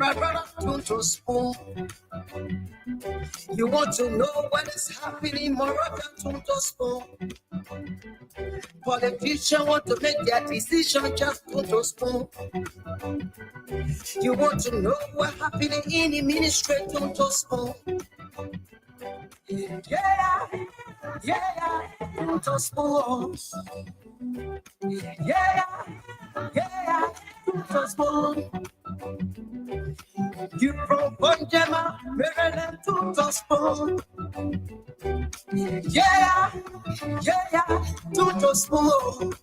my brother, don't spoon. You want to know what is happening, Moroccan, don't spoon. Politicians want to make their decision, just don't spoon. You want to know what's happening in the ministry, don't spoon. Yeah, don't spoon. Yeah, don't spoon. You from Bonjama, Maryland, don't spoon. Yeah, don't spoon.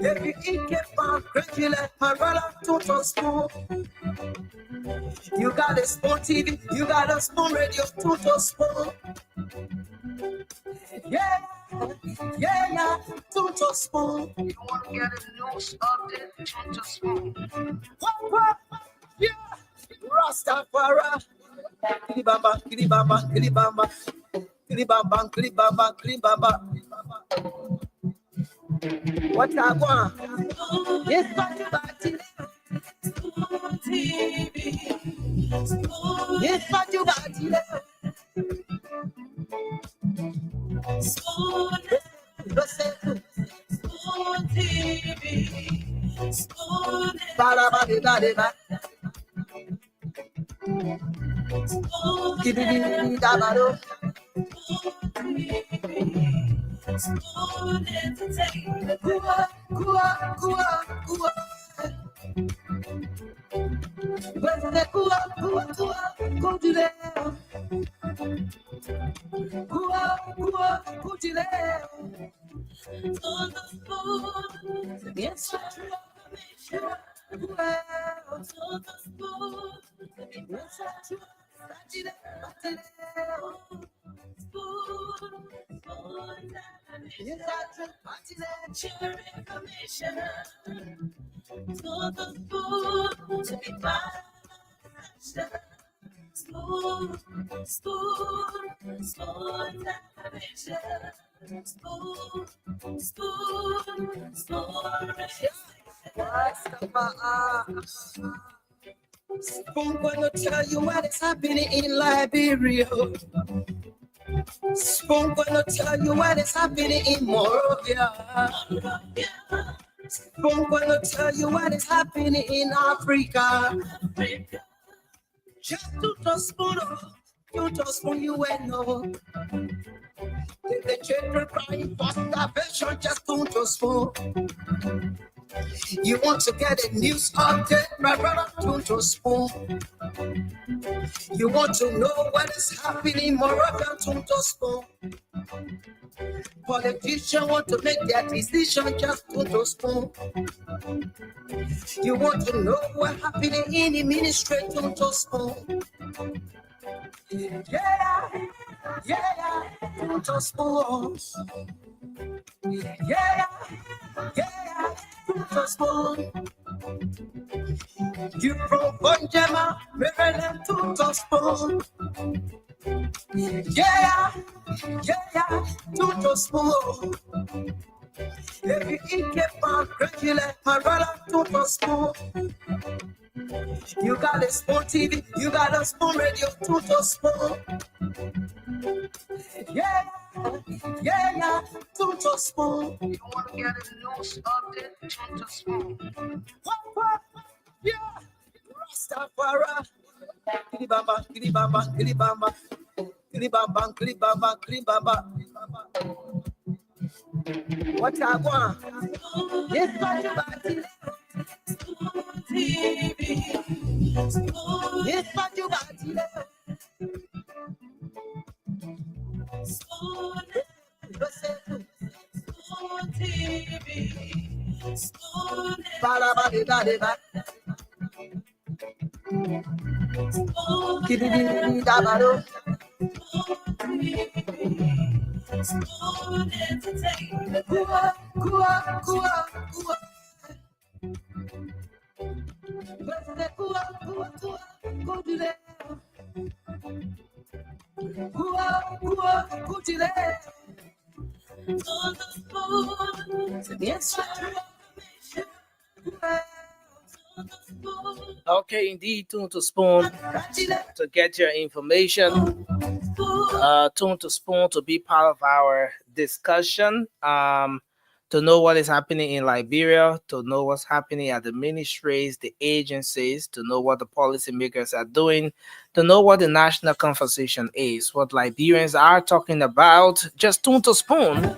If you eat get found crazy like my brother, don't spoon. You got a spoon TV, you got a spoon radio, don't spoon. Yeah, don't spoon. You want to get a news update, don't spoon. What? Yeah, Rastafari. Kilibamba, kilibamba, kilibamba. Kilibamba, kilibamba, kilibamba. What I want? Yes, but yes, but you got it. Spoon TV. Spoon. Spoon entertainment. Spoon gonna tell you what is happening in Liberia. Spoon gonna tell you what is happening in Morovia. Spoon gonna tell you what is happening in Africa. Just to the spoon, you just spoon, you will know. If the children crying for starvation, just don't spoon. You want to get a news update, my brother, don't spoon. You want to know what is happening, Moroccan, don't spoon. Politicians want to make their decision, just don't spoon. You want to know what's happening in the ministry, don't spoon. Yeah, don't spoon. Yeah, don't spoon. You from Bonjama, Maryland, don't spoon. Yeah, don't spoon. If you eat get found crazy like my brother, don't spoon. You got a spoon TV, you got a spoon radio, don't spoon. Yeah, don't spoon. You want to get a news update, don't spoon. What? Yeah, Rastafari. Kilibamba, kilibamba, kilibamba. Kilibamba, kilibamba, kilibamba. What I want? Yes, but you got it. Yes, but you got it. Spoon TV. Spoon. Spoon entertainment. Yes, Okay, indeed, tune to Spoon to get your information. Tune to Spoon to be part of our discussion. To know what is happening in Liberia, to know what's happening at the ministries, the agencies, to know what the policymakers are doing, to know what the national conversation is, what Liberians are talking about. Just tune to Spoon.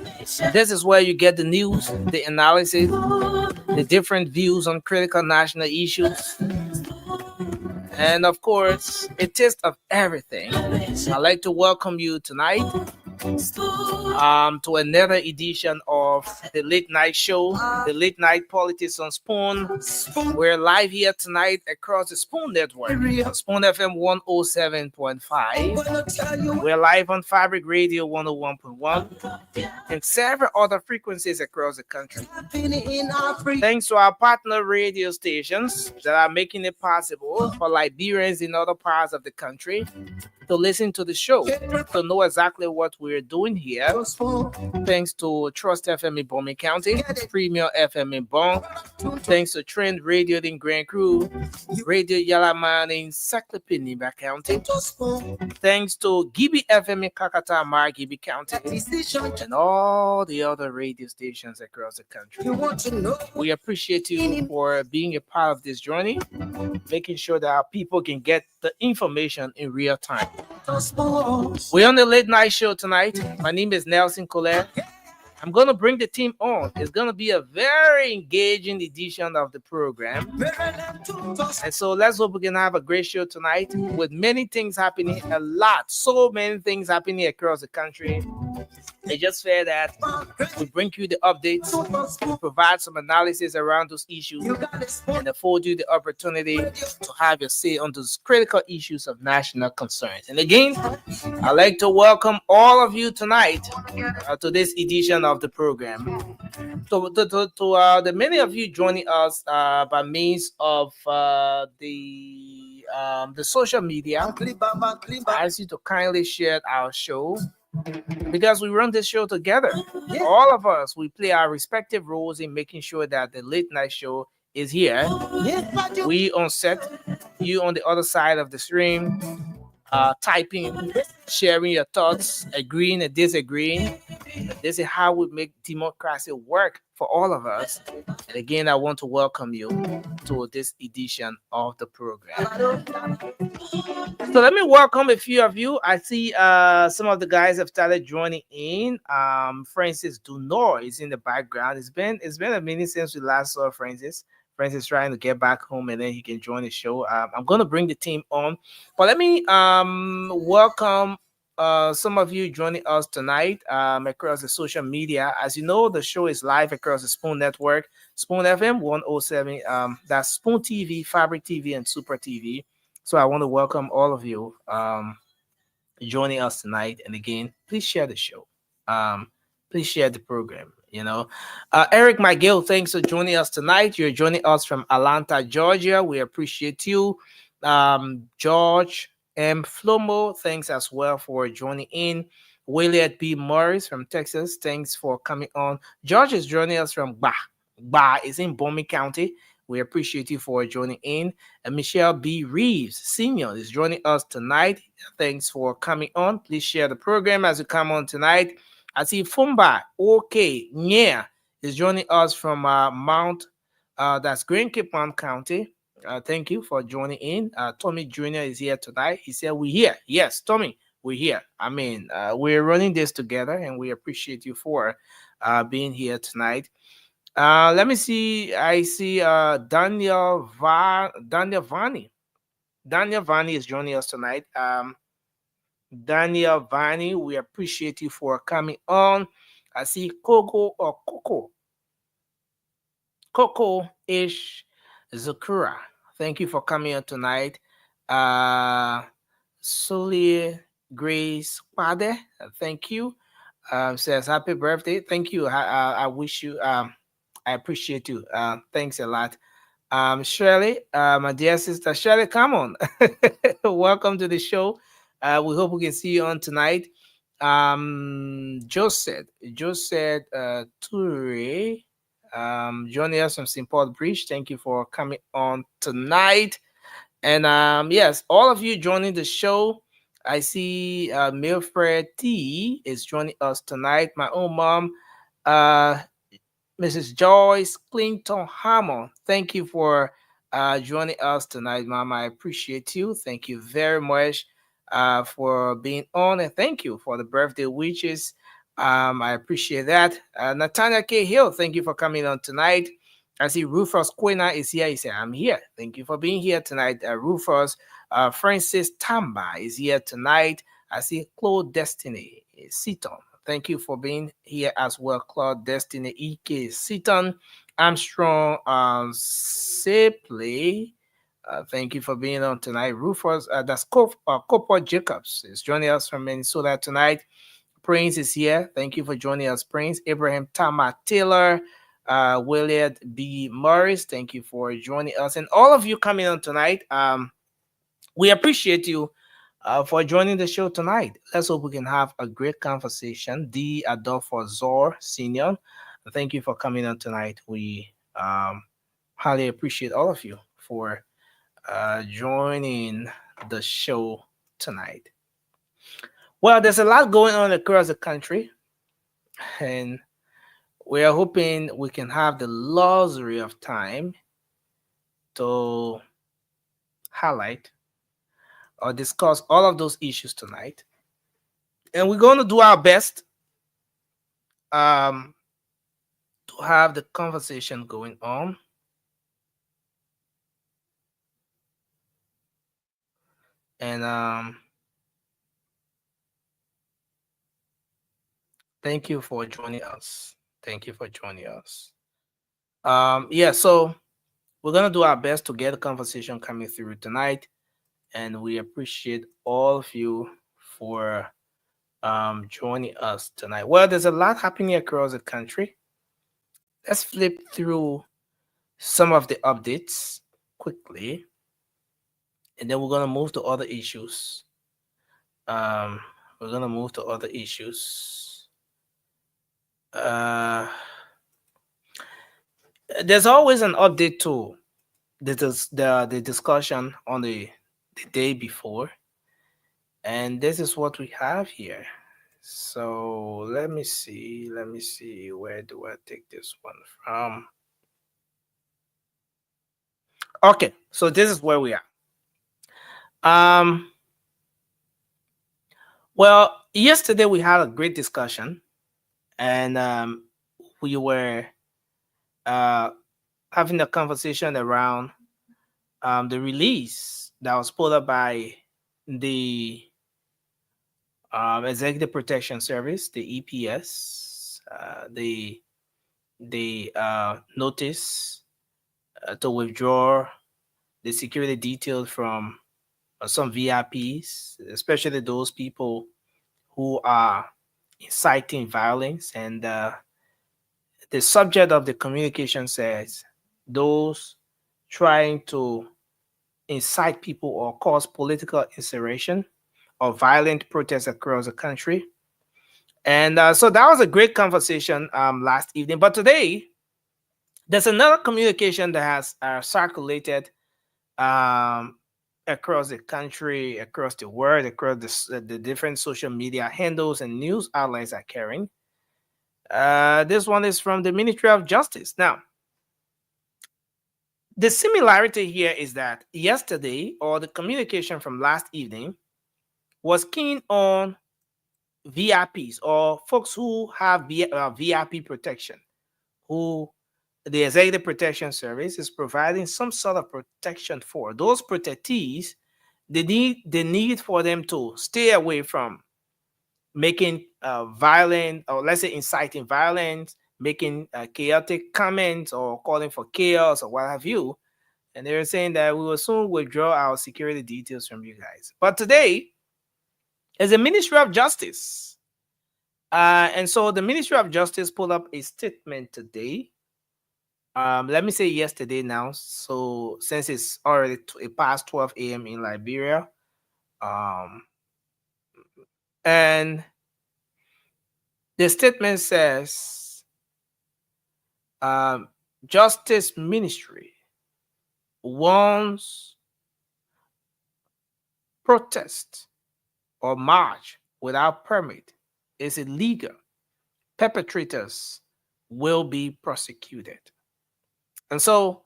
This is where you get the news, the analysis, the different views on critical national issues, and of course, a taste of everything. I'd like to welcome you tonight to another edition of the Late Night Show, the Late Night Politics on Spoon. We're live here tonight across the Spoon Network, Spoon FM 107.5. We're live on Fabric Radio 101.1 and several other frequencies across the country. Thanks to our partner radio stations that are making it possible for Liberians in other parts of the country to listen to the show, to know exactly what we're doing here. Thanks to Trust FM in Bomi County, Premier FM in Bon, thanks to Trend Radio in Grand Crew, Radio Yalaman in Saclipin, Niba County, thanks to Gibi FM in Kakata, Gibi County, and all the other radio stations across the country. We appreciate you for being a part of this journey, making sure that our people can get the information in real time. We're on the Late Night Show tonight. My name is Nelson Colette. I'm going to bring the team on. It's going to be a very engaging edition of the program. And so let's hope we can have a great show tonight with many things happening, so many things happening across the country. It's just fair that we bring you the updates, provide some analysis around those issues, and afford you the opportunity to have your say on those critical issues of national concerns. And again, I'd like to welcome all of you tonight to this edition of the program. To the many of you joining us by means of the social media, I ask you to kindly share our show, because we run this show together. All of us, we play our respective roles in making sure that the Late Night Show is here. We on set, you on the other side of the stream, typing, sharing your thoughts, agreeing and disagreeing. This is how we make democracy work for all of us. And again, I want to welcome you to this edition of the program. So let me welcome a few of you. I see some of the guys have started joining in. Francis Dunor is in the background. It's been a minute since we last saw Francis. Francis trying to get back home and then he can join the show. I'm going to bring the team on, but let me welcome some of you joining us tonight across the social media. As you know, the show is live across the Spoon Network, Spoon FM 107. That's Spoon TV, Fabric TV, and Super TV. So I want to welcome all of you joining us tonight. And again, please share the show. Please share the program. Eric McGill, thanks for joining us tonight. You're joining us from Atlanta, Georgia. We appreciate you. George M. Flomo, thanks as well for joining in. William B. Morris from Texas, thanks for coming on. George is joining us from Ba. Ba is in Bomi County. We appreciate you for joining in. And Michelle B. Reeves, Senior, is joining us tonight. Thanks for coming on. Please share the program as you come on tonight. I see Fumba, yeah, is joining us from Mount, that's Grand Cape Mount County. Thank you for joining in. Tommy Jr. is here tonight. He said, we're here. Yes, Tommy, we're here. We're running this together, and we appreciate you for being here tonight. Let me see. I see Daniel Vani. Daniel Vani is joining us tonight. Daniel Vani, we appreciate you for coming on. I see Coco Ish Zakura. Thank you for coming on tonight. Soli Grace Pade, thank you. Says happy birthday. Thank you. I wish you. I appreciate you. Thanks a lot. Shirley, my dear sister Shirley, come on. Welcome to the show. We hope we can see you on tonight. Joseph Toure, joining us from St. Paul Bridge. Thank you for coming on tonight. And yes, all of you joining the show. I see Milfred T is joining us tonight. My own mom, uh, Mrs. Joyce Clinton Hammond. Thank you for joining us tonight, Mom. I appreciate you. Thank you very much for being on, and thank you for the birthday wishes. I appreciate that. Nathaniel K. Hill, thank you for coming on tonight. I see Rufus Quina is here. He said, I'm here. Thank you for being here tonight, Rufus. Francis Tamba is here tonight. I see Claude Destiny Seaton. Thank you for being here as well, Claude Destiny EK Seaton Armstrong Sapley. Thank you for being on tonight. Rufus, that's Copa Jacobs is joining us from Minnesota tonight. Prince is here. Thank you for joining us, Prince. Abraham Tama Taylor, William B. Morris, thank you for joining us. And all of you coming on tonight, we appreciate you for joining the show tonight. Let's hope we can have a great conversation. D. Adolfo Zor Sr., thank you for coming on tonight. We highly appreciate all of you for joining the show tonight. Well, there's a lot going on across the country, and we are hoping we can have the luxury of time to highlight or discuss all of those issues tonight. And we're going to do our best um, to have the conversation going on. And thank you for joining us. Thank you for joining us. Yeah, so we're going to do our best to get the conversation coming through tonight. And we appreciate all of you for joining us tonight. Well, there's a lot happening across the country. Let's flip through some of the updates quickly, and then we're gonna move to other issues. Um, we're gonna move to other issues. Uh, there's always an update to the discussion on the day before, and this is what we have here. So let me see. Let me see. Where do I take this one from? Okay, so this is where we are. Um, well, yesterday we had a great discussion, and we were uh, having a conversation around the release that was put up by the Executive Protection Service, the EPS, the notice to withdraw the security details from some VIPs, especially those people who are inciting violence. And the subject of the communication says those trying to incite people or cause political insurrection or violent protests across the country. And so that was a great conversation last evening. But today, there's another communication that has circulated um, across the country, across the world, across the different social media handles and news outlets are carrying. This one is from the Ministry of Justice. Now, the similarity here is that yesterday, or the communication from last evening, was keen on VIPs or folks who have VIP protection, who the Executive Protection Service is providing some sort of protection for. Those protectees, the need for them to stay away from making violent, or let's say inciting violence, making chaotic comments or calling for chaos or what have you. And they're saying that we will soon withdraw our security details from you guys. But today is the Ministry of Justice. And so the Ministry of Justice pulled up a statement today. Let me say yesterday now. So since it's already past 12 a.m. in Liberia, um, and the statement says, um, Justice Ministry warns protest or march without permit is illegal, perpetrators will be prosecuted. And so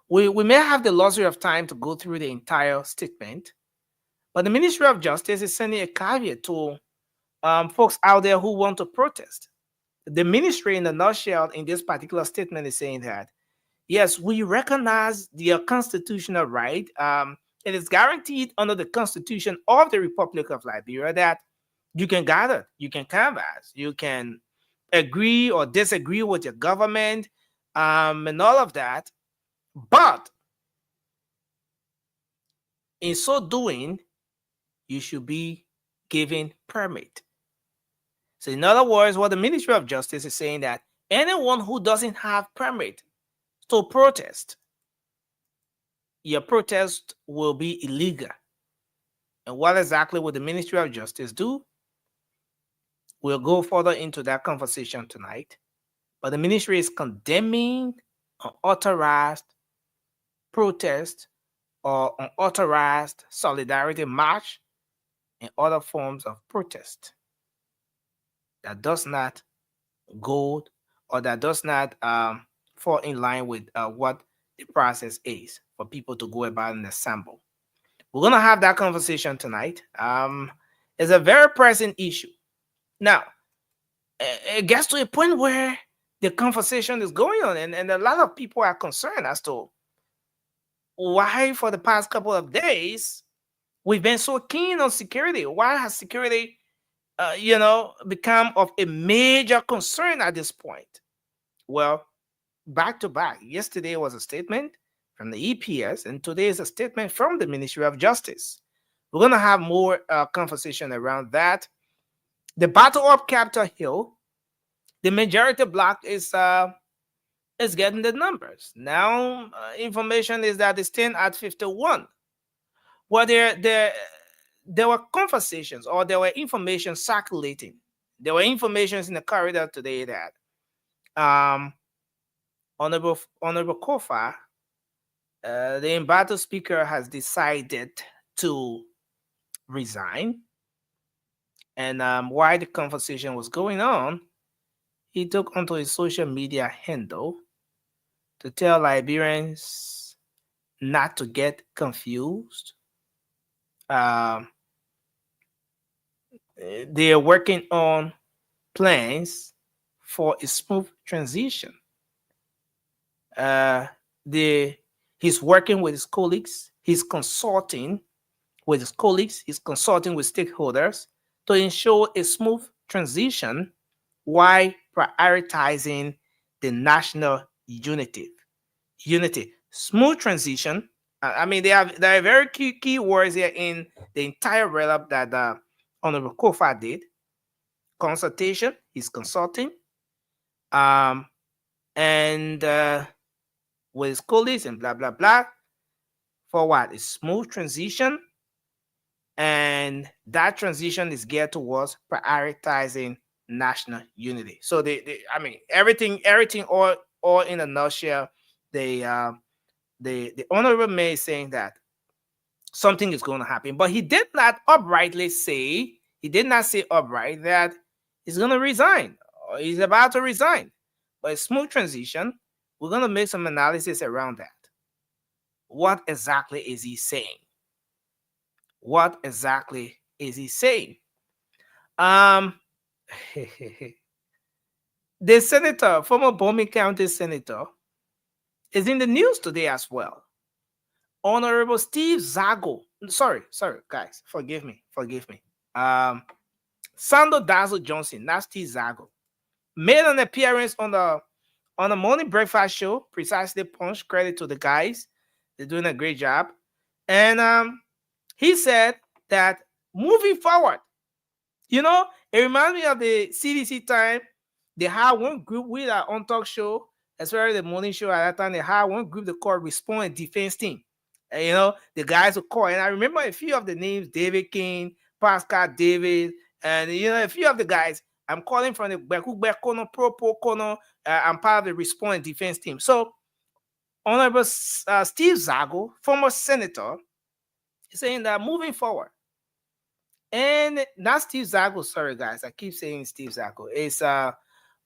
we may have the luxury of time to go through the entire statement, but the Ministry of Justice is sending a caveat to folks out there who want to protest. The ministry, in a nutshell, in this particular statement, is saying that yes, we recognize the constitutional right. It is guaranteed under the Constitution of the Republic of Liberia that you can gather, you can canvass, you can agree or disagree with your government, and all of that. But in so doing, you should be given permit. So, in other words, what the Ministry of Justice is saying that anyone who doesn't have permit to protest, your protest will be illegal. And what exactly will the Ministry of Justice do? We'll go further into that conversation tonight. But the ministry is condemning unauthorized protest or unauthorized solidarity march and other forms of protest that does not go or that does not fall in line with what the process is for people to go about and assemble. We're going to have that conversation tonight. It's a very pressing issue. Now, it gets to a point where the conversation is going on, and a lot of people are concerned as to why, for the past couple of days, we've been so keen on security. Why has security, become of a major concern at this point? Well, back to back. Yesterday was a statement from the EPS, and today is a statement from the Ministry of Justice. We're going to have more conversation around that. The battle up Capitol Hill, the majority bloc is getting the numbers. Now, information is that it's 10 at 51. Well, there were conversations or there were information circulating. There were informations in the corridor today that Honorable Kofa, the embattled speaker, has decided to resign. And while the conversation was going on, he took onto his social media handle to tell Liberians not to get confused. They are working on plans for a smooth transition. He's working with his colleagues. He's consulting with his colleagues. He's consulting with stakeholders to ensure a smooth transition while prioritizing the national unity. Smooth transition. I mean, there are very key words here in the entire write-up that Honorable Kofa did. Consultation, he's consulting. And with his colleagues and blah, blah, blah. For what? A smooth transition. And that transition is geared towards prioritizing national unity. So everything all in a nutshell, the Honorable Mayor is saying that something is going to happen. But he did not say upright that he's going to resign or he's about to resign. But a smooth transition, we're going to make some analysis around that. What exactly is he saying? What exactly is he saying? The senator, former Bomi County senator, is in the news today as well. Honorable Steve Zago. Sorry, guys. Forgive me. Sando Dazzle Johnson, not Steve Zago, made an appearance on the morning breakfast show, Precisely Punch. Credit to the guys. They're doing a great job. And he said that moving forward, it reminds me of the CDC time. They had one group with our on talk show, as well as the morning show at that time. They had one group they called Response and Defense Team. And, the guys would call. And I remember a few of the names: David King, Pascal David, and a few of the guys. I'm calling from the Beku Bekono, Pro Kono. I'm part of the Response and Defense Team. So, Honorable Steve Zago, former senator, is saying that moving forward, And not Steve Zago, sorry guys, I keep saying Steve Zago. It's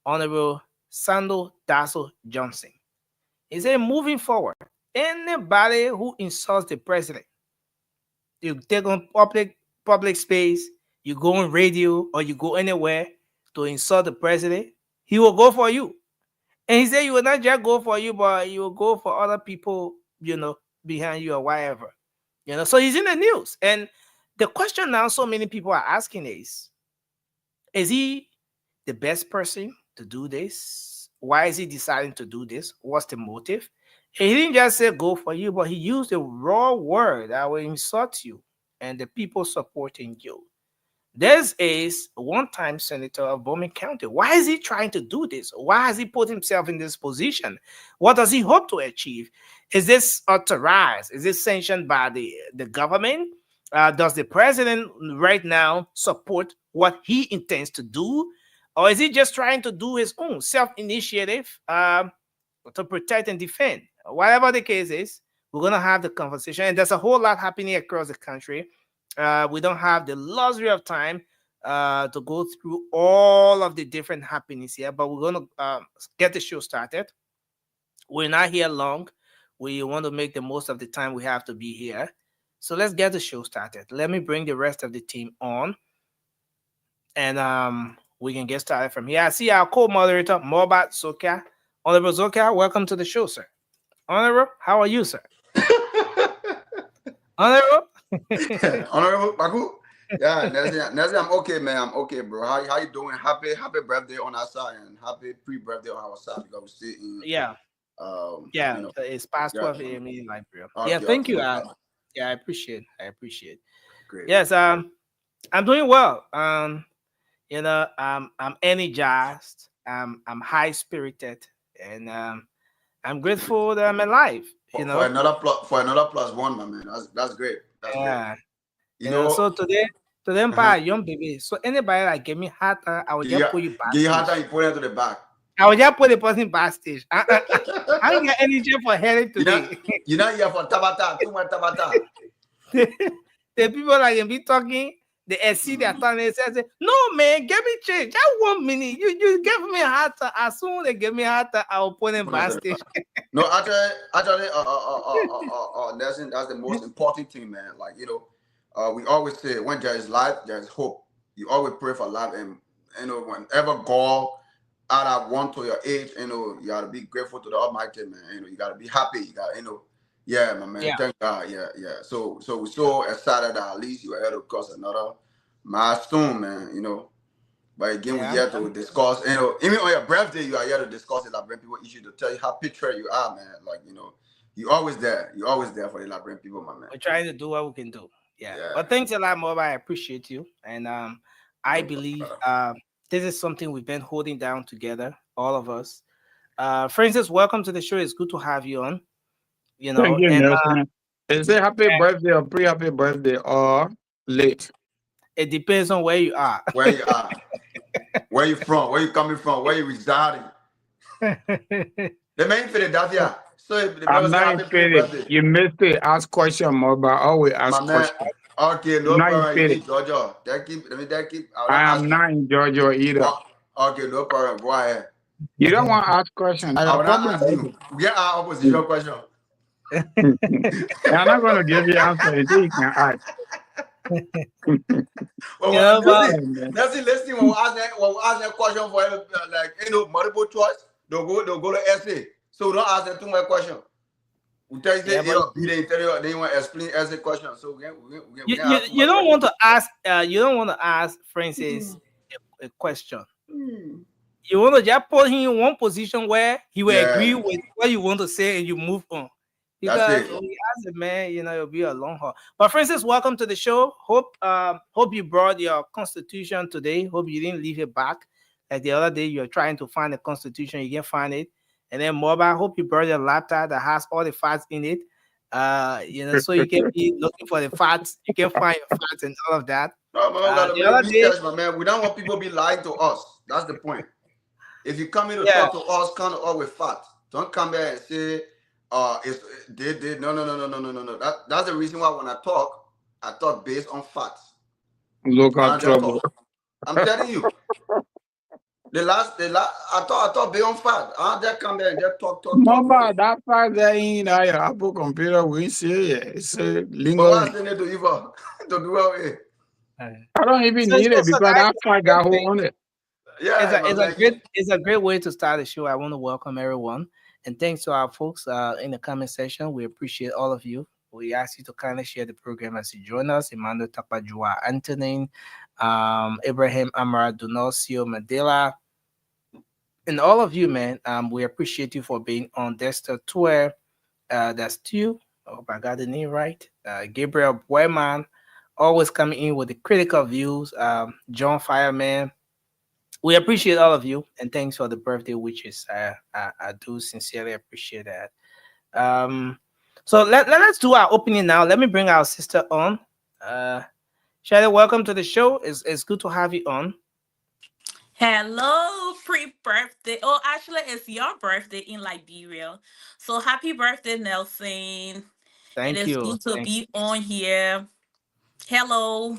Honorable Sando Dasso Johnson. He said, moving forward, anybody who insults the president, you take on public space, you go on radio or you go anywhere to insult the president, he will go for you. And he said he will not just go for you, but he will go for other people, behind you or whatever. So he's in the news. And the question now so many people are asking is he the best person to do this? Why is he deciding to do this? What's the motive? And he didn't just say go for you, but he used a raw word that will insult you and the people supporting you. This is a one-time senator of Bowman County. Why is he trying to do this? Why has he put himself in this position? What does he hope to achieve? Is this authorized? Is this sanctioned by the government? Does the president right now support what he intends to do? Or is he just trying to do his own self-initiative to protect and defend? Whatever the case is, we're going to have the conversation. And there's a whole lot happening across the country. We don't have the luxury of time to go through all of the different happenings here, but we're going to get the show started. We're not here long. We want to make the most of the time we have to be here. So let's get the show started. Let me bring the rest of the team on, and we can get started from here. I see our co-moderator, Mobat Zokia. Honorable Zokia, welcome to the show, sir. Honorable, how are you, sir? Honorable? Honorable Baku. Yeah, Nezzy, I'm okay, man. I'm okay, bro. How you doing? Happy birthday on our side and happy pre-birthday on our side because we're still in. It's past 12 a.m. in Liberia. Okay, Thank you. Okay. I appreciate. Great. Yes, I'm doing well. I'm energized. I'm high spirited, and I'm grateful that I'm alive. For another plus one, my man. That's great. That's great. So today, young baby. So anybody like give me heart, I will just put you backstage. Give you heart and you put it to the back. I will just put the person backstage. I don't get energy for hearing today. You're not here for Tabata, too much Tabata. The people like can be talking, they see their time and say, no man, give me change. Just 1 minute. You give me heart. As soon as they give me heart, I will put them backstage. No, actually, that's the most important thing, man. Like, we always say when there is life, there is hope. You always pray for life, and whenever God add up 1 to your age, you gotta be grateful to the Almighty, man. You gotta be happy. You gotta, yeah, my man. Yeah. Thank God. Yeah. So we're so excited that at least you were able to cross another milestone, man. But again, we're here to discuss. Even on your birthday, you are here to discuss it. Like when people issue to tell you how picture you are, man. Like you always there. You're always there for the Liberian people, my man. We're trying to do what we can do. Yeah. But thanks a lot, Moba. I appreciate you. And I believe this is something we've been holding down together, all of us. Francis, welcome to the show. It's good to have you on. Thank you, Nelson. Is it happy birthday or pre-happy birthday or late? It depends on where you are. Where you are. Where you from? Where you coming from? Where you residing? The main Philadelphia. So I'm not in Philly. You missed it. Ask question more, but always ask question. Okay, no problem. In Georgia. I am not in Georgia either. Okay, no problem. Go ahead. You don't want to ask questions. I will not ask you. We get our opposition question. I'm not going to give you answer until you can ask. Listen, when we ask that question for multiple choice, they'll go to essay. So don't ask them too much question. We tell you they want to explain essay question. So you don't want to ask. You don't want to ask Francis a question. You want to just put him in one position where he will agree with what you want to say and you move on. Because we ask the man, it'll be a long haul. But Francis, welcome to the show. Hope you brought your constitution today. Hope you didn't leave it back. Like the other day, you're trying to find the constitution, you can't find it. And then Mobile, hope you brought your laptop that has all the facts in it. So you can be looking for the facts. You can find your facts and all of that. No, man, we don't want people to be lying to us. That's the point. If you come here to talk to us, come to us with facts. Don't come here and say, no. That's the reason why when I talk based on facts. Local I just trouble. thought, I'm telling you, I thought be on fat. I just come there and just talk. Mobile, that part there in your Apple computer, we see it. It's But why I lingering. still need to even to do away? Uh, I don't even so, need so, it so because that that is part a good got hold thing. on it. Yeah, in my blanket. It's a great way to start the show. I want to welcome everyone, and thanks to our folks in the comment section. We appreciate all of you. We ask you to kindly share the program as you join us. Emmanuel Tapajua, Antonin, Ibrahim Amara, Donosio, Mandela, and all of you, man. We appreciate you for being on Dexter Tour. That's Stu. I hope I got the name right. Gabriel Boyman, always coming in with the critical views. John Fireman, we appreciate all of you, and thanks for the birthday wishes. I do sincerely appreciate that. Um, so let's do our opening now. Let me bring our sister on. Uh, Shadi, welcome to the show. It's good to have you on. Hello, pre-birthday. Oh, actually, it's your birthday in Liberia. So happy birthday, Nelson. It Thank is you. good to Thank be on here. Hello,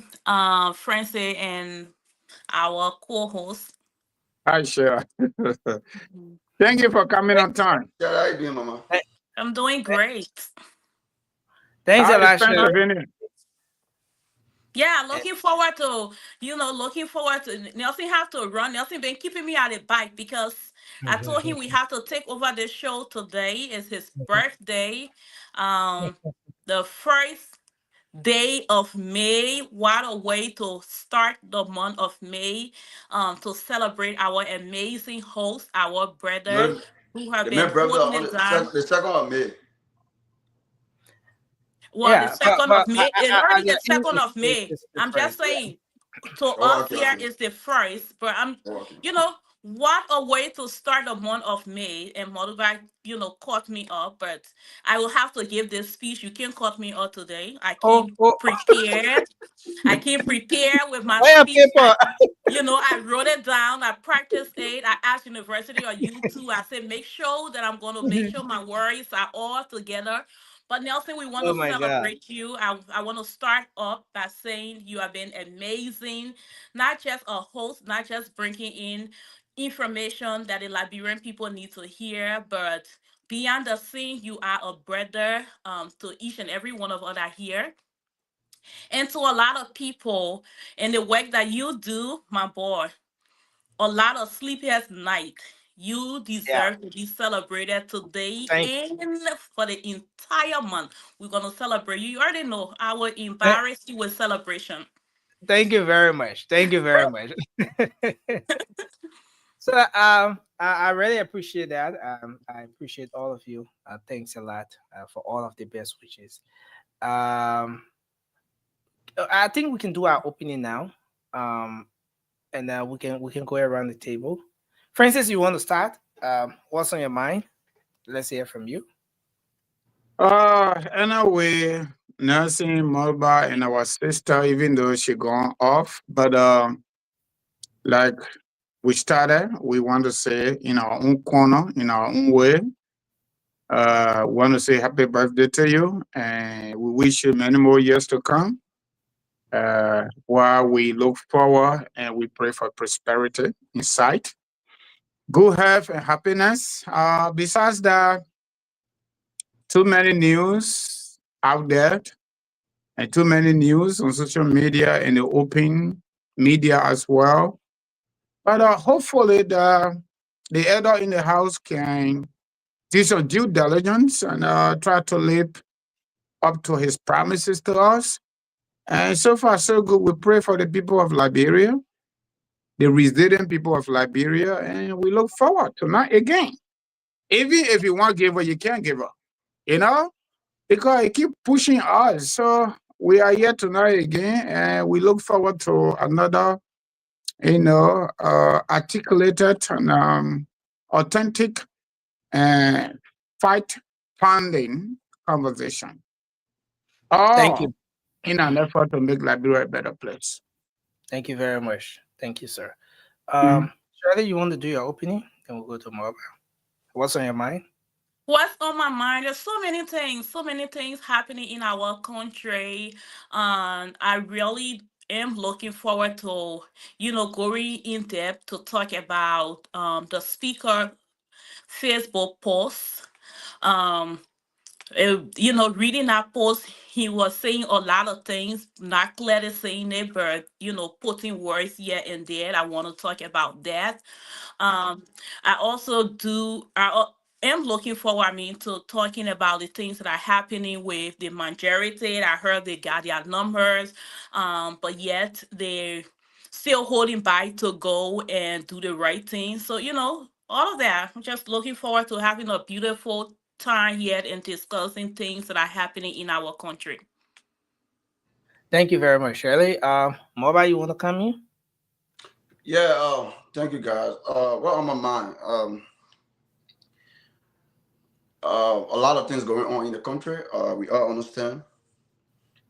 Francie and our co-host. Hi, sure. Mhm. Thank you for coming on time. Yeah, how you doing, mama? th- I'm doing th- great. Thanks a How is lot, Shadi. Pennsylvania? Yeah, Eh, looking forward to Nelson have to run. Nelson been keeping me at the bike because I told him we have to take over the show today. It's his birthday. Um the first day of May. What a way to start the month of May, to celebrate our amazing host, our brother No, who have the been main brother holding on it down. the second of May. Well, the Yeah, but second but of May is I already get the you. second of May. It's the I'm just first. Yeah. saying, to Oh, us okay, here okay. is the first, but Oh, okay. you know, what a way to start the month of May. And Motorbike, caught me up, but I will have to give this speech. You can't cut me up today. I Oh, came oh, prepared. I came prepared with my where your speech. paper? I wrote it down. I practiced it. I asked University or YouTube. I said, make sure that I'm going to make sure my words are all together. But Nelson, we want Oh to my God. celebrate you. I want to start up by saying you have been amazing. Not just a host, not just bringing in information that the Liberian people need to hear, but beyond the scene, you are a brother, to each and every one of us that are here. And to a lot of people in the work that you do, my boy, a lot of sleepless night. You Yeah. deserve to be celebrated today Thank and for the entire month. We're gonna celebrate you. You already know I will thank embarrass you with celebration. thank you very much. Thank you very much. So I really appreciate that. I appreciate all of you. Thanks a lot for all of the best wishes. Um, I think we can do our opening now. And we can go around the table. Francis, you want to start? What's on your mind? Let's hear from you. Anyway, nursing Mulba and our sister, even though she gone off, but like we started, we want to say in our own corner, in our own way. Want to say happy birthday to you, and we wish you many more years to come. While we look forward and we pray for prosperity in sight, good health and happiness. Besides that, too many news out there and too many news on social media and the open media as well. But hopefully, the elder in the house can do some due diligence and try to live up to his promises to us. And so far, so good. We pray for the people of Liberia, the resilient people of Liberia, and we look forward to not again. Even if you want to give up, you can't give up, you know, because it keep pushing us. So we are here tonight again, and we look forward to another, articulated and authentic and fight funding conversation, Thank all you. in an effort to make Liberia a better place. Thank you very much. Thank you, sir. Mhm. Shirley, you want to do your opening? Then we'll go to Marva. What's on your mind? What's on my mind? There's so many things happening in our country. I really am looking forward to, going in depth to talk about the speaker Facebook post. Um, Reading that post, he was saying a lot of things, not clearly saying it, but putting words here and there. I want to talk about that. Um, I also do. Am looking forward, to talking about the things that are happening with the majority. I heard they got their numbers, but yet they still holding back to go and do the right thing. So all of that. I'm just looking forward to having a beautiful time here and discussing things that are happening in our country. Thank you very much, Shirley. Mobile, you want to come in? Yeah, thank you guys. What on my mind? A lot of things going on in the country. We all understand,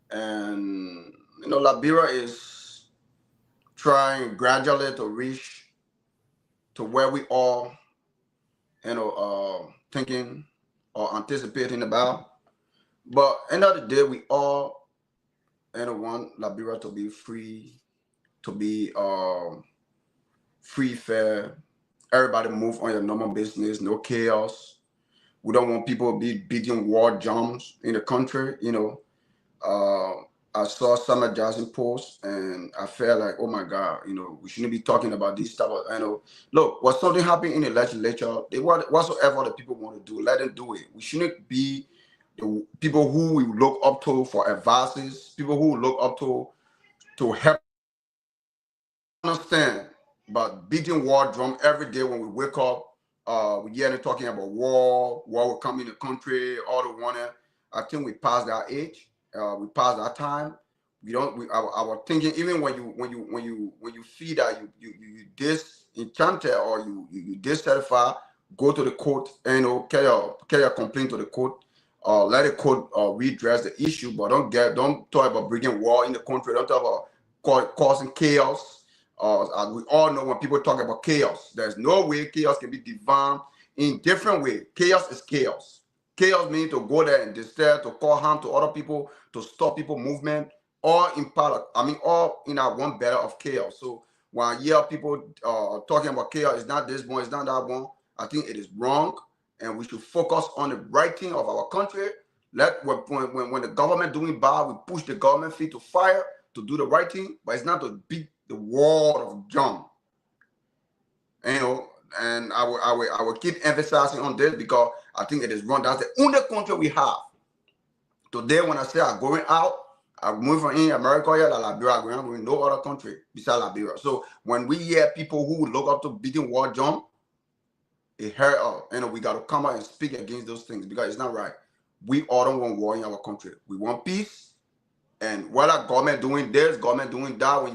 and Liberia is trying gradually to reach to where we all, thinking or anticipating about. But end of the day, we all, want Liberia to be free, to be free, fair. Everybody move on your normal business, no chaos. We don't want people to be beating war drums in the country. Uh, I saw Summer Jackson post and I felt like, oh my God, we shouldn't be talking about this stuff. Look, what something happened in the legislature, they want whatsoever the people want to do, let them do it. We shouldn't be the people who we look up to for advices, people who look up to help understand. But beating war drum every day when we wake up, we hear them talking about war will come in the country, all the wanna. I think we passed that age. We passed that time. We don't. Our thinking. Even when you feel that you disenchanted or you dissatisfied, go to the court and carry your complaint to the court. Let the court redress the issue, but don't talk about bringing war in the country. Don't talk about causing chaos. As we all know, when people talk about chaos, there's no way chaos can be defined in different way. Chaos is chaos. Chaos means to go there and disturb, to cause harm to other people, to stop people movement, all in part of, all in our one battle of chaos. So when I hear people talking about chaos, it's not this one, it's not that one. I think it is wrong, and we should focus on the right thing of our country. When the government doing bad, we push the government feet to fire to do the right thing, but it's not to beat the wall of John. And I will keep emphasizing on this because I think it is wrong. That's the only country we have. Today, when I say I'm going out, I'm moving from in America here, like Liberia, I'm going to no other country besides Liberia. So when we hear people who look up to beating war John, it hurt us. We got to come out and speak against those things because it's not right. We all don't want war in our country. We want peace. And whether government doing this, government doing that, when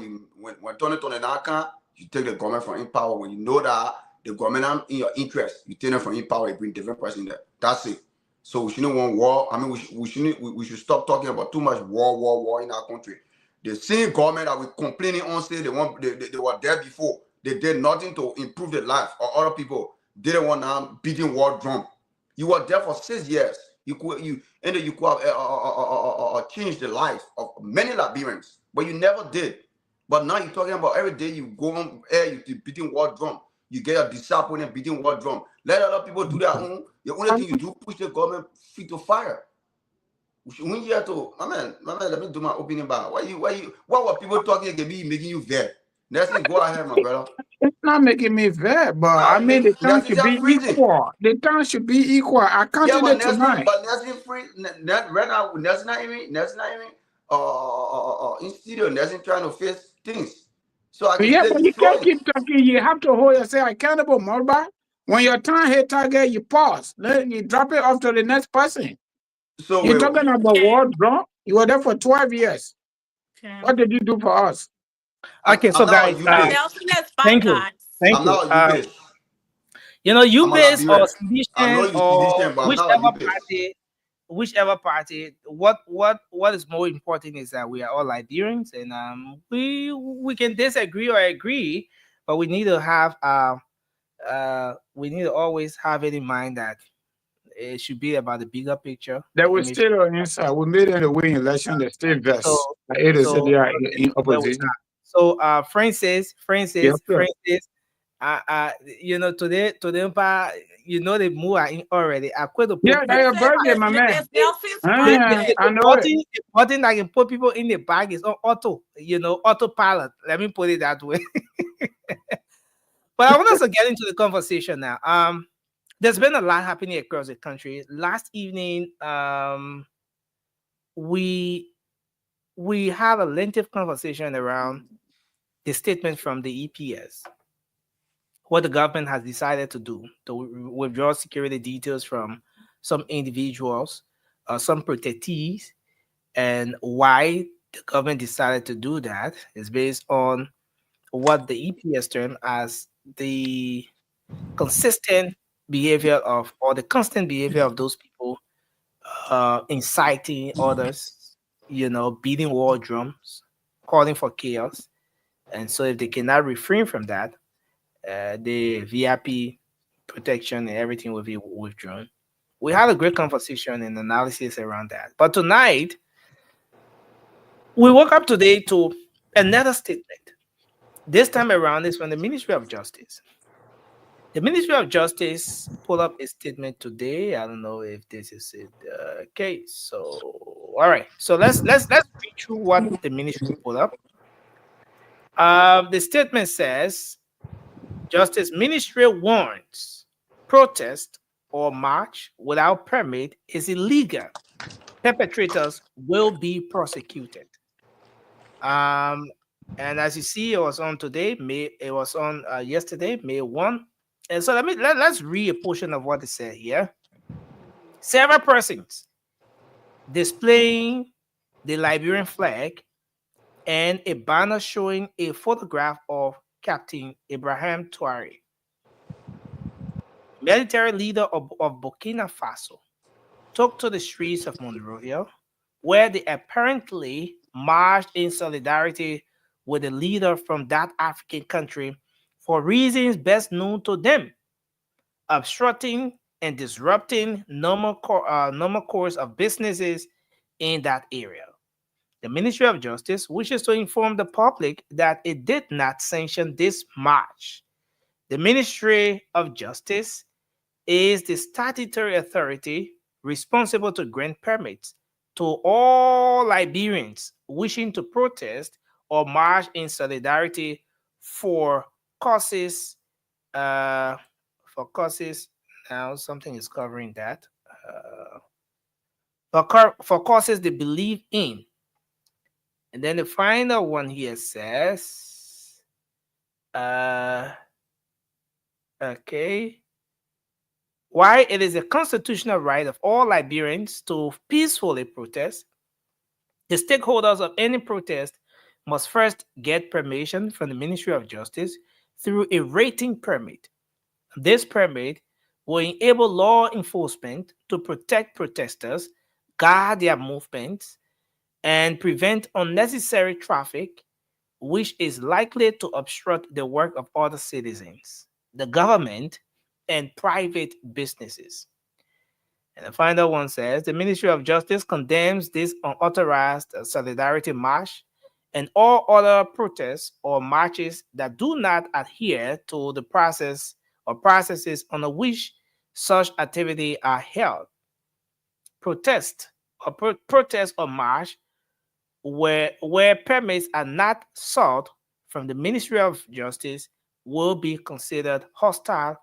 2029 come, you take the government from in power. When you know that the government in your interest, you take them from in power, you bring different person there. That's it. So we shouldn't want war. We should stop talking about too much war in our country. The same government that we complaining on say they were there before. They did nothing to improve the life of other people. They didn't want now beating war drum. You were there for 6 years. You could have changed the life of many Liberians, but you never did. But now you're talking about every day you go on air, you're beating war drum. You get a disappointment beating war drum. Let other people do their own. The only thing you do push the government feet to fire. When you have to, my man, let me do my opinion about what were people talking against me making you there? Nelson, go ahead, my brother. It's not making me fair, but I It mean the make town Nelson should be just freezing. equal. The town should be equal. I Yeah, counted but it Nelson, tonight. free. Right now, Nelson not even in studio. Nelson trying to face things, so I can Yeah, say but his you can't feelings. keep talking. You have to hold yourself accountable, Mulba. When your time hit target, you pause. Then you drop it off to the next person. So You're wait, talking about Okay. war drum. You were there for 12 years. Okay. What did you do for us? Okay, I'm so not guys, a U-base. Nelson is back, thank you, guys. thank I'm you. not a U-base. You I'm a base or Liberian. I know sedition you or sedition, but I'm not a U-base. whichever party, what is more important is that we are all Liberians, and we can disagree or agree, but we need to have we need to always have it in mind that it should be about the bigger picture, They the were image. still on inside. We made it a win election. They still So, best. It is so they are this in is where we opposition. are. So, Francis, Yes, Francis, sir. Francis. Today, they move in already. I quit to Yeah, put that's people. your Princess birthday, my is man. Nelson's Ah, The birthday. I know it. button that can put people in the bag is on autopilot. Let me put it that way. But I want us to get into the conversation now. There's been a lot happening across the country. Last evening, we we had a lengthy conversation around the statement from the EPS, what the government has decided to do to withdraw security details from some individuals, some protectees, and why the government decided to do that is based on what the EPS term as the consistent behavior of or the constant behavior of those people inciting others, beating war drums, calling for chaos. And so if they cannot refrain from that, the VIP protection and everything will be withdrawn. We had a great conversation and analysis around that. But tonight, we woke up today to another statement. This time around is from the Ministry of Justice. The Ministry of Justice pulled up a statement today. I don't know if this is it. Okay, so all right. So let's read through what the ministry pulled up. The statement says Justice Ministry warns protest or march without permit is illegal. Perpetrators will be prosecuted. Um, and as you see, it was on today. It was on yesterday, May 1. And so let's read a portion of what it said here. Several persons displaying the Liberian flag and a banner showing a photograph of Captain Ibrahim Traore, military leader of Burkina Faso, took to the streets of Monrovia, where they apparently marched in solidarity with the leader from that African country for reasons best known to them, obstructing and disrupting normal course of businesses in that area. The Ministry of Justice wishes to inform the public that it did not sanction this march. The Ministry of Justice is the statutory authority responsible to grant permits to all Liberians wishing to protest or march in solidarity for causes. Uh, for causes. Now something is covering that. For causes they believe in. And then the final one here says, okay, why it is a constitutional right of all Liberians to peacefully protest, the stakeholders of any protest must first get permission from the Ministry of Justice through a rating permit. This permit will enable law enforcement to protect protesters, guard their movements, and prevent unnecessary traffic, which is likely to obstruct the work of other citizens, the government, and private businesses. And the final one says the Ministry of Justice condemns this unauthorized solidarity march and all other protests or marches that do not adhere to the process or processes under which such activity are held. Protest or march where permits are not sought from the Ministry of Justice will be considered hostile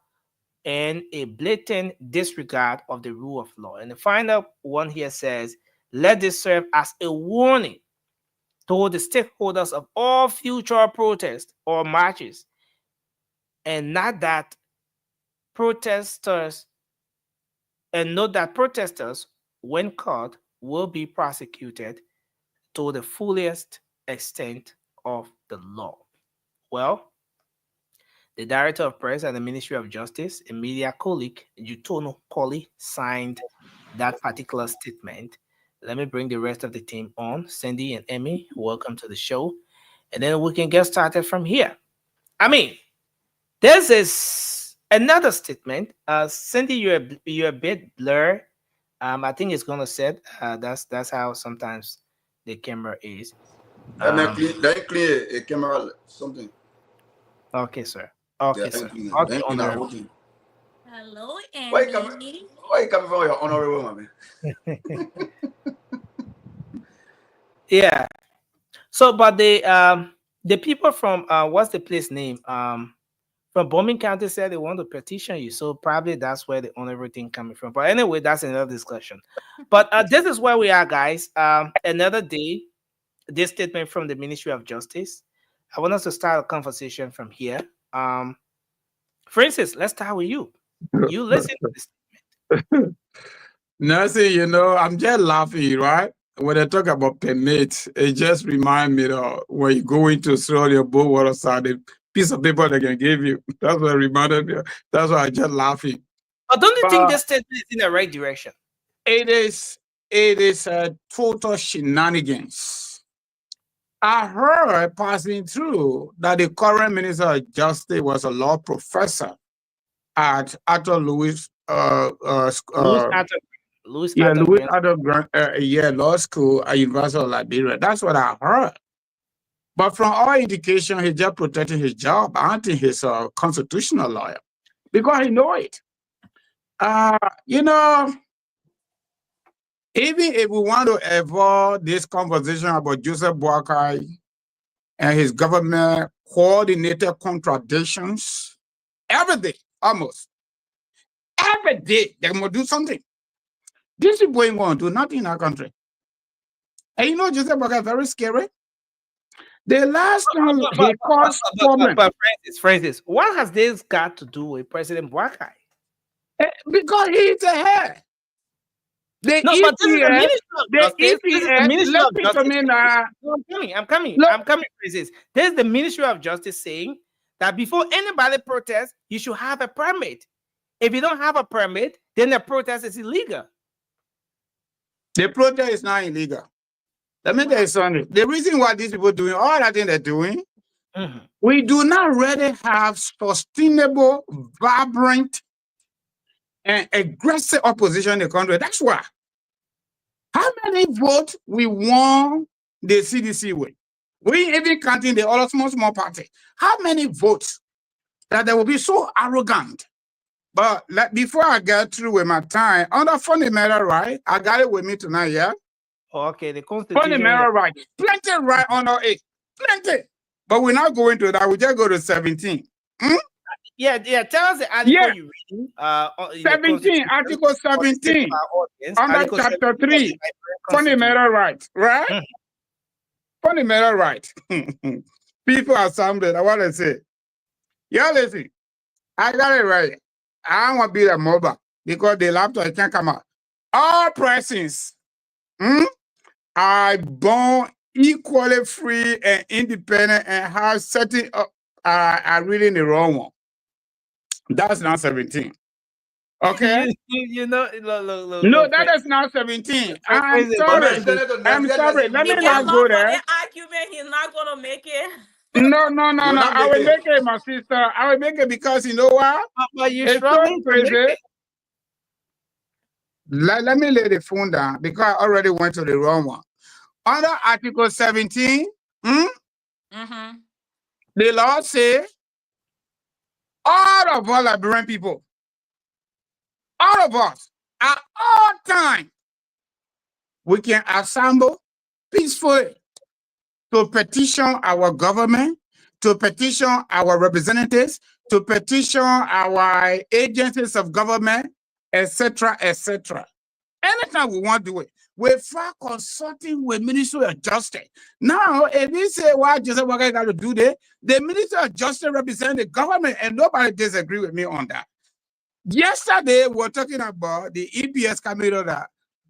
and a blatant disregard of the rule of law. And the final one here says, let this serve as a warning to the stakeholders of all future protests or marches, and not that protesters, and note that protesters, when caught, will be prosecuted to the fullest extent of the law. Well, the Director of Press at the Ministry of Justice, a media colleague, Jutono Koli, signed that particular statement. Let me bring the rest of the team on. Cindy and Emmy, welcome to the show. And then we can get started from here. I mean, this is Another statement. Cindy, you're a bit blur. I think it's gonna set. That's how sometimes the camera is. I mean, Um, clean, clear a camera, something. okay, sir. Yeah, Okay, then sir. clean, Okay, then clean that whole honorable. thing. Hello, Why you coming? Annie. Why you coming from your honorable man? Yeah. So, but the people from what's the place name? From Bombing County said they want to petition you. So probably that's where the honorable thing coming from. But anyway, that's another discussion. But this is where we are, guys. Another day. This statement from the Ministry of Justice. I want us to start a conversation from here. Francis, let's start with you. You listen to this. Nancy, I'm just laughing, right? When I talk about permit, it just remind me of when you go into throw your boat water side, the piece of paper they can give you. That's what reminded me. That's why I just laughing. But don't you think But this statement is in the right direction? it is a total shenanigans. I heard passing through that the current Minister of Justice was a law professor at Arthur Lewis Louis Arthur, Louis yeah, Arthur Louis Grant. Otto law school at University of Liberia. That's what I heard. But from all indication, he's just protecting his job. I don't think he's a constitutional lawyer because he know it. Uh, you know, even if we want to avoid this conversation about Joseph Boakai and his government coordinated contradictions, every day, almost every day, they're going to do something. These people ain't going to do nothing in our country. And Joseph Boakai is very scary. The last time he caused problem But Francis, what has this got to do with President Boakai? because he's the head. The No, but this is the EPS, Ministry of Justice. This is the Ministry of listen to Justice. me now. No, I'm coming, Look, Francis. This is the Ministry of Justice saying that before anybody protests, you should have a permit. If you don't have a permit, then the protest is illegal. the protest is not illegal. Let me tell you something. The reason why these people doing all that thing they're doing, we do not really have sustainable, vibrant, and aggressive opposition in the country. That's why. How many votes we won the CDC with? We even counting the other small party. How many votes that they will be so arrogant? But before I get through with my time, under fundamental right, I got it with me tonight, yeah? Okay, the Constitution. Fundamental right. Plenty right under it. Plenty. But we're not going to that. We just go to 17. Yeah. Tell us the article you reading. 17, Article 17. Under Chapter 3. Fundamental right. Right? Fundamental right. People are sounded. I want to say, y'all listen. I got it right. I don't want to be a mobile because the laptop can't come out. All persons are born equally free and independent and have certain are reading the wrong one. That's not 17. Okay? Look, No, that is not 17. I'm sorry. I'm sorry. Let me not go there. The argument, he's not gonna make it. No. I will make it, my sister. I will make it because you know what? But you're It's struggling so crazy. Let me lay the phone down because I already went to the wrong one. Under Article 17, the law says all of us Liberian people, all of us, at all times, we can assemble peacefully to petition our government, to petition our representatives, to petition our agencies of government, etc., etc. Anytime we want to do it, without consulting with Ministry of Justice. Now, if you say, why Joseph Boakai got to do that, the Ministry of Justice represents the government, and nobody disagree with me on that. Yesterday, we were talking about the EPS coming out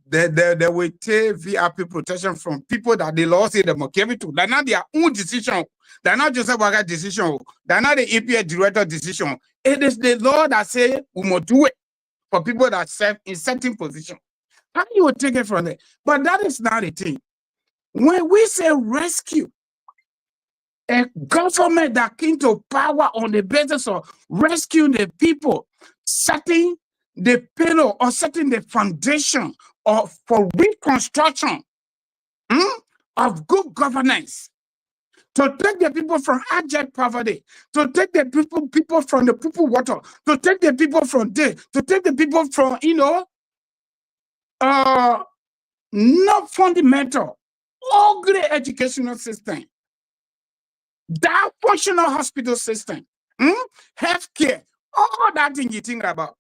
that they will take VIP protection from people that the law say they must give it to. They're not their own decision. They're not Joseph Boakai decision. They're not the EPS director decision. It is the law that says we must do it for people that serve in certain position. How you will take it from there? But that is not the thing. When we say rescue, a government that came to power on the basis of rescuing the people, setting the pillar or setting the foundation of for reconstruction of good governance, to take the people from abject poverty, to take the people from the people water, to take the people from there, to take the people from, not fundamental, ugly educational system, that functional hospital system, healthcare, all that thing you think about.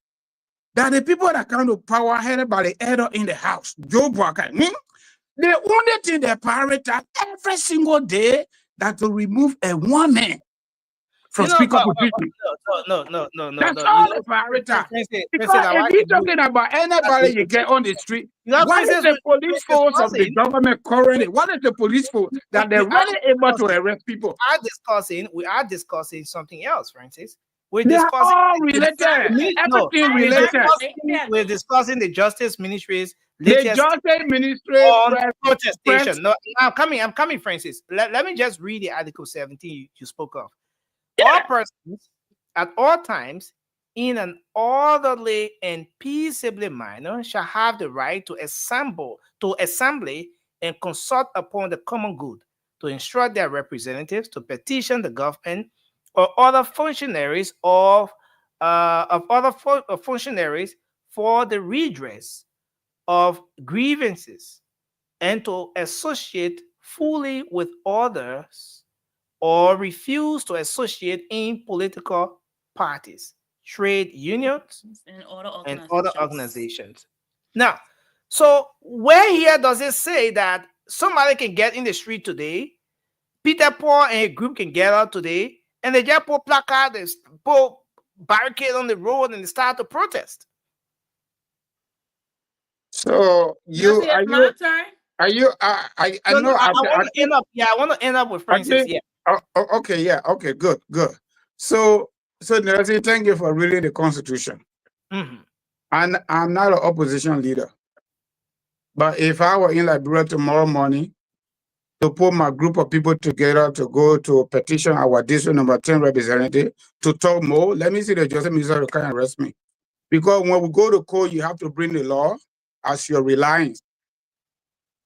That the people that come to power headed by the elder in the house, Joe Walker, the only thing they prioritize every single day that to remove a woman from speaker position. That's all the prioritize. Because if you're talking about anybody you get on the street, what is the police force of the government currently? What is the police force that they're really able to arrest people? We are discussing something else, Francis. They are all related. Everything related. We're discussing the Justice Ministry's The latest Justice Ministry on protestation. No, I'm coming, Francis. Let me just read the Article 17 you spoke of. All persons at all times in an orderly and peaceable manner shall have the right to assembly and consult upon the common good, to instruct their representatives, to petition the government or other functionaries functionaries for the redress of grievances, and to associate fully with others or refuse to associate in political parties, trade unions, and other other organizations. Now, so where here does it say that somebody can get in the street today, Peter Paul and a group can get out today, and they just put placard, they put barricade on the road, and they start to protest? So you it's my turn. are you I know I want to end up with Francis. Yeah. Okay, yeah, okay, good. So Nelson, thank you for reading the Constitution. And I'm not an opposition leader. But if I were in Liberia tomorrow morning to put my group of people together to go to petition our district number 10 representative to talk more, let me see the Justice Minister to come and arrest me. Because when we go to court, you have to bring the law as your reliance.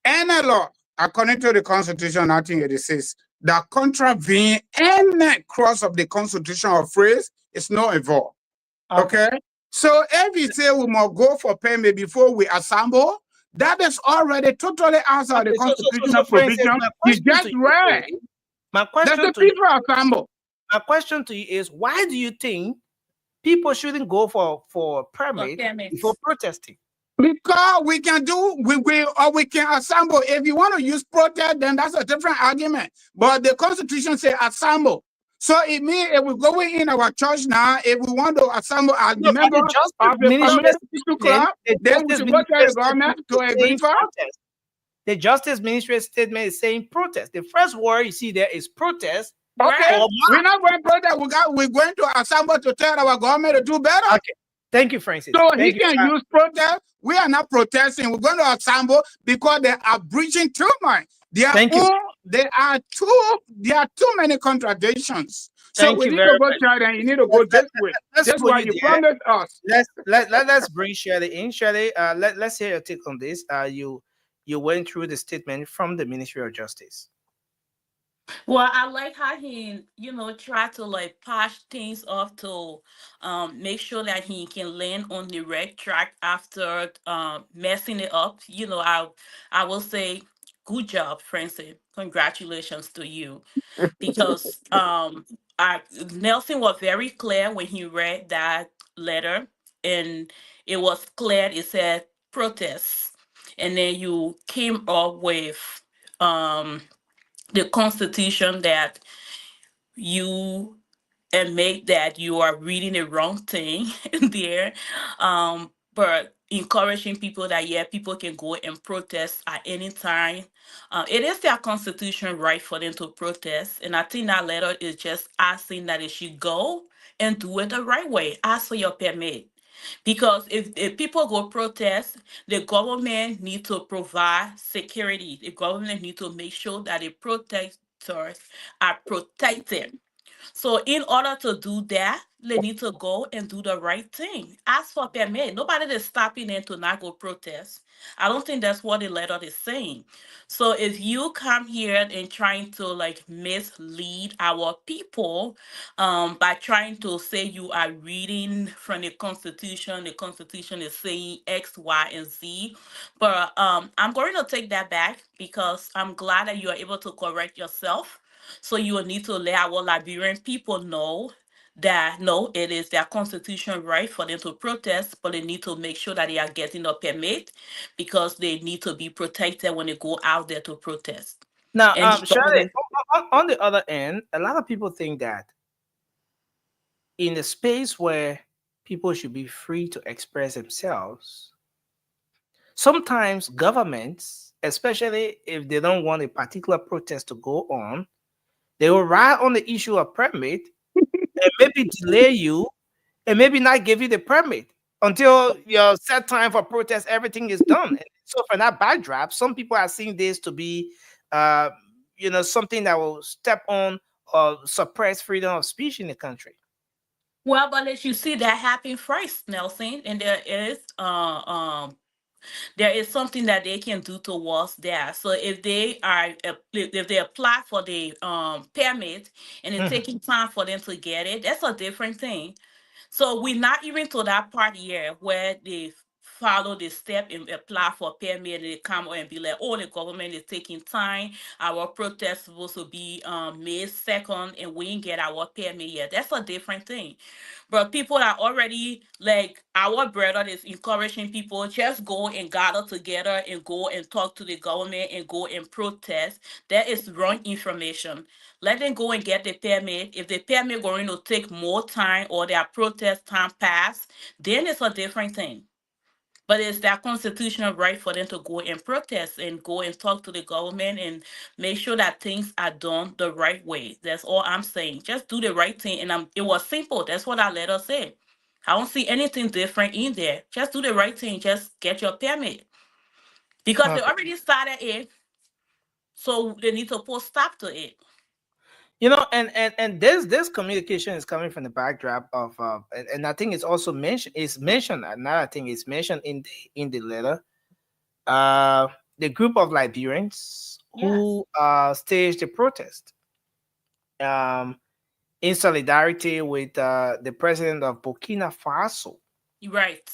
Any law, according to the Constitution 1986, that contravene any clause of the Constitution or phrase is not involved. Okay? So if you say we must go for payment before we assemble, that is already totally outside the constitutional provision. You just read. My question to people assemble. My question to you is, why do you think people shouldn't go for permit before protesting? Because we can we can assemble. If you want to use protest, then that's a different argument. But the Constitution says assemble. So it means if we're going in our church now, if we want to assemble as members of the community club, then we should go to the government to agree for protest. The Justice Ministry statement is saying protest. The first word you see there is protest. Okay, we're not going to protest. We're going to assemble to tell our government to do better. Okay, thank you, Francis. So he can use protest. We are not protesting. We're going to assemble because they are breaching too much. There are too many contradictions. So we need to go China. You need to go this way. That's why you promised us. Let's bring Shirley in. Shirley, let's hear your take on this. You went through the statement from the Ministry of Justice. Well, I like how he, try to like patch things off to make sure that he can land on the right track after messing it up. I will say, good job, Francis. Congratulations to you. Because Nelson was very clear when he read that letter, and it was clear. It said protests, and then you came up with the Constitution that you admit that you are reading the wrong thing there, but encouraging people that people can go and protest at any time. It is their constitution right for them to protest, and I think that letter is just asking that they should go and do it the right way. Ask for your permit. Because if people go protest, the government need to provide security. The government need to make sure that they protect sectors are protected. So in order to do that, they need to go and do the right thing. Ask for permit. Nobody is stopping them to not go protest. I don't think that's what the letter is saying. So if you come here and trying to like mislead our people, by trying to say you are reading from the Constitution is saying X, Y, and Z. But I'm going to take that back because I'm glad that you are able to correct yourself. So you will need to let our Liberian people know that no, it is their constitutional right for them to protest, but they need to make sure that they are getting a permit because they need to be protected when they go out there to protest. Now, And the Shirley, government, on the other end, a lot of people think that in a space where people should be free to express themselves, sometimes governments, especially if they don't want a particular protest to go on, they will ride on the issue of permit and maybe delay you and maybe not give you the permit until your set time for protest, everything is done. And so for that backdrop, some people are seeing this to be, uh, something that will step on or suppress freedom of speech in the country. well, but as you see that happen first, Nelson, and there is something that they can do towards that. So if they apply for the permit and it's Mhm. taking time for them to get it, that's a different thing. So we're not even to that part yet where they follow the step and apply for permit and they come and be like, oh, the government is taking time. Our protest supposed to be May 2nd and we didn't get our permit yet. That's a different thing. But people are already like our brother is encouraging people just go and gather together and go and talk to the government and go and protest. That is wrong information. Let them go and get the permit. If the permit going to take more time or their protest time pass, then it's a different thing. But it's their constitutional right for them to go and protest and go and talk to the government and make sure that things are done the right way. That's all I'm saying. Just do the right thing. And it was simple. That's what our letter said. I don't see anything different in there. Just do the right thing. Just get your permit. Because they Okay. already started it, so they need to put stop to it. And this communication is coming from the backdrop of and I think it's also mentioned another thing is mentioned in the letter, uh the group of Liberians Yes. who staged the protest um in solidarity with the president of Burkina Faso. Right.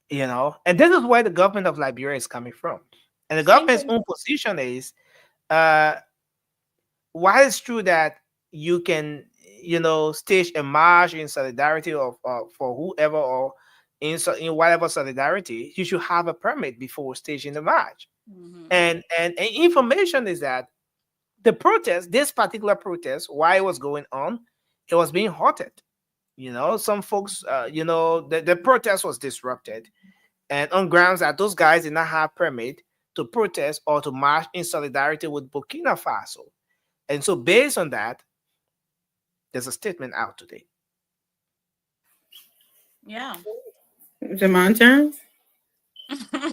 And this is where the government of Liberia is coming from, and the Same government's thing. own position is, uh while it's true that you can, stage a march in solidarity of for whoever, or in whatever solidarity, you should have a permit before staging the march. Hmm. And information is that the protest, this particular protest, while it was going on, it was being halted. Some folks, the protest was disrupted, and on grounds that those guys did not have permit to protest or to march in solidarity with Burkina Faso. And so, based on that, there's a statement out today. Yeah. Is it my turn? Go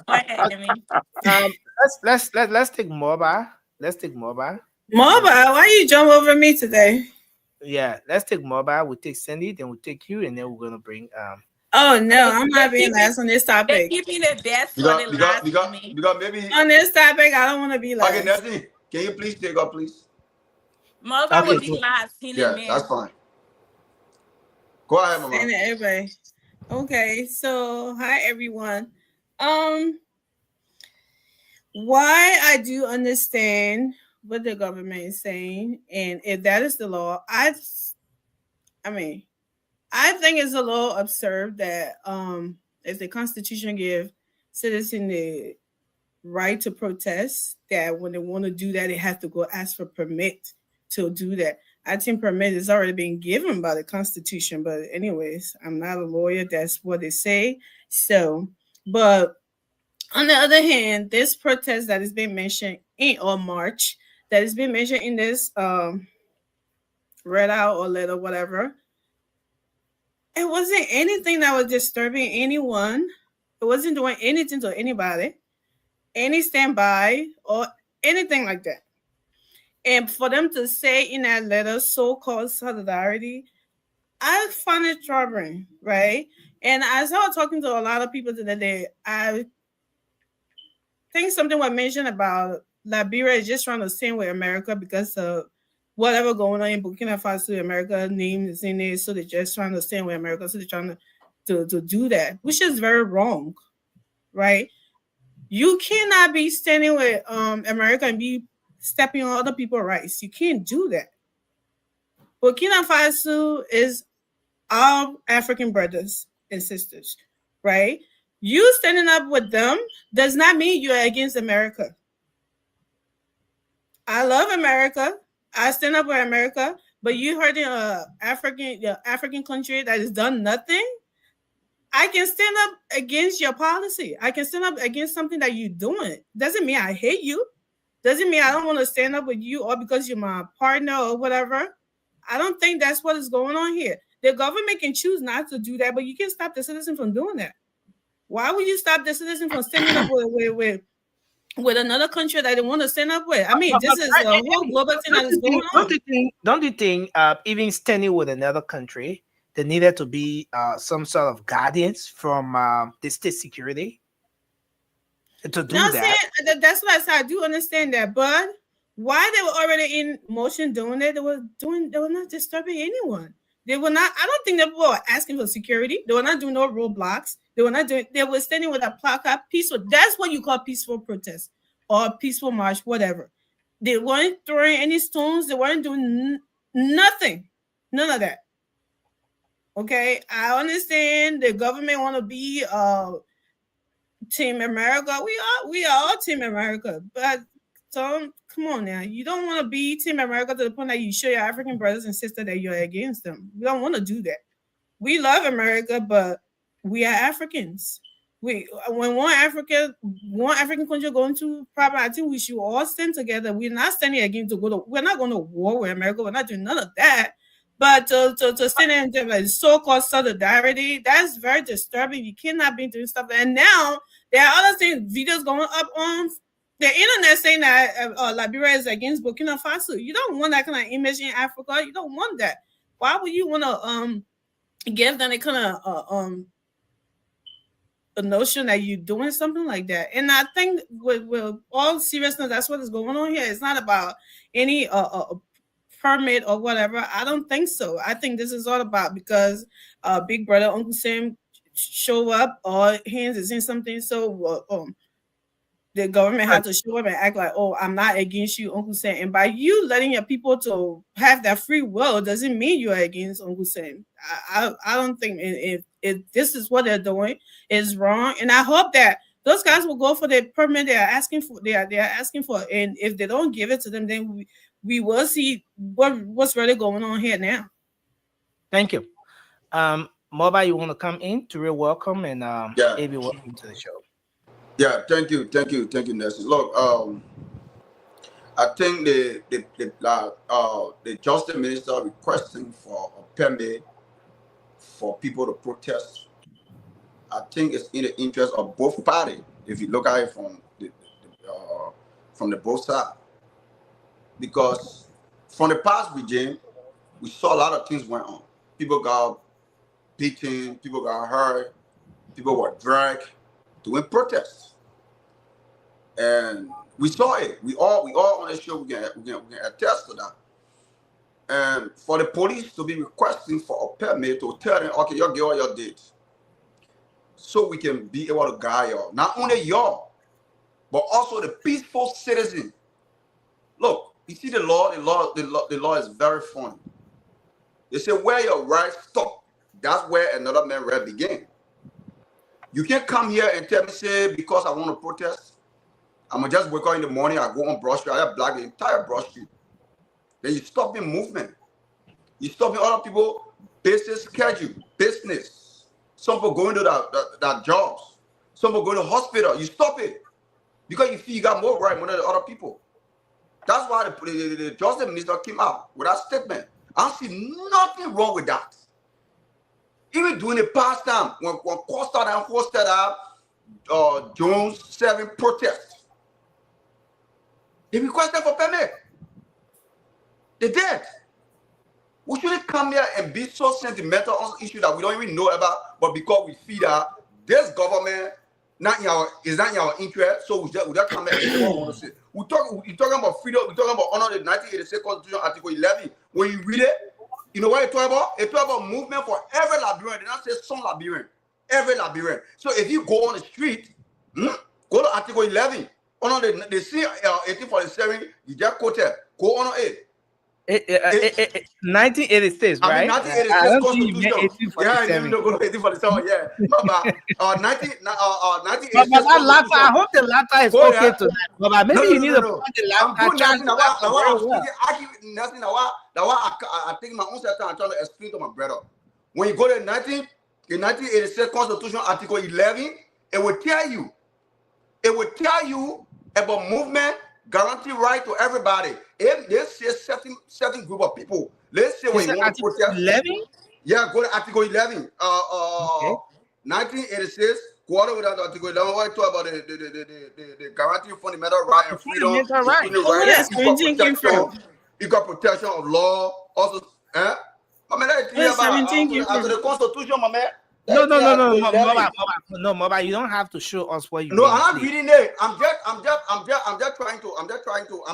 ahead, Emmy. Let's take Moba. Let's take Moba. Moba. Mobile, why you jump over me today? Yeah, let's take Moba. We'll take Cindy, then we'll take you, and then we're gonna bring Oh no, They, I'm they not being keep it. last on this They topic. keep me the best for Because the because last, because Emmy. because maybe On this topic, I don't want to be okay, last. Nelson, can you please take up, please? Mother will Okay, be so last in a Yeah, that's minute. fine. Go ahead, Same Mama. to everybody. Okay, so hi everyone. Um, why I do understand what the government is saying, and if that is the law, I mean, I think it's a little absurd that if the Constitution give citizen the right to protest, that when they want to do that, they have to go ask for permit to do that. I think permit is already been given by the Constitution, but anyways, I'm not a lawyer. That's what they say. So, but on the other hand, this protest that has been mentioned in or march that has been mentioned in this read out or letter, whatever, it wasn't anything that was disturbing anyone. It wasn't doing anything to anybody, any standby or anything like that. And for them to say in that letter, so-called solidarity, I find it troubling, right? And as I was talking to a lot of people today, I think something was mentioned about Liberia is just trying to stand with America because of whatever going on in Burkina Faso. America name is in it, so they're just trying to stand with America. So they're trying to do that, which is very wrong, right? You cannot be standing with America and be stepping on other people's rights. You can't do that. Burkina Faso is our African brothers and sisters, right? You standing up with them does not mean you're against America. I love America. I stand up with America, but you hurting African country that has done nothing. I can stand up against your policy. I can stand up against something that you're doing. Doesn't mean I hate you. Doesn't mean I don't want to stand up with you or because you're my partner or whatever. I don't think that's what is going on here. The government can choose not to do that, but you can stop the citizen from doing that. Why would you stop the citizen from standing up with another country that they want to stand up with? I mean, this is a whole global thing that is going on. Don't you think even standing with another country, there needed to be some sort of guidance from the state security to do that? That's what I said. I do understand that, but why they were already in motion doing it, they were not disturbing anyone. They were not. I don't think they were asking for security. They were not doing no roadblocks. They were not doing. They were standing with a placard, peaceful. That's what you call peaceful protest or peaceful march, whatever. They weren't throwing any stones. They weren't doing nothing. None of that. Okay, I understand the government want to be Team America. We are all Team America, but come on now. You don't want to be Team America to the point that you show your African brothers and sisters that you're against them. We don't want to do that. We love America, but we are Africans. When one African country going to problem, I think we should all stand together. We're not standing against we're not going to war with America. We're not doing none of that. But to stand in like so-called solidarity, that's very disturbing. You cannot be doing stuff. And now there are other things, videos going up on the internet saying that Liberia is against Burkina Faso. You don't want that kind of image in Africa. You don't want that. Why would you want to give them a kind of the notion that you're doing something like that? And I think with all seriousness, that's what is going on here. It's not about any permit or whatever. I don't think so. I think this is all about because Big Brother Uncle Sam show up, all hands is in something. So the government had to show up and act like, oh, I'm not against you, Uncle Sam. And by you letting your people to have that free will doesn't mean you're against Uncle Sam. I don't think if this is what they're doing is wrong. And I hope that those guys will go for the permit they are asking for. They are asking for, and if they don't give it to them, then we will see what's really going on here now. Thank you. Moba, you want to come in to real welcome and Abby, welcome to the show. Yeah, thank you, Nelson. Look, I think the Justice Minister requesting for a permit for people to protest. I think it's in the interest of both parties. If you look at it from the both sides, because from the past regime, we saw a lot of things went on. People got beaten, people got hurt, people were dragged doing protests, and we saw it. We all on the show we can attest to that. And for the police to be requesting for a permit to tell them, okay, you get all your dates, so we can be able to guide y'all. Not only y'all, but also the peaceful citizen. Look, you see the law is very funny. They say where your rights stop, that's where another man's right begin. You can't come here and tell me, say, because I want to protest, I'm gonna just wake up in the morning, I go on Broad Street, I block the entire Broad Street. Then you stop the movement. You stop other people business schedule, business. Some people going to that jobs. Some people going to hospital. You stop it because you feel you got more right more than the other people. That's why the Justice Minister came out with that statement. I see nothing wrong with that. Even during the past time, when Costa and hosted Jones 7 protests, they requested for permit. They did. We shouldn't come here and be so sentimental on issues that we don't even know about, but because we feel that this government is not in our interest, so we just come here and say what we want to say. We talking about freedom, we're talking about honor the 1986 Constitution, Article 11. When you read it, you know what it talk about? It talk about movement for every Liberian. They don't say some Liberian, every Liberian. So if you go on the street, go to Article 11. Honor the see 1847, you just quote it. Go honor it. 1986, I mean, right? 1986 don't think you meant Constitution. Yeah, I didn't 1847. know go to 1847. Yeah, but 1986 That laughter, I Constitution. hope the laughter is Go okay there. tonight. But maybe you need to put the I'm laughter, good, chant Nelson. the Now laughter what I'm very well. speaking, I keep Nelson. Now what I think my own set time trying to explain to my brother. When you go to the 1986 Constitution, Article 11, it will tell you. It will tell you about movement, guarantee right to everybody. If they say certain group of people, let's say when you want to Article protest. 11? Yeah, go to Article 11. Okay. 1986. Go on with that Article 11. What I talk about the guarantee of fundamental right and freedom, Fundamental right. including So where right, does Quentin came from? equal protection of law. Also, I mean, that's Where clear does about 17 came after from? the Constitution, my man. No, Article 11. Mama, you don't have to show us what you No, mean. I'm not Please. reading it. I'm just trying to. I'm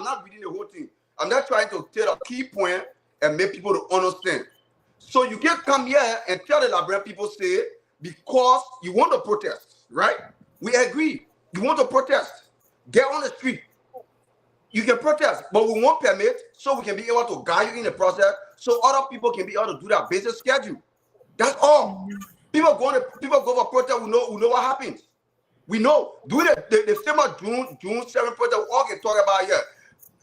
not reading the whole thing. I'm just trying to tell a key point and make people to understand. So you can come here and tell the Liberian people say because you want to protest, right? We agree. You want to protest. Get on the street. You can protest, but we won't permit so we can be able to guide you in the process so other people can be able to do their basic schedule. That's all. People go for protest. We know what happens. We know. During the famous June 7th protest, we all can talk about here.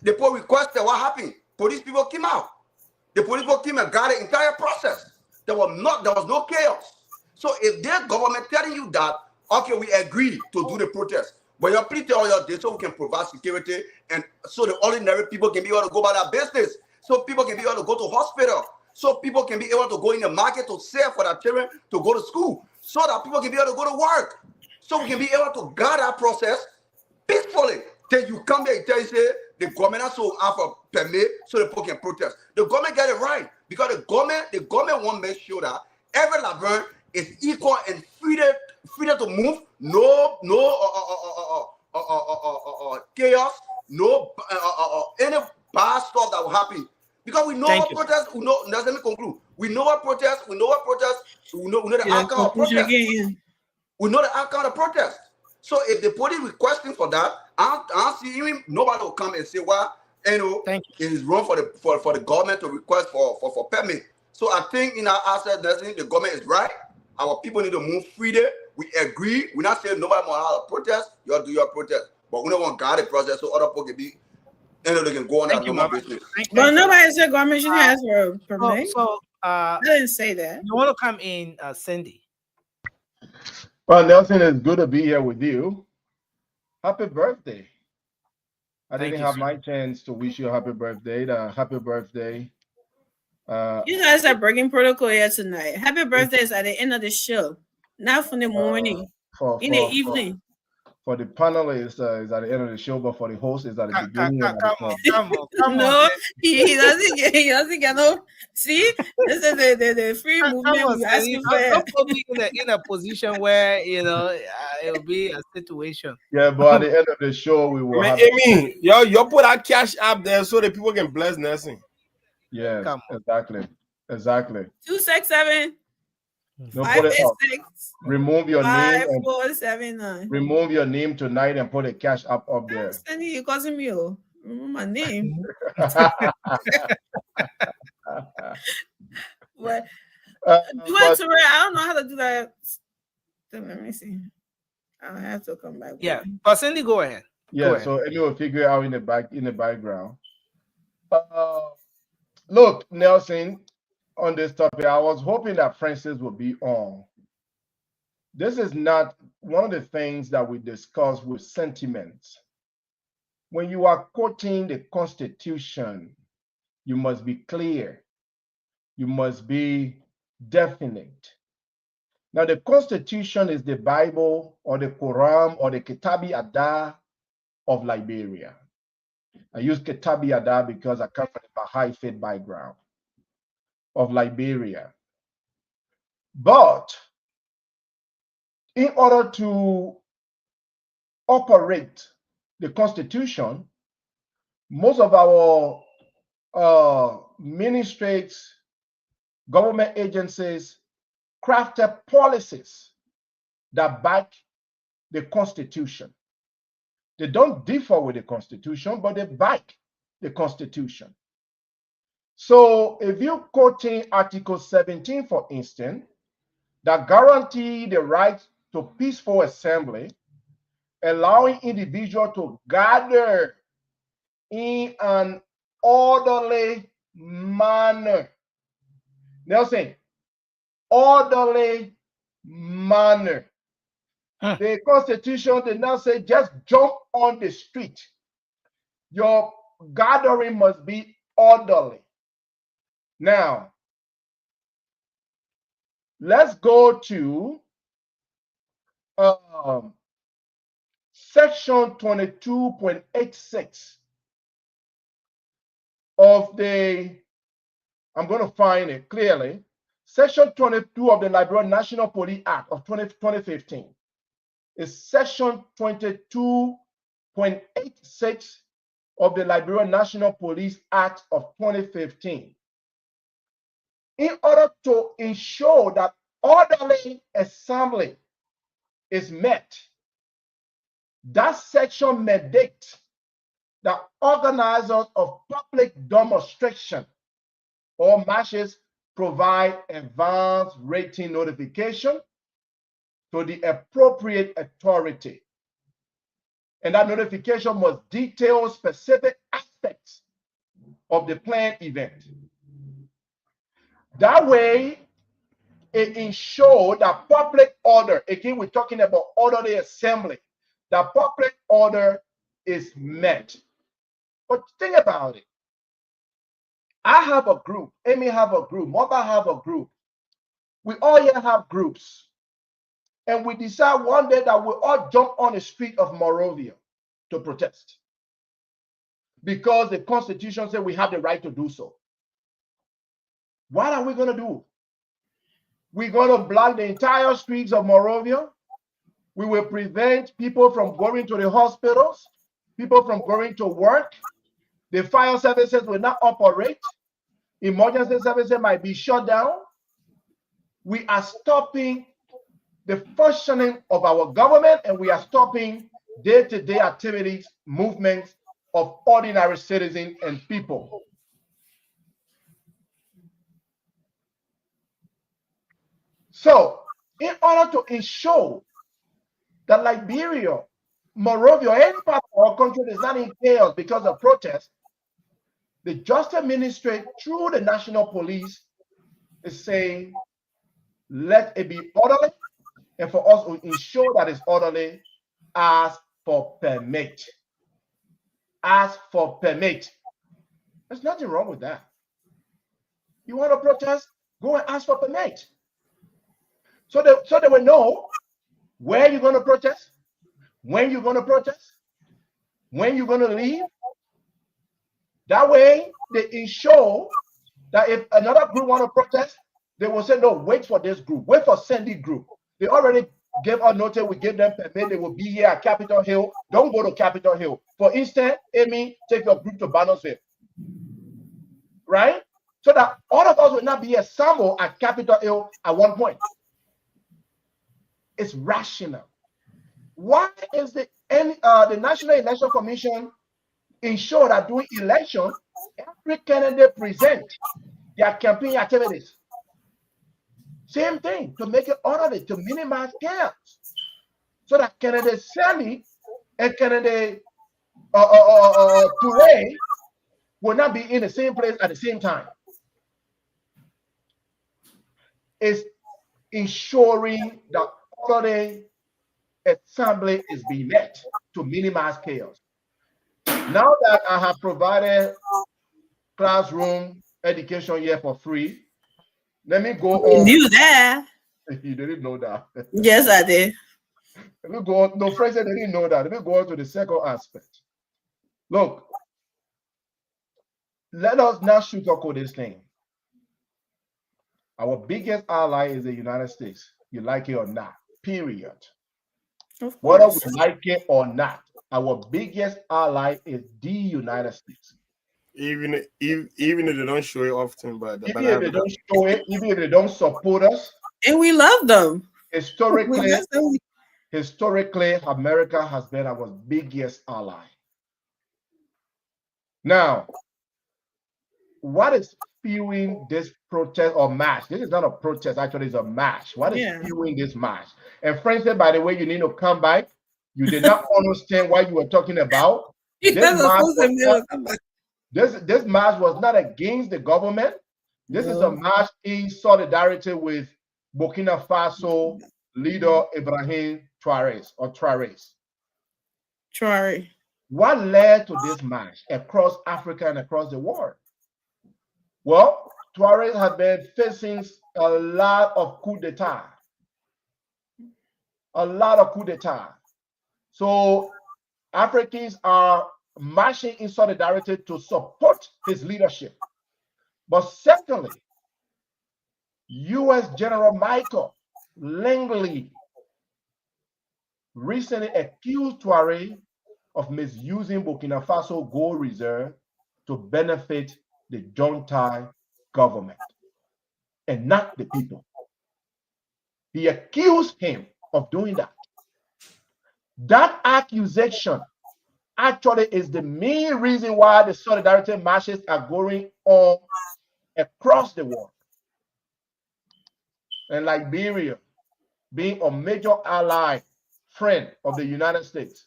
The police requested what happened. Police people came out. The police people came and got the entire process. There was no chaos. So if their government telling you that, okay, we agree to do the protest, but you please tell your day so we can provide security and so the ordinary people can be able to go about their business. So people can be able to go to hospital. So people can be able to go in the market to sell for their children to go to school. So that people can be able to go to work. So we can be able to guard our process peacefully. Then you come there and tell you say the government also have a permit so the people can protest. The government get it right because the government want to make sure that every Liberian is equal and freedom to move. No chaos. No any bad stuff that will happen. Because we know what protest. We know. Let me conclude. We know what protest. We know what protest. We know the outcome of protest. We know the outcome of protest. So if the police requesting for that, I don't see even nobody will come and say, well, it is wrong for the government to request for permit. So I think in our asset, the government is right. Our people need to move freely. We agree. We're not saying nobody want to have a protest. You do your protest, but we don't want to guard the process so other people can be, they can go on their normal business. But nobody said government shouldn't ask for a permit. So I didn't say that. You want to come in, Cindy? Well, Nelson, it's good to be here with you. Happy birthday. I didn't have my chance to wish you a happy birthday. Happy birthday. You guys are breaking protocol here tonight. Happy birthday is at the end of the show, not from the morning, in the evening. For the panelists, is at the end of the show, but for the host, is at the beginning. Come on. No, he doesn't get no. See, this is the free movement we're asking for. Don't put me in a position where it will be a situation. Yeah, but at the end of the show, we will have. You put our cash app there so that people can bless Nelson. Yes, exactly. 267. No, put it up. Remove your name. 5479. Remove your name tonight and put a cash up there. Sandy, you causing me? Remove my name. What? I don't know how to do that. Let me see. I'll have to come back. Yeah, but Cindy, go ahead. Yeah, so we'll figure it out in the background. Look, Nelson, on this topic, I was hoping that Francis would be on. This is not one of the things that we discuss with sentiments. When you are quoting the Constitution, you must be clear. You must be definite. Now, the Constitution is the Bible or the Quran or the Kitabi Adah of Liberia. I use Ketabiada because I come from a high faith background of Liberia. But in order to operate the Constitution, most of our ministries, government agencies crafted policies that back the Constitution. They don't differ with the Constitution, but they back the Constitution. So if you're quoting Article 17, for instance, that guarantee the right to peaceful assembly, allowing individuals to gather in an orderly manner. Nelson, orderly manner. The Constitution did not say just jump on the street. Your gathering must be orderly. Now, let's go to section 22.86 of the, I'm going to find it clearly, section 22 of the Liberian National Police Act of 2015 is section 22.86 of the Liberian National Police Act of 2015. In order to ensure that orderly assembly is met, that section mandates that organizers of public demonstration or marches provide advance rating notification to the appropriate authority. And that notification must detail specific aspects of the planned event. That way, it ensures that public order, again, we're talking about orderly assembly, that public order is met. But think about it. I have a group, Amy have a group, Mother have a group. We all here have groups. And we decide one day that we'll all jump on the street of Monrovia to protest. Because the Constitution said we have the right to do so. What are we going to do? We're going to block the entire streets of Monrovia. We will prevent people from going to the hospitals, people from going to work. The fire services will not operate. Emergency services might be shut down. We are stopping the functioning of our government, and we are stopping day-to-day activities, movements of ordinary citizens and people. So, in order to ensure that Liberia, Monrovia, any part of our country is not in chaos because of protests, the Justice Ministry, through the National Police, is saying, let it be orderly, and for us to ensure that it's orderly, ask for permit. Ask for permit. There's nothing wrong with that. You want to protest? Go and ask for permit. So they will know where you're going to protest, when you're going to protest, when you're going to leave. That way, they ensure that if another group want to protest, they will say, no, wait for this group. Wait for Sandy group. They already gave us notice. We gave them permit. They will be here at Capitol Hill. Don't go to Capitol Hill. For instance, Amy, take your group to Bannersville. Right? So that all of us will not be assembled at Capitol Hill at one point. It's rational. Why is the National Election Commission ensure that during election, every candidate present their campaign activities? Same thing, to make it orderly, to minimize chaos, so that candidate Sammy and candidate Toure will not be in the same place at the same time. It's ensuring that orderly assembly is being met to minimize chaos. Now that I have provided classroom education here for free, let me go on. You knew that. You didn't know that. Yes, I did. Let me go on. No, friends, they didn't know that. Let me go on to the second aspect. Look, let us not sugarcoat this thing. Our biggest ally is the United States. You like it or not, period. Of Whether we course. like it or not, our biggest ally is the United States. Even if they don't show it often, but Even if they don't show it, even if they don't support us, And we love them. historically, That's the- historically, America has been our biggest ally. Now, what is fueling this protest or march? This is not a protest, actually, it's a march. What is Yeah. fueling this march? And Francis, by the way, you need to come back. You did not understand what you were talking about. You This guys are march supposed was to not, never come back. this march was not against the government. This is a No. march in solidarity with Burkina Faso leader Ibrahim Traoré or Traoré. Try. What led to this march across Africa and across the world? Well, Tuaregs have been facing a lot of coup d'etat. A lot of coup d'etat. So Africans are marching in solidarity to support his leadership. But secondly, U.S. General Michael Langley recently accused Tuareg of misusing Burkina Faso gold reserve to benefit the junta government and not the people. He accused him of doing that. That accusation actually is the main reason why the solidarity marches are going on across the world. And Liberia, being a major ally, friend of the United States,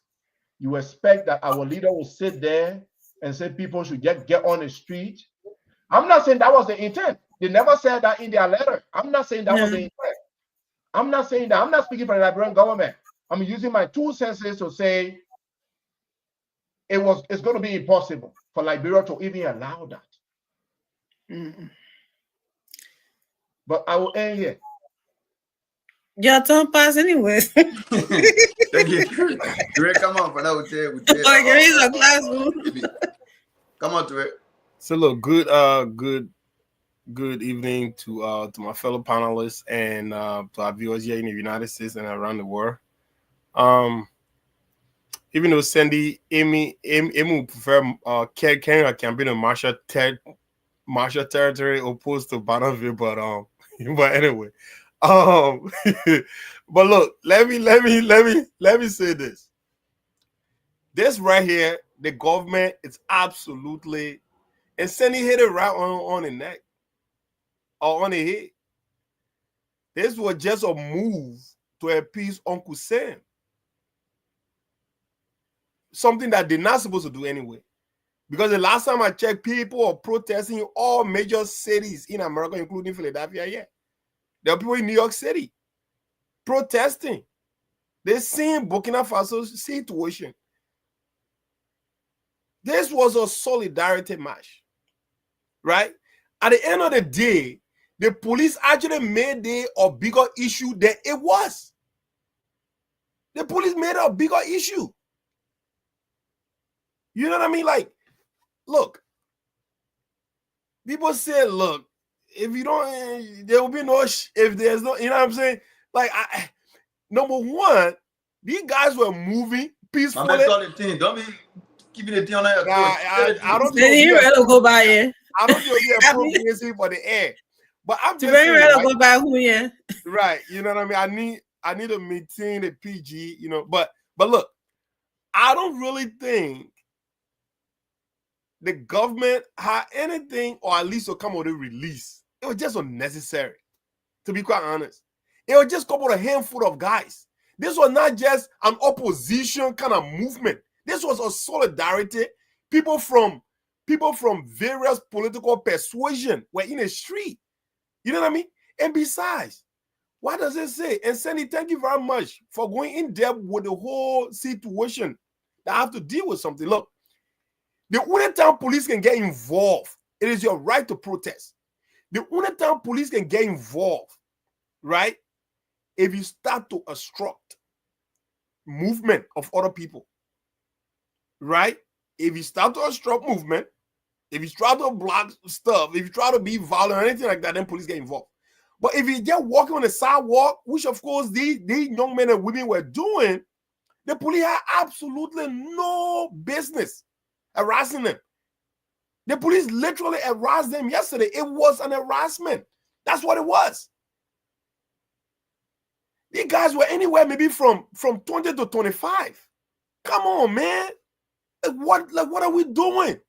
you expect that our leader will sit there and say people should get on the street. I'm not saying that was the intent. They never said that in their letter. I'm not saying that was the intent. I'm not saying that. I'm not speaking for the Liberian government. I'm using my 2 senses to say it's going to be impossible for Liberia to even allow that. Mm. But I will end here. Y'all don't pass anyway. Thank you. Dre, come on for now. Like, there is a classroom. Come on to it. So look, good evening to my fellow panelists and to our viewers here in the United States and around the world. Even though Sandy, Amy would prefer carrying a campaign in Marshall territory opposed to Bonneville, but but anyway, but look, let me say this. This right here, the government is absolutely, and Sandy hit it right on the neck or on the head. This was just a move to appease Uncle Sam. Something that they're not supposed to do anyway. Because the last time I checked, people are protesting in all major cities in America, including Philadelphia. Yeah. There are people in New York City protesting. They're seeing Burkina Faso's situation. This was a solidarity march, right? At the end of the day, the police actually made it a bigger issue than it was. The police made it a bigger issue. You know what I mean? Like, look, people say, look, if you don't, there will be no, if there's no, you know what I'm saying? Like, number one, these guys were moving peacefully. Don't be keeping the thing on your I don't think go by it. I don't think it'll be appropriacy for the air. But I'm just saying, right? Go by who, yeah. Right. You know what I mean? I need to maintain the PG, you know, but look, I don't really think the government had anything, or at least will come with a release. It was just unnecessary, to be quite honest. It was just couple of handful of guys. This was not just an opposition kind of movement. This was a solidarity. People from various political persuasion were in the street. You know what I mean? And besides, what does it say? And Sandy, thank you very much for going in depth with the whole situation that I have to deal with something. Look, the only time police can get involved, it is your right to protest. The only time police can get involved, right, if you start to obstruct movement of other people, right? If you start to obstruct movement, If you try to block stuff, if you try to be violent or anything like that, then police get involved. But if you just walking on the sidewalk, which of course these young men and women were doing, the police had absolutely no business harassing them. The police literally harassed them yesterday. It was an harassment. That's what it was. These guys were anywhere maybe from 20 to 25. Come on, man. What are we doing?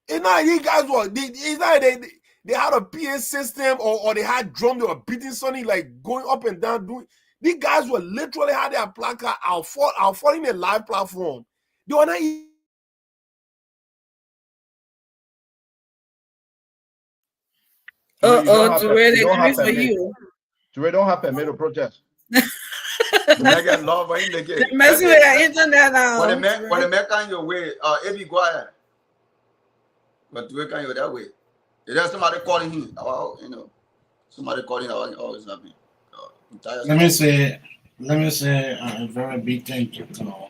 It's not these guys were it's not they had a PA system or they had drum, they were beating something like going up and down doing. These guys were literally had their placard out following a live platform. They were not. For you. Dre don't have permit to protest. I get love in the game. Messing with your internet now. When the man can your way, if you go ahead. But Dre can you that way. If there's somebody calling him, somebody calling always happy. Let me say a very big thank you to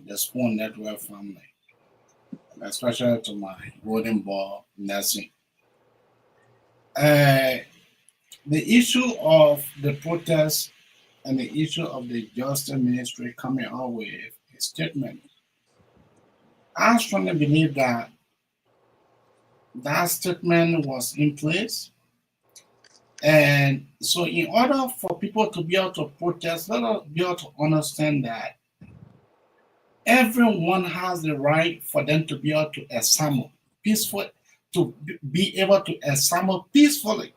the Spoon Network family, especially to my golden ball Nelson. The issue of the protest and the issue of the Justice Ministry coming out with a statement, I strongly believe that statement was in place. And so in order for people to be able to protest, let us be able to understand that everyone has the right for them to be able to assemble peacefully, to be able to assemble peacefully.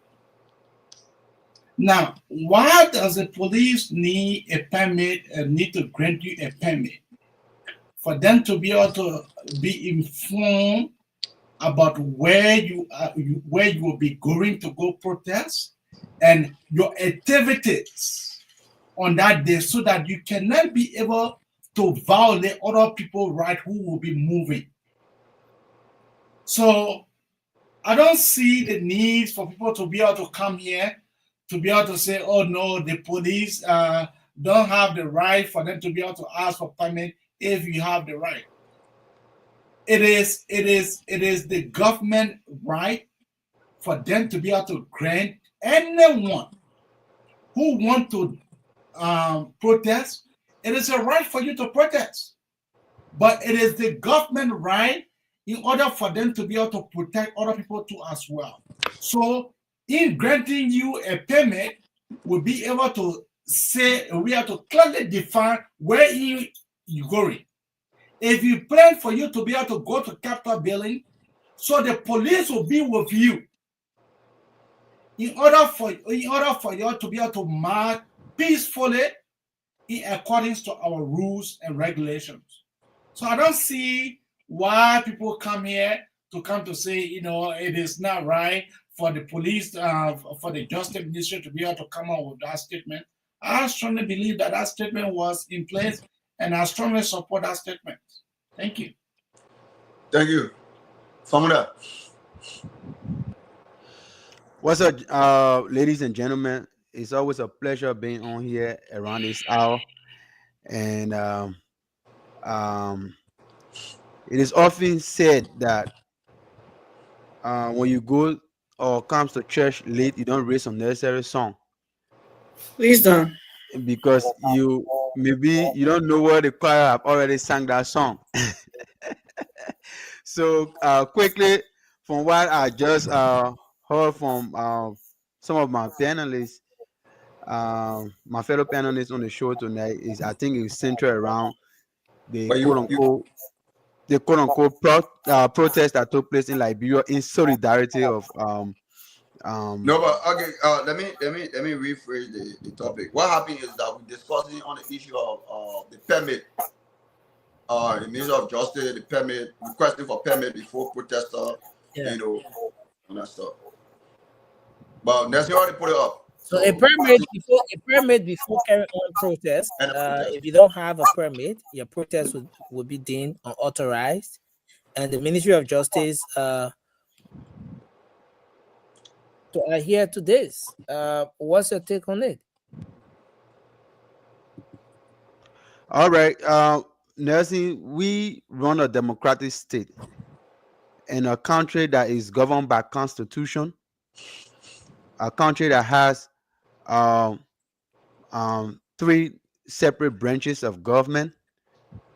Now, why does the police need a permit and need to grant you a permit? For them to be able to be informed about where you will be going to go protest and your activities on that day, so that you cannot be able to violate other people's rights who will be moving. So I don't see the need for people to be able to come here to be able to say, oh no, the police don't have the right for them to be able to ask for permit if you have the right. It is the government right for them to be able to grant anyone who want to protest. It is a right for you to protest, but it is the government right in order for them to be able to protect other people too as well. So in granting you a permit, we'll be able to say, we have to clearly define where you're going. If you plan for you to be able to go to Capitol building, so the police will be with you in order for you to be able to march peacefully in accordance to our rules and regulations. So I don't see why people come here to say, it is not right for the police, for the Justice Ministry to be able to come out with that statement. I strongly believe that statement was in place, and I strongly support that statement. Thank you. Thank you. Famula. What's up, ladies and gentlemen? It's always a pleasure being on here around this hour. And it is often said that when you go or comes to church late, you don't raise unnecessary song. Please don't. Because you don't know where the choir have already sang that song. So quickly, from what I just heard from some of my panelists, my fellow panelists on the show tonight, I think it's centered around the quote unquote protest that took place in Liberia in solidarity of No, but okay. Let me rephrase the topic. What happened is that we're discussing on the issue of the permit. The Minister of Justice, the permit, requesting for permit before protester, and that stuff. But that's already put it up. So a permit before carrying on protest. If you don't have a permit, your protest would be deemed unauthorized, and the Ministry of Justice to adhere to this. What's your take on it? All right, Nelson, we run a democratic state, in a country that is governed by constitution, a country that has um, three separate branches of government.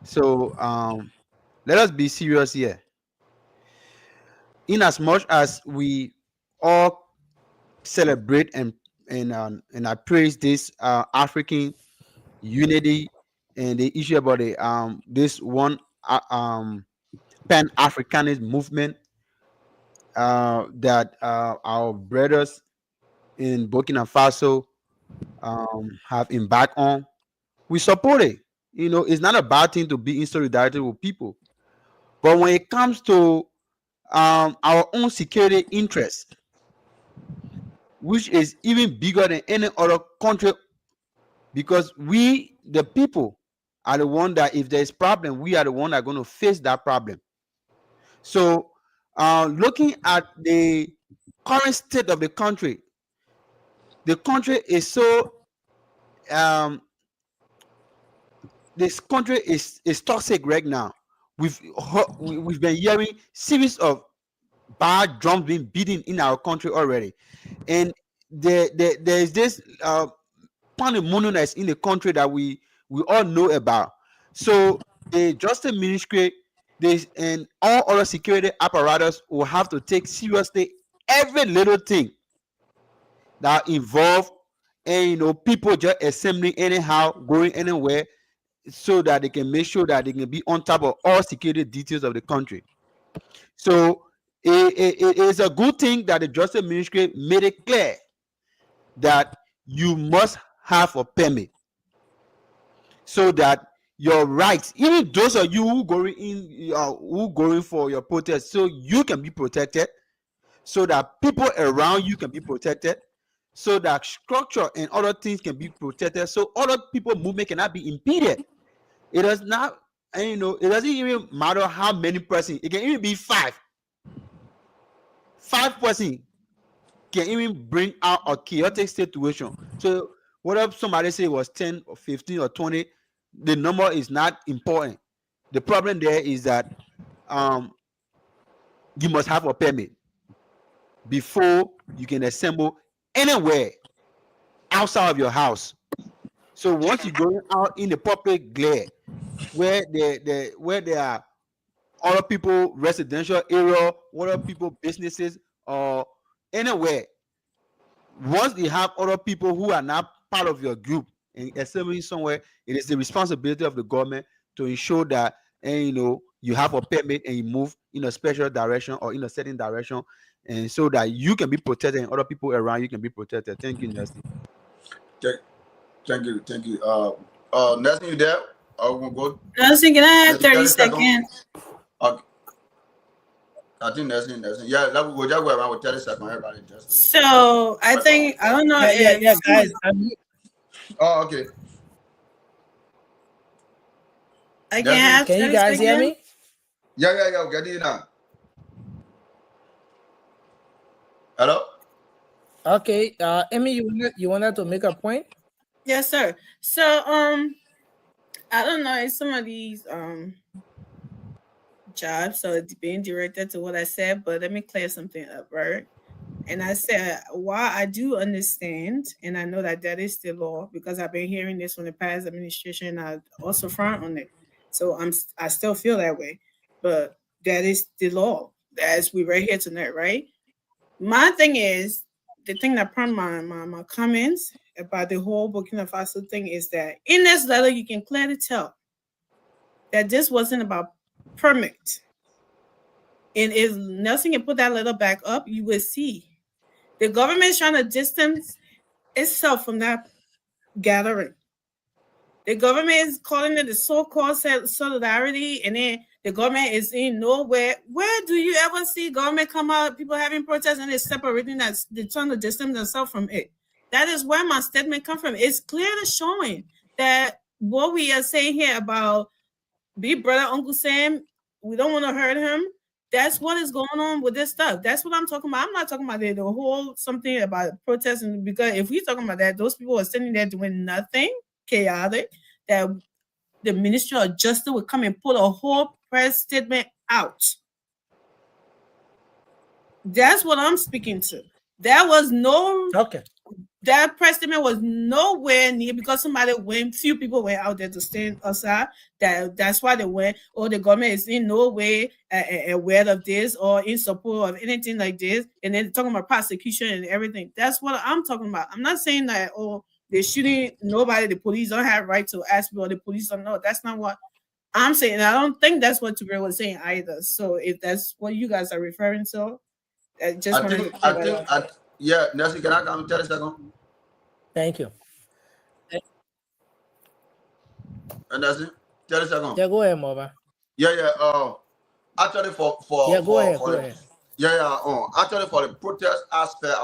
So let us be serious here. In as much as we all celebrate and I praise this African unity and the issue about the this one Pan Africanist movement that our brothers in Burkina Faso have embarked on. We support it. You know, it's not a bad thing to be in solidarity with people, but when it comes to our own security interests, which is even bigger than any other country, because we, the people, are the one that if there is problem, we are the one that are going to face that problem. So, looking at the current state of the country is so um, this country is toxic right now. We've been hearing series of bad drums being beaten in our country already, and there is this pandemonium that's in the country that we all know about. So the justice ministry, this and all other security apparatus will have to take seriously every little thing that involve, and people just assembling anyhow, going anywhere, so that they can make sure that they can be on top of all security details of the country. So it is a good thing that the justice ministry made it clear that you must have a permit, so that your rights, even those of you who going for your protest, so you can be protected, so that people around you can be protected, so that structure and other things can be protected, so other people movement cannot be impeded. It does not, and it doesn't even matter how many persons. It can even be five person can even bring out a chaotic situation. So whether somebody say it was 10 or 15 or 20, the number is not important. The problem there is that you must have a permit before you can assemble anywhere outside of your house. So once you're going out in the public glare, where there are other people residential area, other people businesses, or anywhere, once you have other people who are not part of your group and assembling somewhere, it is the responsibility of the government to ensure that you have a permit and you move in a special direction or in a certain direction, and so that you can be protected and other people around you can be protected. Thank you, Nesty. Thank you. Nelson, you there? We'll go. Nelson, can I have Nelson, 30 seconds? Okay. I think Nelson. Yeah, we'll just go around with 30 seconds. Everybody just. So I think I don't know. Yeah, guys. Oh, okay. I can have. Can you guys hear me? Yeah. Get it now. Hello. Okay. Emmy, you wanted to make a point? Yes, sir. So I don't know if some of these jobs are being directed to what I said, but let me clear something up, right? And I said, while I do understand, and I know that is the law, because I've been hearing this from the past administration, I also front on it. So I still feel that way, but that is the law as we right here tonight, right? My thing is, the thing that prompted my comments about the whole Burkina Faso thing is that in this letter, you can clearly tell that this wasn't about permit. And if Nelson can put that letter back up, you will see the government is trying to distance itself from that gathering. The government is calling it the so-called solidarity, and then the government is in nowhere. Where do you ever see government come out, people having protests, and they're separating that, they're trying to distance themselves from it? That is where my statement comes from. It's clearly showing that what we are saying here about Big Brother Uncle Sam, we don't want to hurt him. That's what is going on with this stuff. That's what I'm talking about. I'm not talking about the whole something about protesting, because if we're talking about that, those people are sitting there doing nothing chaotic, that the Ministry of Justice would come and put a whole press statement out. That's what I'm speaking to. There was no Okay. that press statement was nowhere near because somebody went, few people went out there to stand aside. That's why they went. Or the government is in no way aware of this or in support of anything like this. And then talking about prosecution and everything. That's what I'm talking about. I'm not saying that they're shooting nobody. The police don't have right to ask people. The police don't know. That's not what I'm saying. I don't think that's what Tubir was saying either. So if that's what you guys are referring to, I just wanted to clear that up. Yeah, Nelson, can I come 30 seconds? Thank you. And that's it. 30 seconds. Yeah, go ahead, Moba. Yeah. Actually, for Yeah, go ahead. for Go the, ahead. actually for the protest aspect,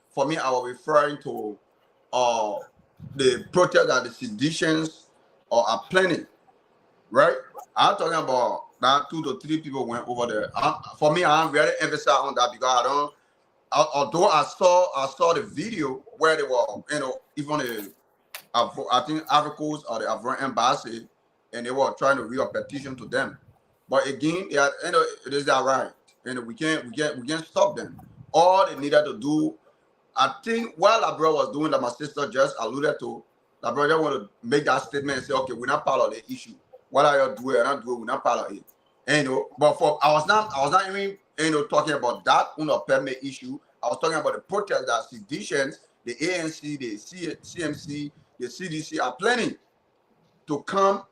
for me, I was referring to the protest that the seditions are planning, right? I'm talking about that 2 to 3 people went over there. For me, I'm very emphasized on that because I don't. Although I saw the video where they were, even the I think articles or the Afghan embassy, and they were trying to read a petition to them. But again, yeah, it is that right, and we can't stop them. All they needed to do, I think, while Labra was doing that, my sister just alluded to, Labra just want to make that statement and say, okay, we're not part of the issue. What are you doing? I'm not doing. We're not part of it. And, but I was not even talking about that permit issue. I was talking about the protest that seditions, the ANC, the CMC, the CDC are planning to come,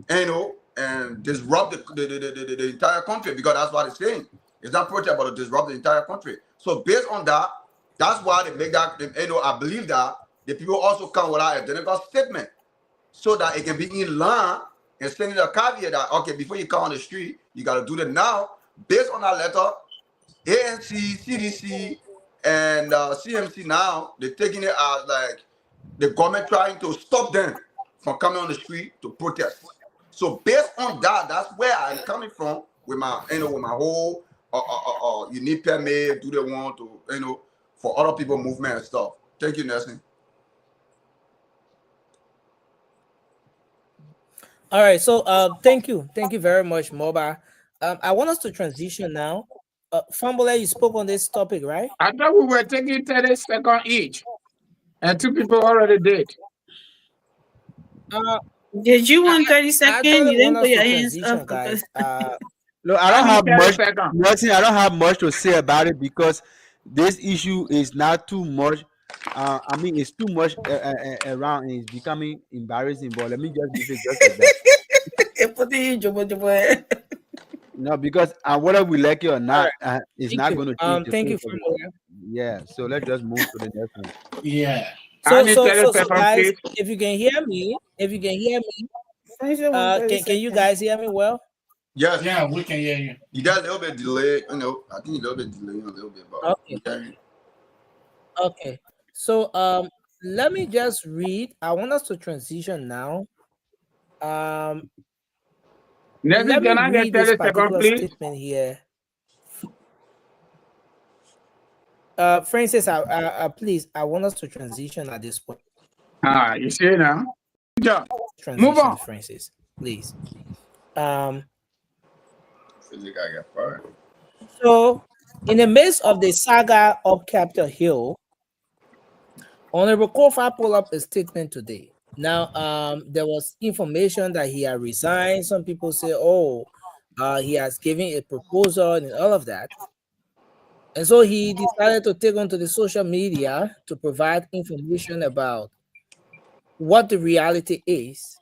and disrupt the entire country, because that's what it's saying. It's not protest, but to disrupt the entire country. So based on that, that's why they make that. I believe that the people also come with an identical statement, so that it can be in line and sending a caveat that, okay, before you come on the street, you got to do that now. Based on that letter, ANC, CDC, and CMC now, they're taking it as like the government trying to stop them from coming on the street to protest. So based on that, that's where I'm coming from with my, with my whole, you need permit, do they want to, for other people movement and stuff. Thank you, Nelson. All right. So thank you very much, Moba. I want us to transition now. Fambole, you spoke on this topic, right? I thought we were taking 30 seconds each, and 2 people already did. Did you want 30 I seconds? actually You didn't want put us your to hands transition, up. guys. No, I I don't need have 30 much. seconds. Nothing. I don't have much to say about it because this issue is not too much. I mean, it's too much around, and it's becoming embarrassing. But let me just leave it just like that. No, because whether we like it or All not, right. it's Thank not you. going to change the Thank face you, of it. Fambole. Yeah. So let's just move to the next one. Yeah. I So, need so, 30 so, so, seconds, guys, please. if you can hear me, Finish it with 30 can you seconds. guys hear me well? Yes, Yeah, we can hear you. you got a little bit delay. I think a little bit delay, a little bit, but Okay. Okay. So, let me just read. I want us to transition now. Nelson, Let me can I get read this 30 seconds, particular please? statement here. Francis, please, I want us to transition at this point. You see now? Good job. Move Transition, on. Francis, please. I feel like I got fired. So, in the midst of the saga of Capitol Hill, Honorable Kofa pulled up a statement today. Now, there was information that he had resigned. Some people say, "Oh, he has given a proposal and all of that." And so he decided to take onto the social media to provide information about what the reality is.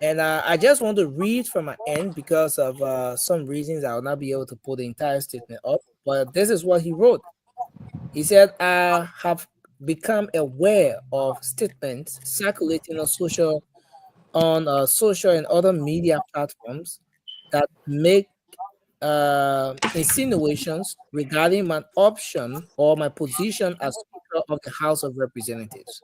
And I just want to read from my end because of some reasons I will not be able to put the entire statement up. But this is what he wrote. He said, "I have become aware of statements circulating on social and other media platforms that make insinuations regarding my option or my position as Speaker of the House of Representatives.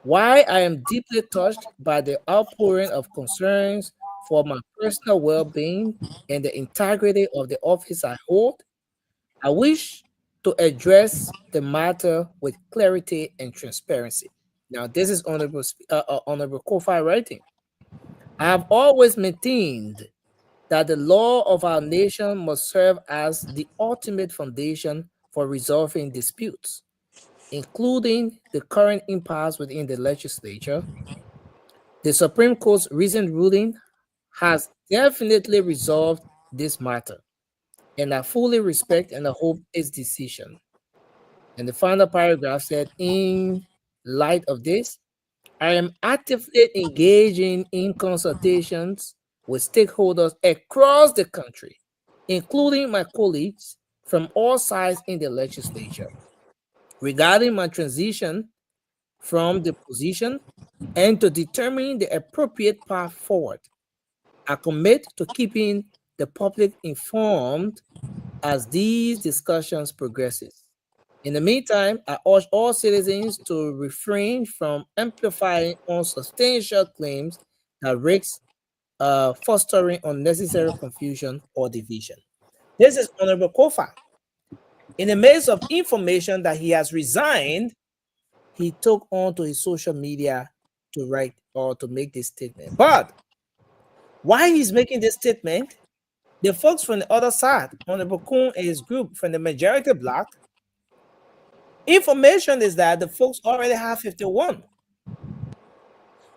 Why I am deeply touched by the outpouring of concerns for my personal well-being and the integrity of the office I hold, I wish to address the matter with clarity and transparency." Now, this is Honorable Kofi writing. "I have always maintained that the law of our nation must serve as the ultimate foundation for resolving disputes, including the current impasse within the legislature. The Supreme Court's recent ruling has definitely resolved this matter, and I fully respect and I hope its decision. And the final paragraph said, in light of this, I am actively engaging in consultations with stakeholders across the country, including my colleagues from all sides in the legislature, regarding my transition from the position and to determine the appropriate path forward. I commit to keeping the public informed as these discussions progresses. In the meantime, I urge all citizens to refrain from amplifying unsubstantial claims that risk fostering unnecessary confusion or division. This is Honorable Kofa. In the midst of information that he has resigned, he took on to his social media to write or to make this statement. But why he's making this statement, the folks from the other side, Honorable Kuhn and his group from the majority bloc, information is that the folks already have 51.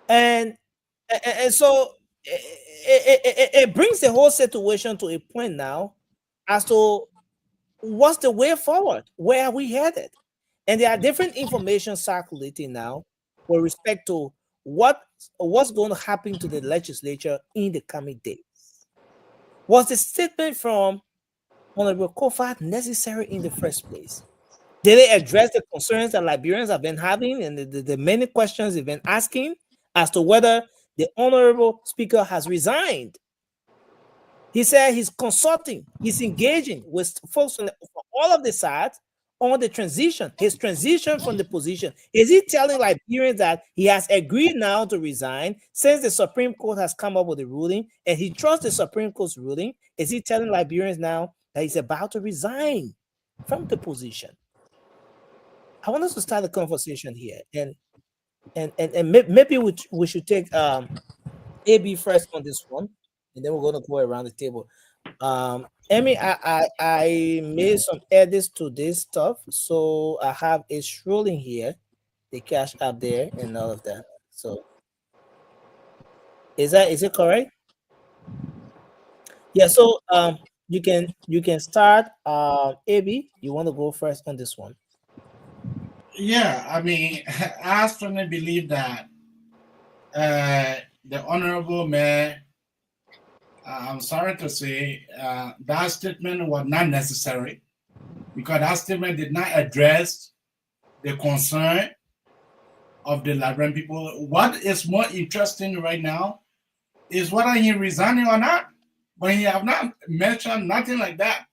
And so it brings the whole situation to a point now as to what's the way forward? Where are we headed? And there are different information circulating now with respect to what's going to happen to the legislature in the coming days. Was the statement from Honorable Kofa necessary in the first place? Did it address the concerns that Liberians have been having and the many questions they've been asking as to whether the Honorable Speaker has resigned? He said he's consulting, he's engaging with folks from all of the sides on the transition, his transition from the position. Is he telling Liberians that he has agreed now to resign since the Supreme Court has come up with a ruling and he trusts the Supreme Court's ruling? Is he telling Liberians now that he's about to resign from the position? I want us to start a conversation here, and maybe we should take AB first on this one, and then we're going to go around the table. Emmy, I made some edits to this stuff, so I have a scrolling here, the cash up there, and all of that. So, is it correct? Yeah. So you can start. AB, you want to go first on this one? Yeah, I mean, I strongly believe that the Honorable Mayor, I'm sorry to say, that statement was not necessary because that statement did not address the concern of the Liberian people. What is more interesting right now is whether he resigning or not, but he have not mentioned nothing like that.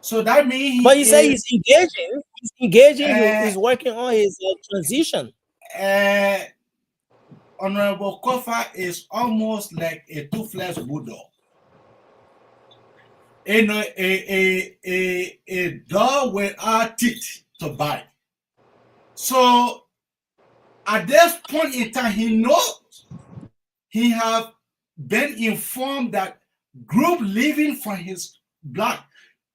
So that means But you say he's engaging, he's working on his transition. Honorable Kofa is almost like a toothless bulldog. You know, a dog without teeth to bite. So at this point in time, he knows he have been informed that group leaving from his block.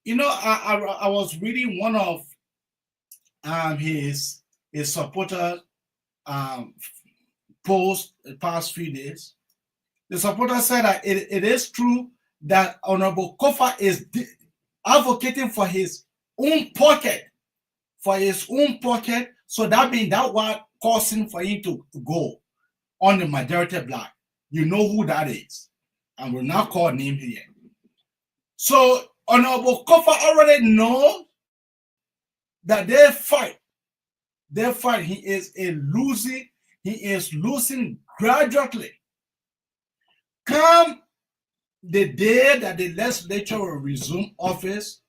You know, I was reading one of his supporters post the past few days. The supporter said that it is true that Honorable Kofa is advocating for his own pocket, So that means that was causing for him to go on the majority block. You know who that is, and we'll not call name here. So Honorable Kofa already knows that they fight. He is losing gradually. Come the day that the legislature will resume office,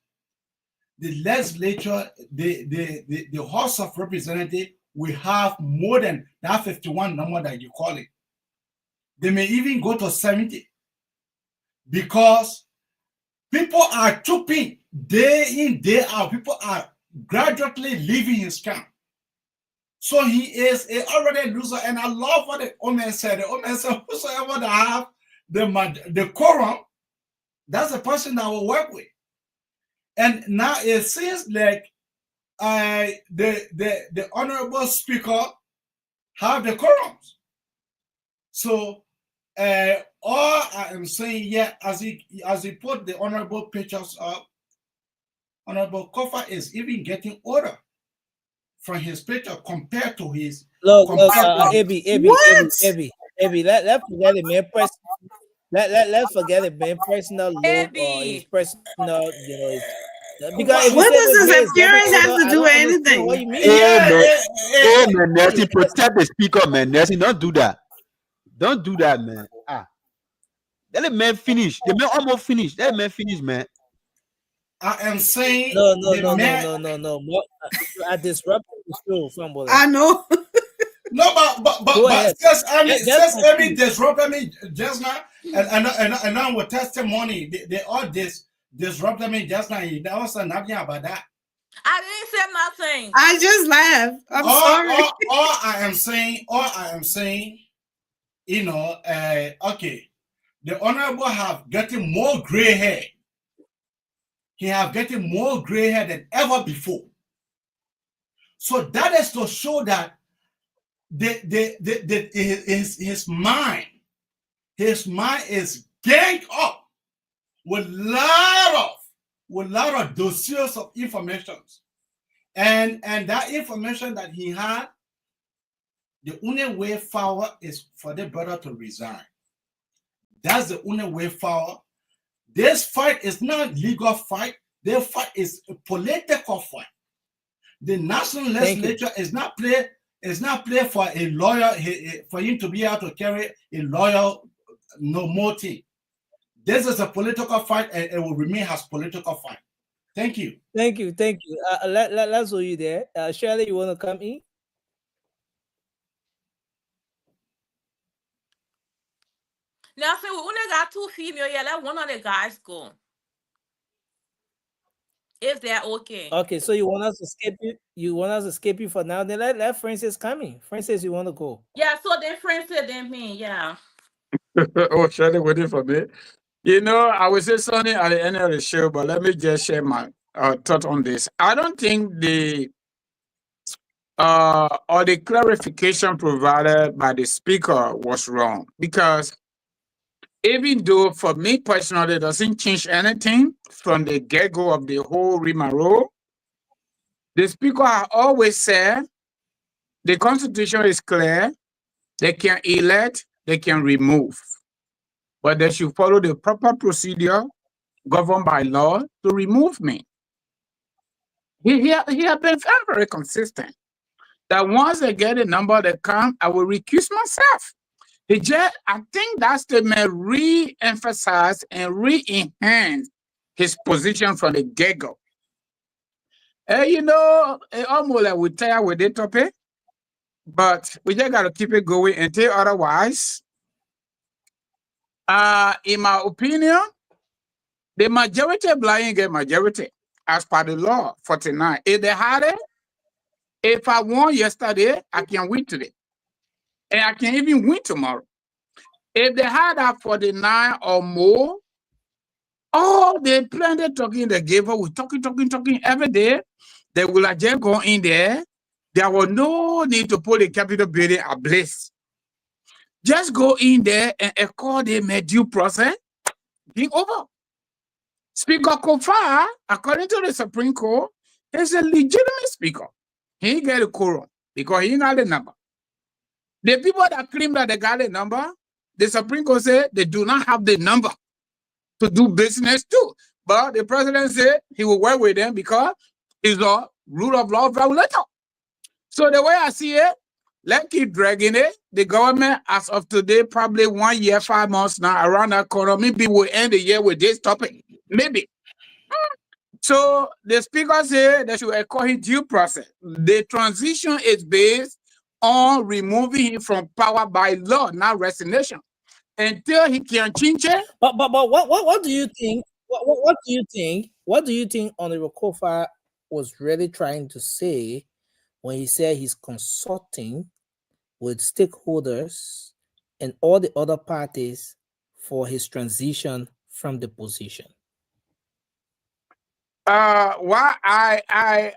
the legislature, the House of Representatives will have more than that 51 number that you call it. They may even go to 70 because people are trooping day in, day out. People are gradually leaving his camp. So he is already loser. And I love what the Omen said. The Omen said, whosoever that have the quorum That's the person I will work with. And now it seems like the honorable speaker have the quorums. So all I am saying here, as he put the honorable pictures up, Honorable Kofa is even getting older from his picture compared to his. Look, What? let's forget the main person. Let's forget the main personal look or his personal, his, because if you What say does the man his is getting appearance have older, to I do don't with understand what anything? you mean. Hey, man, Nancy, protect the speaker, man. Nancy, don't do that. Don't do that, man. Let the man finish. The man almost finished. Let the man finish, man. I am saying No. I disrupted the show, somebody. I know. No, Go but ahead. since Amy Just disrupted me just now, and now with testimony, they all disrupted me just now. There was nothing about that. I didn't say nothing. I just laughed. I'm sorry. All I am saying, okay, the honorable have getting more gray hair. He have getting more gray hair than ever before. So that is to show that his mind is ganged up with lot of dossiers of information, and that information that he had, the only way forward is for the brother to resign. That's the only way forward. This fight is not legal fight. Their fight is a political fight. The national legislature is not play for a lawyer, for him to be able to carry a lawyer no more thing. This is a political fight, and it will remain as political fight. Thank you. Thank you. Let's hold you there. Shirley, you want to come in? Now, see, we only got 2 female here. Let one of the guys go. If they're okay. Okay, so you want us to skip you? You want us to skip you for now? Then let Francis come in. Francis, you want to go? Yeah, so then Francis, then me, yeah. Oh, Shirley waiting for me. I will say something at the end of the show, but let me just share my thought on this. I don't think the clarification provided by the speaker was wrong, because even though for me personally it doesn't change anything from the get-go of the whole rigmarole, the speaker has always said the Constitution is clear. They can elect, they can remove, but they should follow the proper procedure governed by law to remove me. He has been very, very consistent that once they get a number that come, I will recuse myself. I think that statement re-emphasized and re-enhanced his position from the get-go. Almost like we tired with the topic, but we just got to keep it going until otherwise. In my opinion, the majority of blind get majority as per the law 49. If they had it, if I won yesterday, I can win today, and I can even win tomorrow. If they had that 49 or more, they plenty talking they gave up. We talking every day. They will have just gone in there. There was no need to put the Capitol building ablaze. Just go in there and accord them a due process. Be over. Speaker Kofa, according to the Supreme Court, is a legitimate speaker. He get a quorum because he got the number. The people that claim that they got the number, the Supreme Court said they do not have the number to do business too. But the president said he will work with them because he's a rule of law violator. So the way I see it, let's keep dragging it. The government, as of today, probably 1 year, 5 months now, around that corner, maybe we'll end the year with this topic. Maybe. So the speaker said they should accord him due process. The transition is based on removing him from power by law, not resignation, until he can change it. But what do you think? What do you think? What do you think Honorable Kofa was really trying to say when he said he's consulting with stakeholders and all the other parties for his transition from the position? Why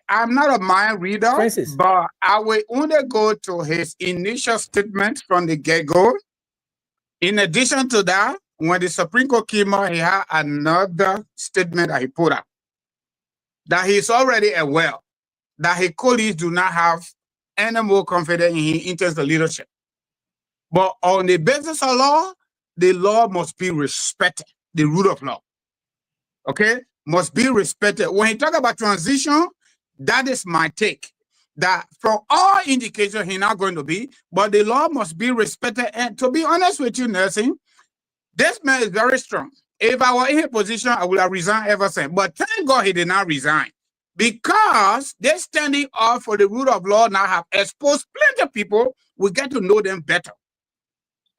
I'm not a mind reader, Francis. but I will only go to his initial statement from the get-go. In addition to that, when the Supreme Court came out, he had another statement that he put up that he's already aware that his colleagues do not have any more confidence in him in terms of leadership. But on the basis of law, the law must be respected, the rule of law. Okay? Must be respected. When he talk about transition, that is my take. That from all indications, he's not going to be, but the law must be respected. And to be honest with you, Nelson, this man is very strong. If I were in his position, I would have resigned ever since. But thank God he did not resign. Because they're standing up for the rule of law now have exposed plenty of people. We get to know them better.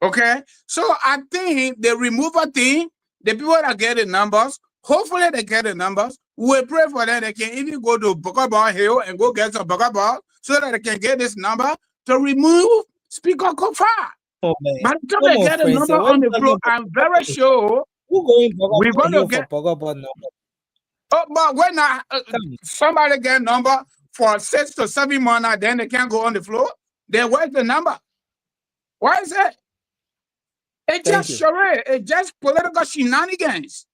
Okay? So I think the removal thing, the people that get the numbers, hopefully they get the numbers. We'll pray for them. They can even go to Bokabal Hill and go get some Bokabal so that they can get this number to remove Speaker Kofa. Oh man. By the time Come they on, get a Francis. number What on you the floor, talking I'm very sure Who going we're going to Hill get. for Pogba number? Oh, but when Come. somebody get number for 6 to 7 months, then they can't go on the floor. Then where's the number? Why is it? It's Thank just you. charade. It's just political shenanigans.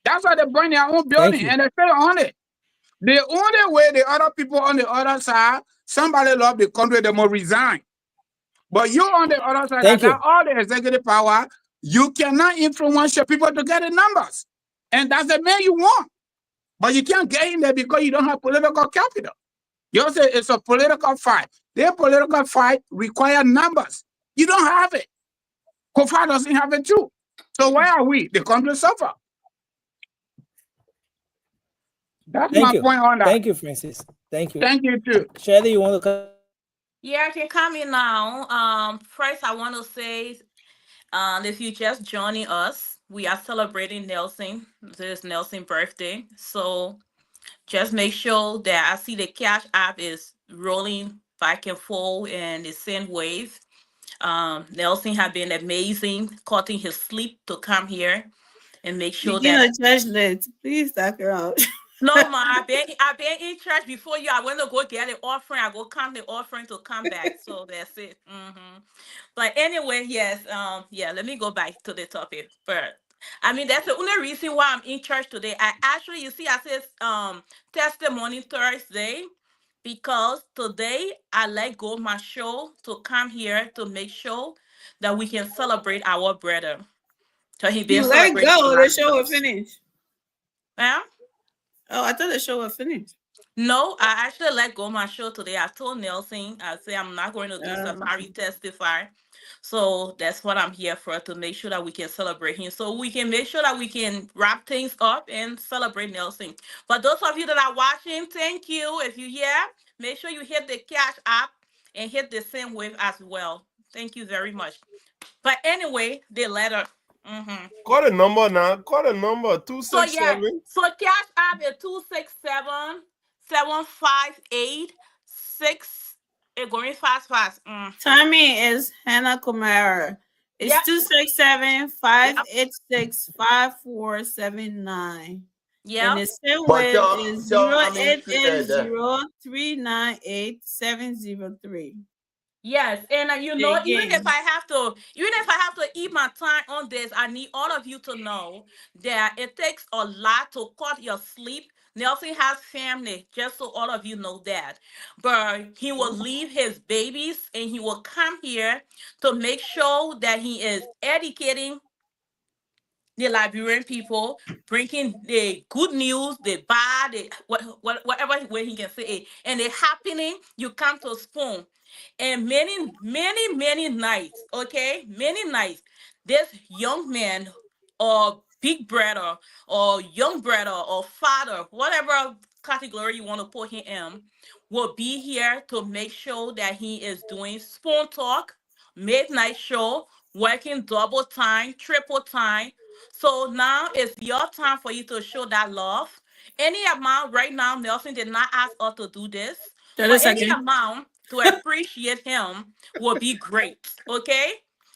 That's why they burn their own Thank building you. and they stay on it. The only way the other people on the other side, somebody love the country, they must resign. But you on the other side that Thank you. got all the executive power, you cannot influence your people to get the numbers. And that's the man you want. But you can't get in there because you don't have political capital. You say it's a political fight. Their political fight require numbers. You don't have it. Kofa doesn't have it too. So why are we? The country suffer. That's Thank my you. point on that. Thank you, Francis. Thank you. Thank you too. Shirley, you want to come? Yeah, I can come in now. First, I want to say, if you just joining us, we are celebrating Nelson. This is Nelson's birthday, so just make sure that I see the Cash App is rolling back and forth and the same wave. Nelson have been amazing, cutting his sleep to come here and make sure Begin that a church late. Please talk her out. no, ma, I been in church before you. I went to go get the offering. I go count the offering to come back. So that's it. But anyway, yes, yeah. Let me go back to the topic. But I mean, that's the only reason why I'm in church today. I actually, you see, I said testimony Thursday because today I let go my show to come here to make sure that we can celebrate our brother. So he been You let celebrating a go. lot The of show will years. finish. Yeah. Oh, I thought the show was finished. No, I actually let go my show today. I told Nelson, I say I'm not going to do safari testify. So that's what I'm here for, to make sure that we can celebrate him. So we can make sure that we can wrap things up and celebrate Nelson. For those of you that are watching, thank you. If you're here, make sure you hit the Cash App and hit the same wave as well. Thank you very much. But anyway, the letter. Call the number now. Call the number So yeah, 267. so Cash App is 267-758-6. It going fast, fast. Tommy is Hannah Kumara. It's Yep, 267-586-5479. And yep. the same But wave is tell how many eight street eight is there? zero 398-703. Yes, and you know, even if Again, I have to eat my time on this, I need all of you to know that it takes a lot to cut your sleep. Nelson has family, just so all of you know that. But he will leave his babies and he will come here to make sure that he is educating the Liberian people, bringing the good news, the bad, whatever way he can say it, and the happening. You come to Spoon, and many nights, okay, many nights, this young man or big brother or young brother or father, whatever category you want to put him in, will be here to make sure that he is doing Spoon Talk, midnight show, working double time, triple time. So now it's your time for you to show that love. Any amount right now, Nelson did not ask us to do this, 30 but any seconds. amount to appreciate him will be great. Okay?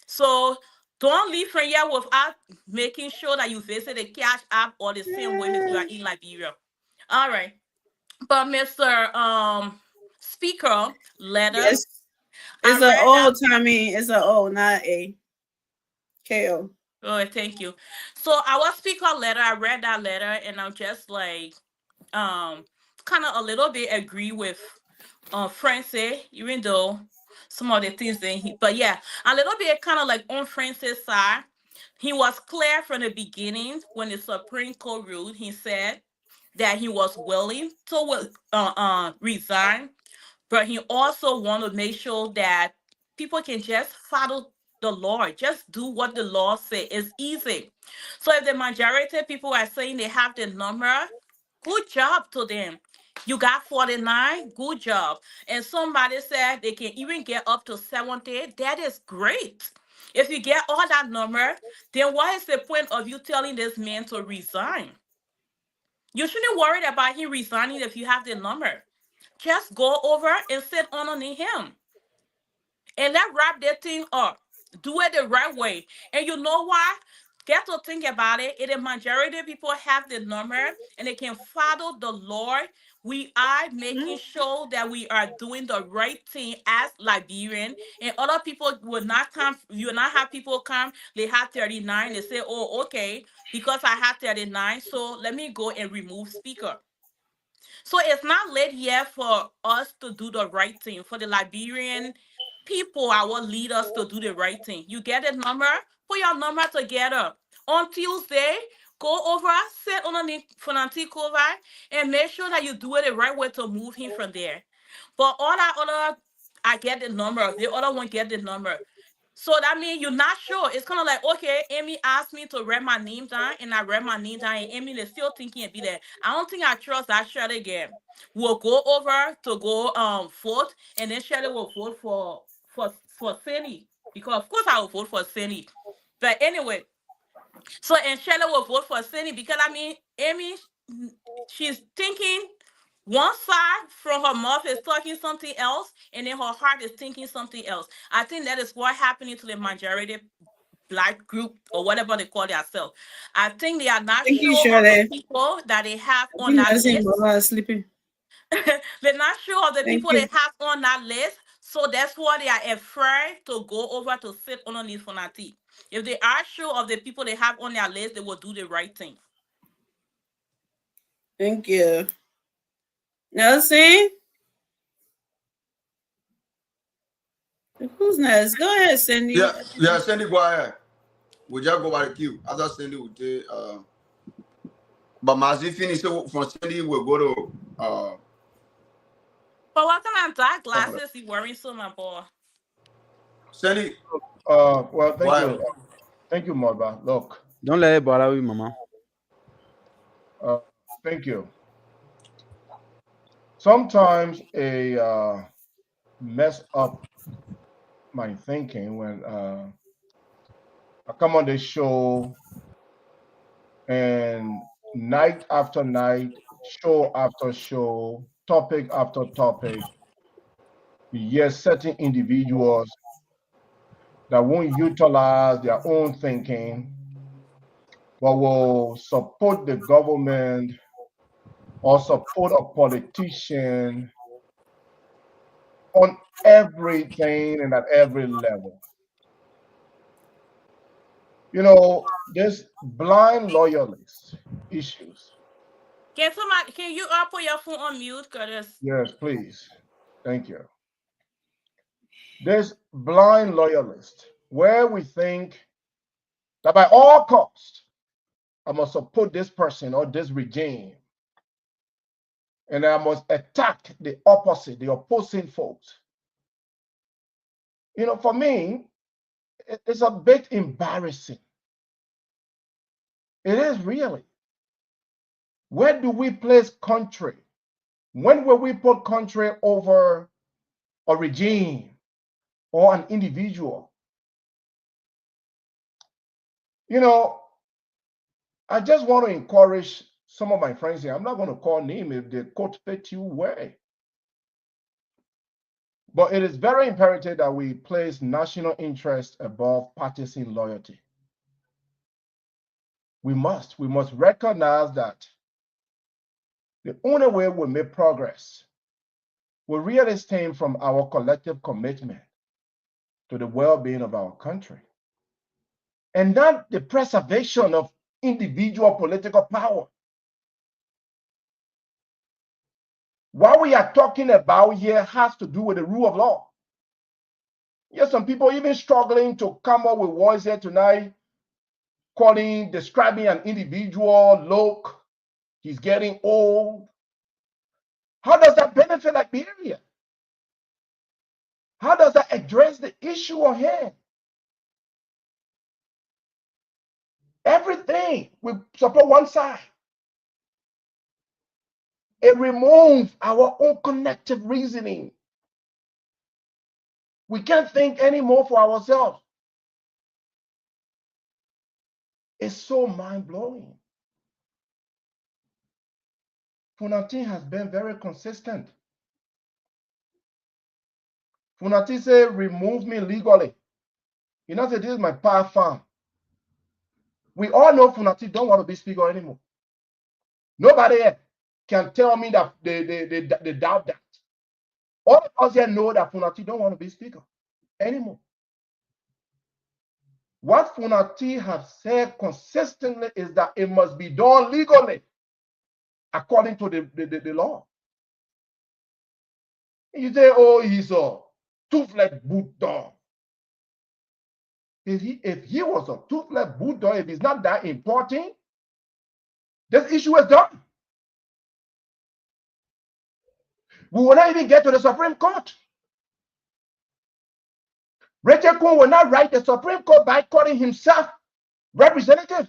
So Don't leave from here without making sure that you visit the Cash App or the same way you are in Liberia. All right. But Mr. Speaker letter, Yes. I It's a read that. O, Tommy. It's a O, not a K-O. Oh, thank you. So our speaker letter, I read that letter and I'm just like kind of a little bit agree with Francis, even though some of the things that but yeah, a little bit kind of like on Francis' side. He was clear from the beginning when the Supreme Court ruled. He said that he was willing to resign, but he also want to make sure that people can just follow the law, just do what the law says. It's easy. So if the majority of people are saying they have the number, good job to them. You got 49, good job. And somebody said they can even get up to 70. That is great. If you get all that number, then what is the point of you telling this man to resign? You shouldn't worry about him resigning if you have the number. Just go over and sit on him. And let's wrap that thing up. Do it the right way. And you know why? Get to think about it. If the majority of people have the number and they can follow the Lord, we are making sure that we are doing the right thing as Liberian. And other people will not come. You will not have people come. They have 39. They say, oh, okay, because I have 39, so let me go and remove speaker. So it's not late yet for us to do the right thing, for the Liberian people, our leaders to do the right thing. You get a number, put your number together. On Tuesday, go over, sit on the Fonanti Kofa, and make sure that you do it the right way to move him from there. But all that other, I get the number, the other one get the number. So that means you're not sure. It's kind of like, okay, Amy asked me to write my name down, and I read my name down, and Amy is still thinking and be there. I don't think I trust that Shirley again. We'll go over to go vote, and then Shirley will vote for Cindy. Because of course I will vote for Cindy. But anyway, so and Shirley will vote for Cindy because I mean Amy, she's thinking one side from her mouth is talking something else, and then her heart is thinking something else. I think that is what happening to the majority black group or whatever they call themselves. I think they are not Thank you, sure of the Shirley. people that they have I on think that that's him list. sleeping. They're not sure of the Thank people they you. have on that list, so that's why they are afraid to go over to sit underneath Fonati. If they are sure of the people they have on their list, they will do the right thing. Thank you. Nelson? Who's next? Go ahead, Cindy. Yeah, Cindy, go ahead. We just go by the queue. After Cindy, we take. But Mazi finish so from Cindy, we'll go to. But what kind of dark Somebody. glasses you wearing, so my boy? Cindy, Well, thank why? you. Thank you, Morba. Look, Don't let it bother you, mama. thank you. Sometimes a mess up my thinking when I come on this show and night after night, show after show, topic after topic, you hear certain individuals that won't utilize their own thinking, but will support the government or support a politician on everything and at every level. You know, this blind loyalist issues. Can you put your phone on mute, Curtis? Yes, please. Thank you. This blind loyalist, where we think that by all costs, I must support this person or this regime, and I must attack the opposite, the opposing folks. You know, for me, it's a bit embarrassing. It is really. Where do we place country? When will we put country over a regime or an individual? You know, I just want to encourage some of my friends here. I'm not going to call name if the quote fit you way. But it is very imperative that we place national interest above partisan loyalty. We must recognize that the only way we make progress will really stem from our collective commitment to the well-being of our country, and not the preservation of individual political power. What we are talking about here has to do with the rule of law. Yes, some people even struggling to come up with words here tonight, describing an individual, look, he's getting old. How does that benefit Liberia? How does that address the issue on hand? Everything we support one side. It removes our own connective reasoning. We can't think anymore for ourselves. It's so mind-blowing. Funati has been very consistent. Funati said, remove me legally. You know, say, this is my power farm. We all know Funati don't want to be speaker anymore. Nobody can tell me that they doubt that. All of us here know that Funati don't want to be speaker anymore. What Funati has said consistently is that it must be done legally, according to the law. You say, oh, he's a toothless Buddha. If he was a toothless Buddha, if it's not that important, this issue is done. We will not even get to the Supreme Court. Richard Kuhn will not write the Supreme Court by calling himself representative.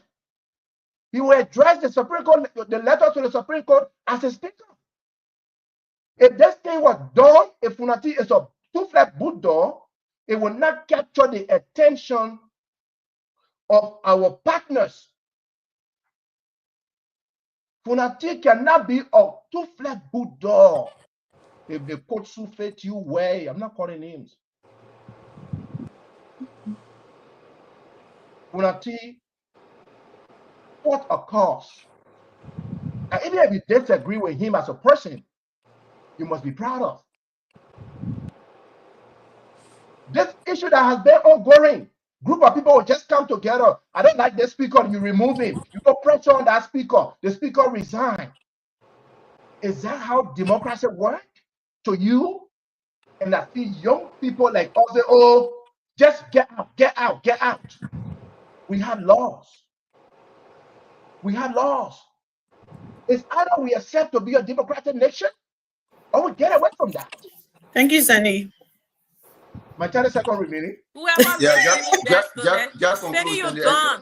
He will address the Supreme Court, the letter to the Supreme Court as a speaker. If this thing was done, if Funati is a toothless Buddha, it will not capture the attention of our partners. Funati cannot be a toothless Buddha. If they put Sufet you way, I'm not calling names. Funati fought a cause. And even if you disagree with him as a person, you must be proud of. This issue that has been ongoing, group of people will just come together. I don't like this speaker, you remove him. You put pressure on that speaker. The speaker resign. Is that how democracy works to you? And I see young people like us say, oh, just get out, get out, get out. We have laws. We have laws. It's either we accept to be a democratic nation or we get away from that. Thank you, Sunny. My 30-second remaining. Whoever just Sunny, conclude. you done.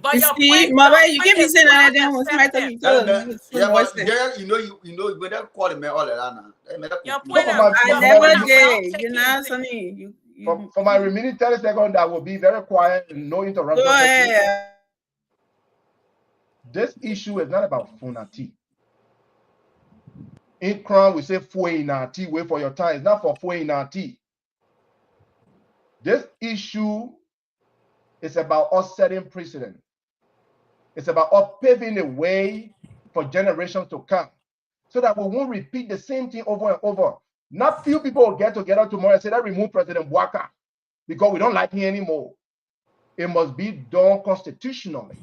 But You your see, point, Mama, your you point can't be is saying that well then when somebody tell accepted. me, Yeah, but voices. you know, when they call the man all that now. Your So point for is my, I your for never my, point is well did. taken. You know, Sunny. for my remaining 30 seconds, I will be very quiet and no interruption. Go ahead. This issue is not about Funati. In Crown, we say Fuinati, wait for your time. It's not for Fuinati. This issue is about us setting precedent. It's about us paving the way for generations to come so that we won't repeat the same thing over and over. Not few people will get together tomorrow and say that remove President Bwaka because we don't like him anymore. It must be done constitutionally.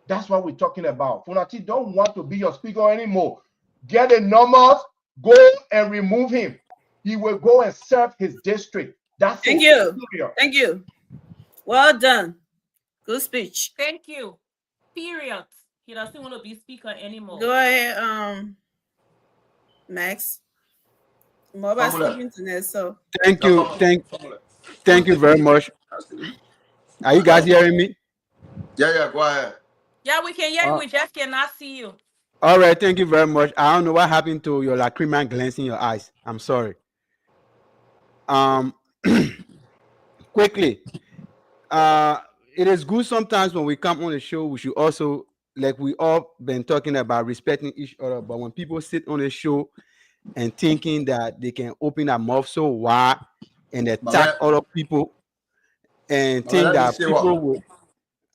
That's what we're talking about. Funati don't want to be your speaker anymore. Get the numbers, go and remove him. He will go and serve his district. That's Thank it. you. Thank you. Well done. Good speech. Thank you. Period. He doesn't want to be speaker anymore. Go ahead, Max. Mobile speaking to that, so Thank you. Thank you very much. Are you guys hearing me? Yeah, go ahead. Yeah, we can hear you. We just cannot see you. All right, thank you very much. I don't know what happened to your lacrimal glands in your eyes. I'm sorry. Quickly, it is good sometimes when we come on the show, we should also, like we all been talking about, respecting each other. But when people sit on the show and thinking that they can open their mouth so wide and My attack man, other people and my man, think let me that say people what. will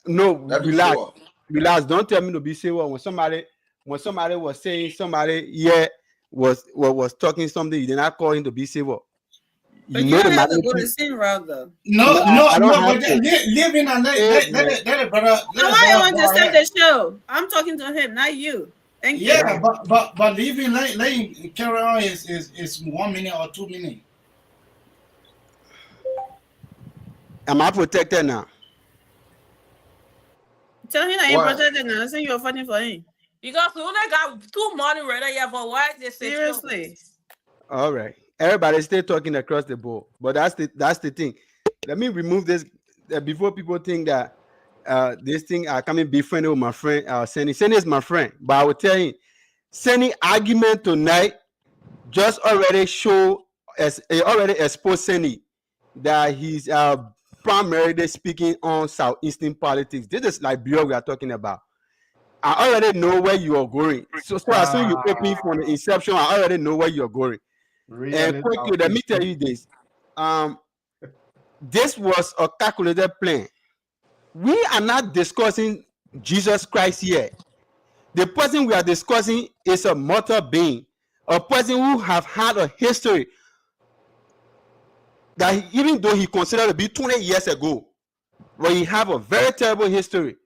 no Let me say relax, what. relax. Don't tell me to be civil when somebody was saying somebody here was talking something, you did not call him to be civil. But You you know the don't have to go the magnitude. same route though. No, No, I don't have but to. leave him and Hey, man. let the brother, I want everyone to start the show. I'm talking to him, not you. Thank you. Yeah, but leave him, let him carry on is 1 minute or 2 minutes. Am I protected now? Tell him that you're What? protected now. Say you're fighting for him. Because we only got 2 money right here, but why they say Seriously. All right. Everybody stay talking across the board. But that's the thing. Let me remove this before people think that this thing I coming be friendly with my friend Senny. Senny is my friend, but I will tell you, Senny argument tonight just already show as already exposed Senny that he's primarily speaking on southeastern politics. This is Liberia we are talking about. I already know where you are going. So as soon as you open from the inception, I already know where you're going. And quickly, let me tell you this. This was a calculated plan. We are not discussing Jesus Christ here. The person we are discussing is a mortal being, a person who have had a history that even though he considered to be 20 years ago, but he have a very terrible history.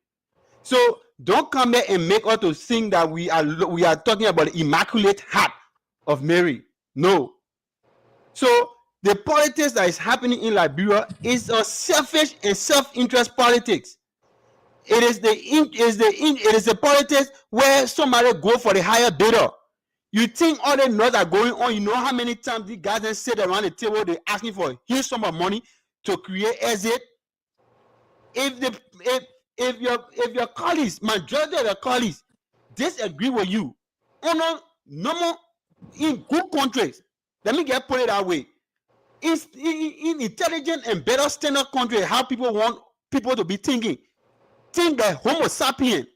So don't come here and make us to think that we are talking about the immaculate heart of Mary. No. So the politics that is happening in Liberia is a selfish and self-interest politics. It is the politics where somebody go for the higher bidder. You think all the noise are going on? You know how many times these guys then sit around the table, they asking for a huge sum of money to create exit. If your colleagues, majority of the colleagues, disagree with you, normal in good countries, let me put it that way. In intelligent and better standard country, how people want people to be thinking, think that Homo sapien,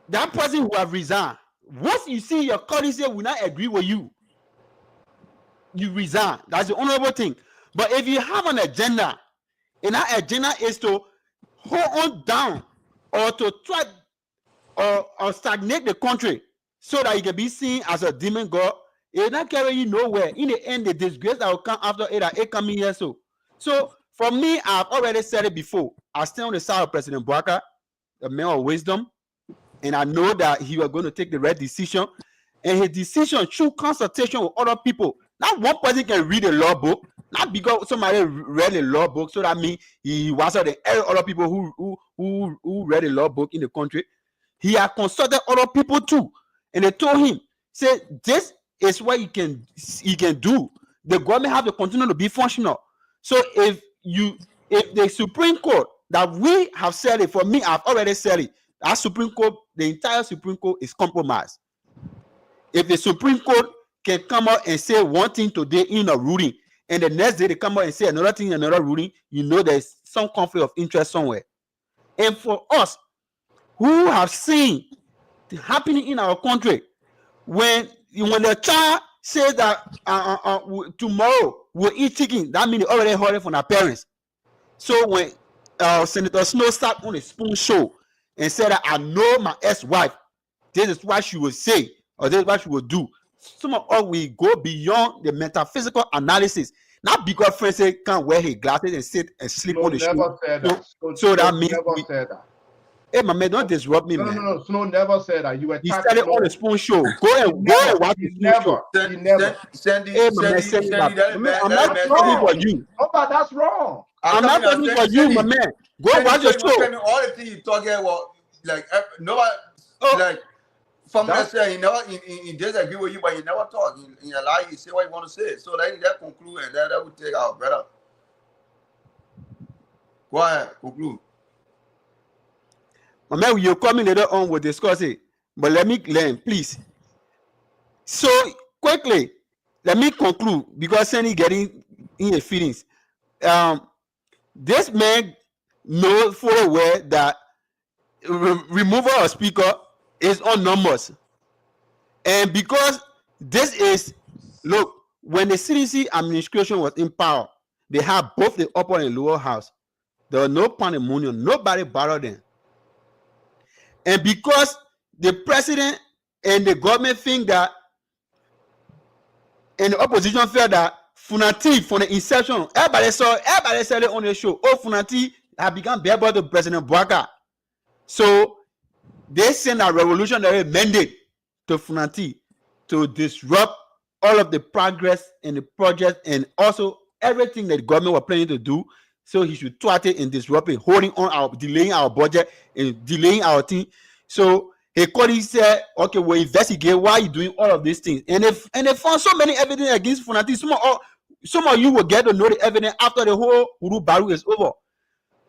that person who have resigned, once you see your colleagues here will not agree with you, you resign. That's the honorable thing. But if you have an agenda, and that agenda is to hold on down or to try or stagnate the country so that you can be seen as a demon god, it will not carry you nowhere. In the end, the disgrace that will come after it coming here. So for me, I've already said it before. I stand on the side of President Bouaka, a man of wisdom, and I know that he was going to take the right decision. And his decision through consultation with other people. Not one person can read a law book. Not because somebody read a law book, so that means he was the other people who read a law book in the country. He had consulted other people too, and they told him, "Say this is what he can do. The government have to continue to be functional. So if the Supreme Court that we have said it, for me, I've already said it. That Supreme Court, the entire Supreme Court is compromised. If the Supreme Court can come out and say one thing today in a ruling, and the next day they come out and say another thing in another ruling, you know there's some conflict of interest somewhere. And for us who have seen happening in our country, when the child says that tomorrow we'll eat chicken, that means they already heard it from their parents. So when Senator Snow sat on a spoon show and said that I know my ex-wife, this is what she will say, or this is what she will do. Some of us we go beyond the metaphysical analysis. Not because friends say can't wear his glasses and sit and sleep Snow on the never show. said that. So that means never said that. Hey, my man, don't disrupt me, No, man. no. Snow never said that. You He attacked said it on the spoon show. Go and watch the spoon show. Sandy, Hey, my man, Sandy, I'm let not him talking for answer. you. No, but that's wrong. I'm not talking for you, my man. Go watch the show. All the things you talking about, like nobody, like from that say he never he disagree with you, but he never talk. He allow you to say what you want to say. So that conclude, and that would take our brother. Go ahead, conclude. My man, you're coming later on, we'll discuss it. But let me learn, please. So quickly, let me conclude because Sandy getting in the feelings. This man knows fully well that removal of speaker is on numbers. And because this is, look, when the CDC administration was in power, they had both the upper and lower house. There was no pandemonium. Nobody bothered them. And because the president and the government think that, and the opposition felt that Funati from the inception, everybody said it on the show. Oh, Funati had become bearable to President Bouaka. So they sent a revolutionary mandate to Funati to disrupt all of the progress in the project and also everything that the government was planning to do. So he should thwart it and disrupt it, holding on our, delaying our budget and delaying our thing. So he called, he said, okay, we'll investigate why you doing all of these things. And they found so many evidence against Funati. Some of you will get to know the evidence after the whole Uru Baru is over.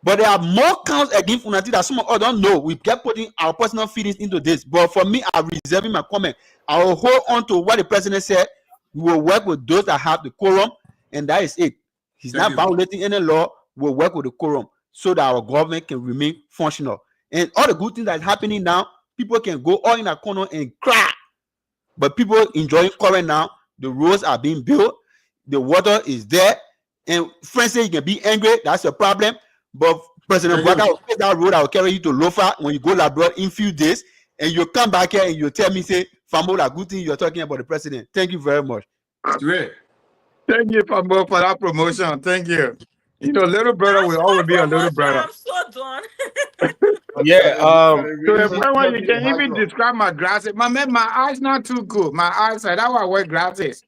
But there are more counts against Funati that some of us don't know. We kept putting our personal feelings into this. But for me, I'm reserving my comment. I will hold on to what the president said. We will work with those that have the quorum, and that is it. He's Thank not you. violating any law. We'll work with the quorum so that our government can remain functional. And all the good things that are happening now, people can go all in a corner and cry. But people enjoying current now. The roads are being built. The water is there. And friends say you can be angry. That's a problem. But President Thank Bouaka you. will take that road. I will carry you to Lofa when you go abroad in few days. And you come back here and you tell me, say, Famola, good thing you're talking about the president. Thank you very much. Great. Thank you, Pambo, for that promotion. Thank you. You know, little brother will That's my always be a little promotion. brother. I'm so done. Yeah. To a Release point where you the can even hydro. describe my glasses. My eyes not too good. My eyesight, that's why I wear glasses.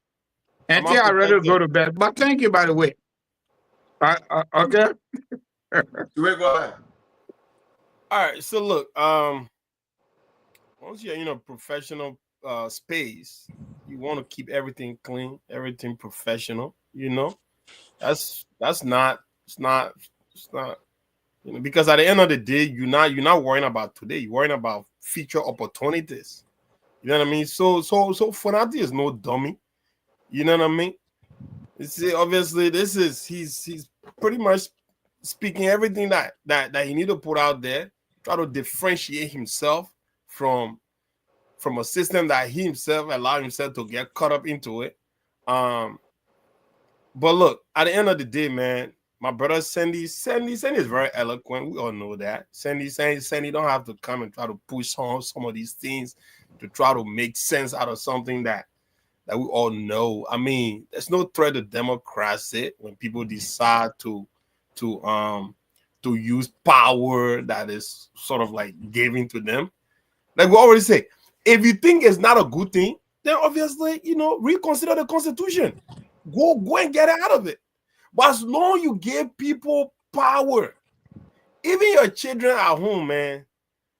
I'm Until I up to ready to thank go you. to bed. But thank you, by the way. Okay. Great, go ahead. All right. So look, once you're in a professional space, you want to keep everything clean, everything professional. You know, that's not it's not you know, because at the end of the day, you're not worrying about today. You're worrying about future opportunities. You know what I mean? So Fonati is no dummy. You know what I mean? You see, obviously, this is he's pretty much speaking everything that he need to put out there, try to differentiate himself from a system that he himself allowed himself to get caught up into it. But look, at the end of the day, man, my brother Sandy is very eloquent. We all know that. Sandy don't have to come and try to push on some of these things to try to make sense out of something that we all know. I mean, there's no threat to democracy when people decide to use power that is sort of like given to them. Like we already say, if you think it's not a good thing, then obviously, you know, reconsider the Constitution. Go and get out of it. But as long as you give people power, even your children at home, man,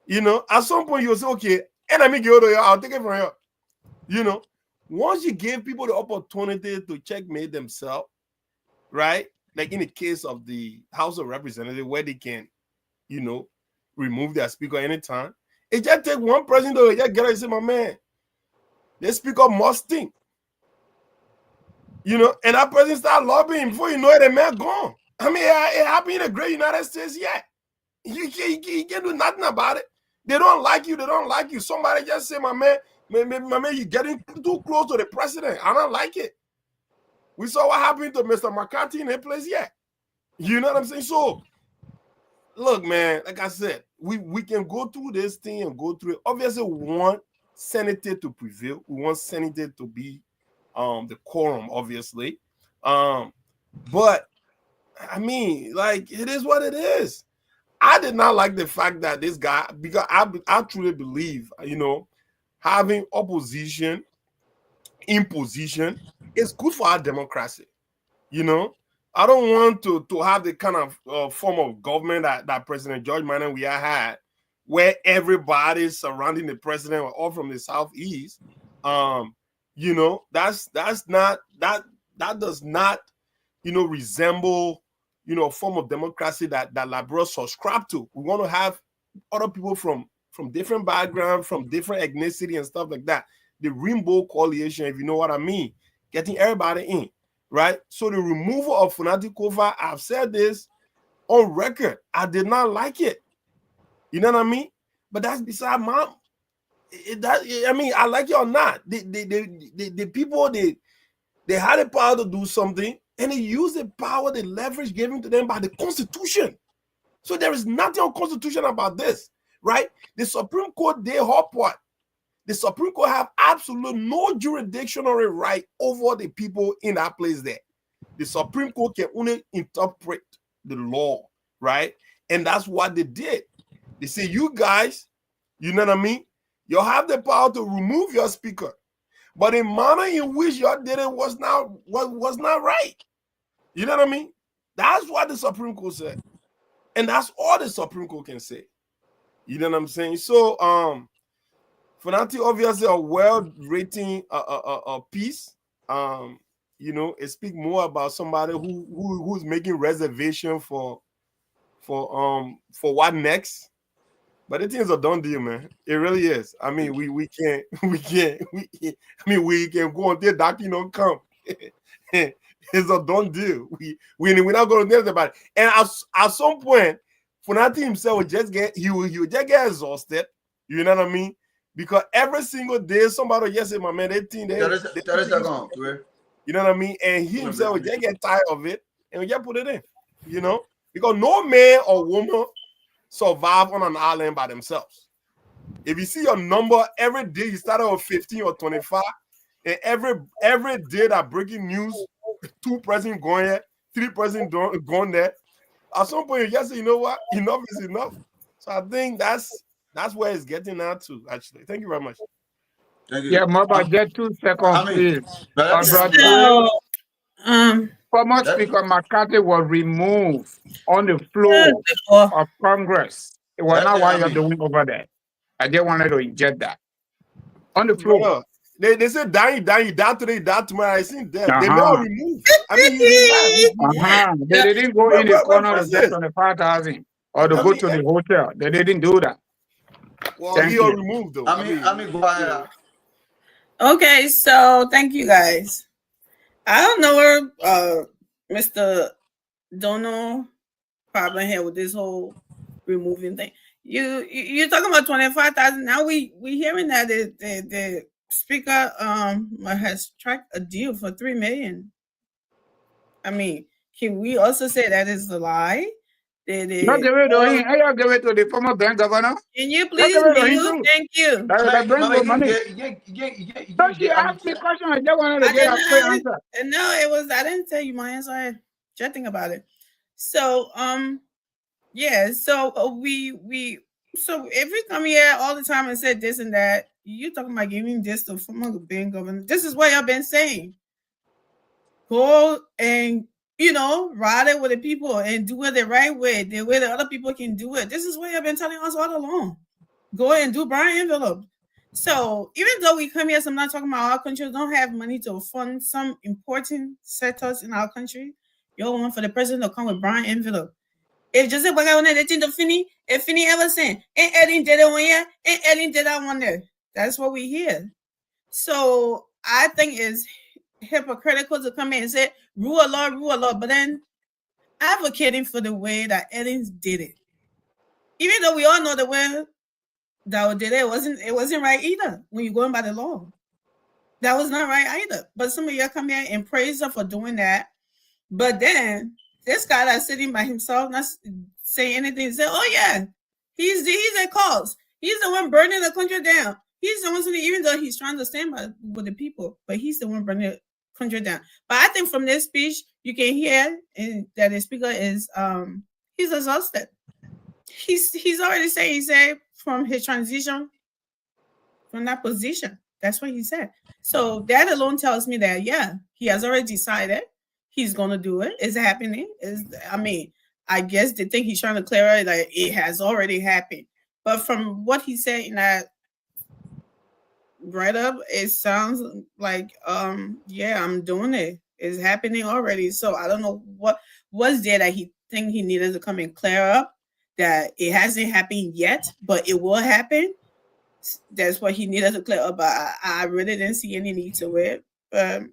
you know, at some point you'll say, okay, and I make you, I'll take it from here. You know, once you give people the opportunity to checkmate themselves, right? Like in the case of the House of Representatives, where they can, you know, remove their speaker anytime. It just take one president to just get out and say, my man, the speaker must think. You know, and that president start lobbying before you know it, the man gone. I mean, it happened in the great United States yet. You can't do nothing about it. They don't like you. They don't like you. Somebody just say, my man, you're getting too close to the president. I don't like it. We saw what happened to Mr. McCarthy in that place yet. You know what I'm saying? So, look, man, like I said, we can go through this thing and go through it. Obviously, we want sanity to prevail. We want sanity to be the quorum, obviously. But I mean, like, it is what it is. I did not like the fact that this guy, because I truly believe, you know, having opposition in position is good for our democracy. You know, I don't want to have the kind of form of government that President George Manuel had, where everybody surrounding the president were all from the southeast. You know, that does not, you know, resemble, you know, a form of democracy that liberals subscribe to. We want to have other people from different backgrounds, from different ethnicity and stuff like that. The Rainbow Coalition, if you know what I mean, getting everybody in, right? So the removal of Funati Kofa, I've said this on record. I did not like it. You know what I mean? But that's beside I mean, I like it or not, the people they had the power to do something, and they use the power, the leverage given to them by the Constitution. So there is nothing unconstitutional about this, right? The Supreme Court, they hop what? The Supreme Court have absolute no jurisdictional right over the people in that place there. The Supreme Court can only interpret the law, right? And that's what they did. They say, you guys, you know what I mean? You have the power to remove your speaker, but the manner in which you did it was not right. You know what I mean? That's what the Supreme Court said. And that's all the Supreme Court can say. You know what I'm saying? So, Fanati, obviously a world rating a piece. You know, it speaks more about somebody who's making reservation for what next. But the thing is a done deal, man. It really is. I mean, we can't. I mean, we can go until doctor don't come. It's a done deal. We're not going to think about it. And at some point, Funati himself would just get exhausted. You know what I mean? Because every single day somebody just say, my man, they think they you know what I mean? And he himself would just get tired of it and we just put it in. You know? Because no man or woman survive on an island by themselves. If you see your number every day, you start with 15 or 25, and every day that breaking news, 2 person going here, 3 person going there. At some point, you just say, you know what? Enough is enough. So I think that's where it's getting at to, actually. Thank you very much. Thank you. Yeah, Maba, get 2 seconds, please. So, former Speaker McCarthy was removed on the floor of Congress. It was not what you're doing over there. I just wanted to inject that. On the floor. They said die today, die tomorrow. I seen them. They never removed. I mean, They didn't go in the corner to get 25,000 or to go to the hotel. They didn't do that. Well, he got removed though. I mean, go ahead. Okay, so thank you guys. I don't know where Mr. Dono problem here with this whole removing thing. You're talking about 25,000. Now we hearing that the speaker has tracked a deal for 3 million. I mean, can we also say that is a lie? Not give it to him. I give it to the former bank governor. Can you please mute? Thank you. That brings more money. Don't you ask me question? I just wanted to get a clear answer. No, I didn't tell you my answer. I'm chatting about it. So yeah, so we so if we come here all the time and say this and that, you talking about giving this to former bank governor. This is what y'all been saying. Go and ride it with the people and do it the right way, the way that other people can do it. This is what you've been telling us all along. Go and do Brian envelope. So even though we come here, so I'm not talking about our country, don't have money to fund some important sectors in our country. You want for the president to come with Brian envelope. If Joseph Bagawane they think to Finney, if Finney ever saying, ain't Eddie did it 1 year, ain't Eddie did that 1 there. That's what we hear. So I think it's hypocritical to come in and say rule of law, but then advocating for the way that Eddings did it, even though we all know the way that did it wasn't right either. When you're going by the law, that was not right either. But some of y'all come here and praise her for doing that, but then this guy that's sitting by himself, not saying anything, say, "Oh yeah, he's a cause. He's the one burning the country down. He's the one saying, even though he's trying to stand by with the people, but he's the one burning the country down." But I think from this speech, you can hear that the speaker is he's exhausted. He's already saying he said from his transition from that position. That's what he said. So that alone tells me that he has already decided he's gonna do it. It's happening. I guess the thing he's trying to clear out that it has already happened. But from what he said in that write up, it sounds like I'm doing it. It's happening already. So I don't know what was there that he think he needed to come and clear up that it hasn't happened yet, but it will happen. That's what he needed to clear up. But I really didn't see any need to it. But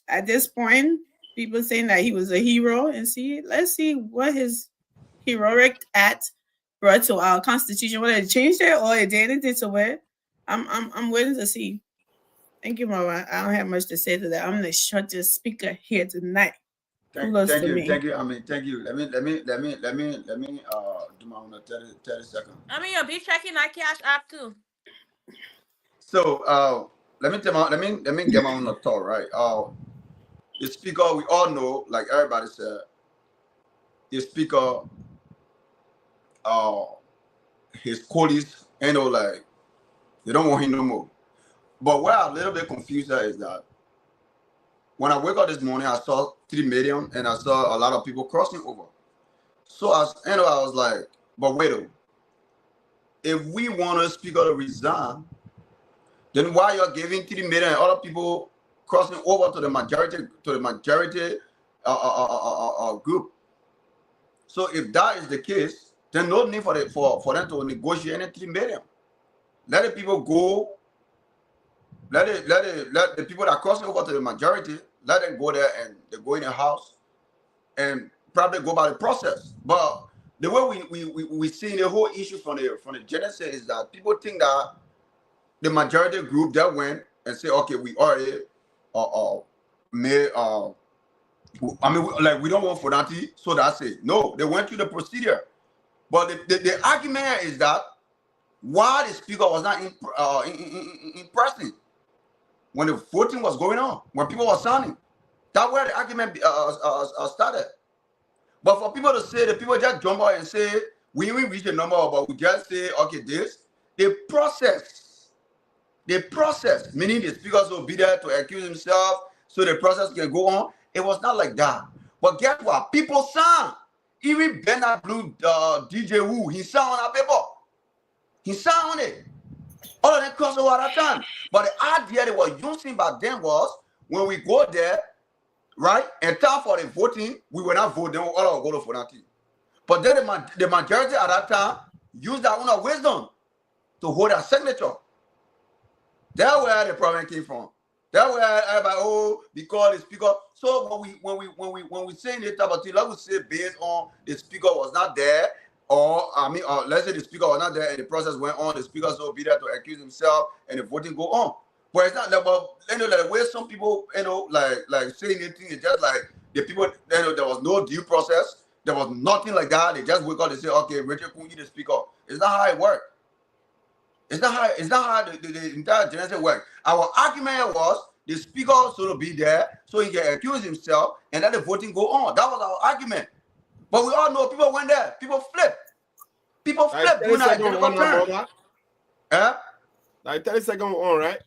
at this point, people saying that he was a hero, and let's see what his heroic act brought to our constitution. Whether it changed it or it did anything to it. I'm waiting to see. Thank you, Mama. I don't have much to say to that. I'm the shortest speaker here tonight. Thank you. I mean, thank you. Let me do my own 30 seconds. I mean, you'll be checking that cash app too. So let me get my own thought, right? The speaker, we all know, like everybody said, the speaker, his colleagues, like they don't want him no more. But where I'm a little bit confused is that when I wake up this morning, I saw 3 million and I saw a lot of people crossing over. So I was like, but wait, if we want a speaker to resign, then why you're giving 3 million and other people crossing over to the majority group? So if that is the case, then no need for them to negotiate any 3 million. Let the people go. Let the people that are crossing over to the majority, let them go there and they go in the house and probably go by the process. But the way we see the whole issue from the genesis is that people think that the majority group that went and say, okay, we already made like we don't want Fonati, so that's it. No, they went through the procedure. But the argument is that why the speaker was not in person when the voting was going on, when people were signing. That's where the argument started. But for people to say, the people just jump out and say, we will reach the number, but we just say, okay, the process, meaning the speakers will be there to accuse himself so the process can go on. It was not like that. But guess what? People sang. Even Bernard Blue, DJ Wu, he sang on our paper. He sang on it. All of them crossed over at that time. But the idea they were using back then was when we go there, right, and time for the voting, we will not vote, then we all go to Fonati. But then the majority at that time used their own wisdom to hold their signature. That's where the problem came from. That's where everybody, because the speaker. So when we say it about it, let us say based on the speaker was not there, or let's say the speaker was not there and the process went on, the speaker will be there to accuse himself and the voting go on. But it's not like, the way some people, like saying anything, it's just like the people, there was no due process, there was nothing like that. They just wake up and say, okay, Richard Kunji, the speaker. It's not how it works. It's not how the entire generation works. Our argument was the speaker should be there so he can accuse himself and let the voting go on. That was our argument. But we all know people went there. People flipped. People flipped. Like 30 seconds on, right?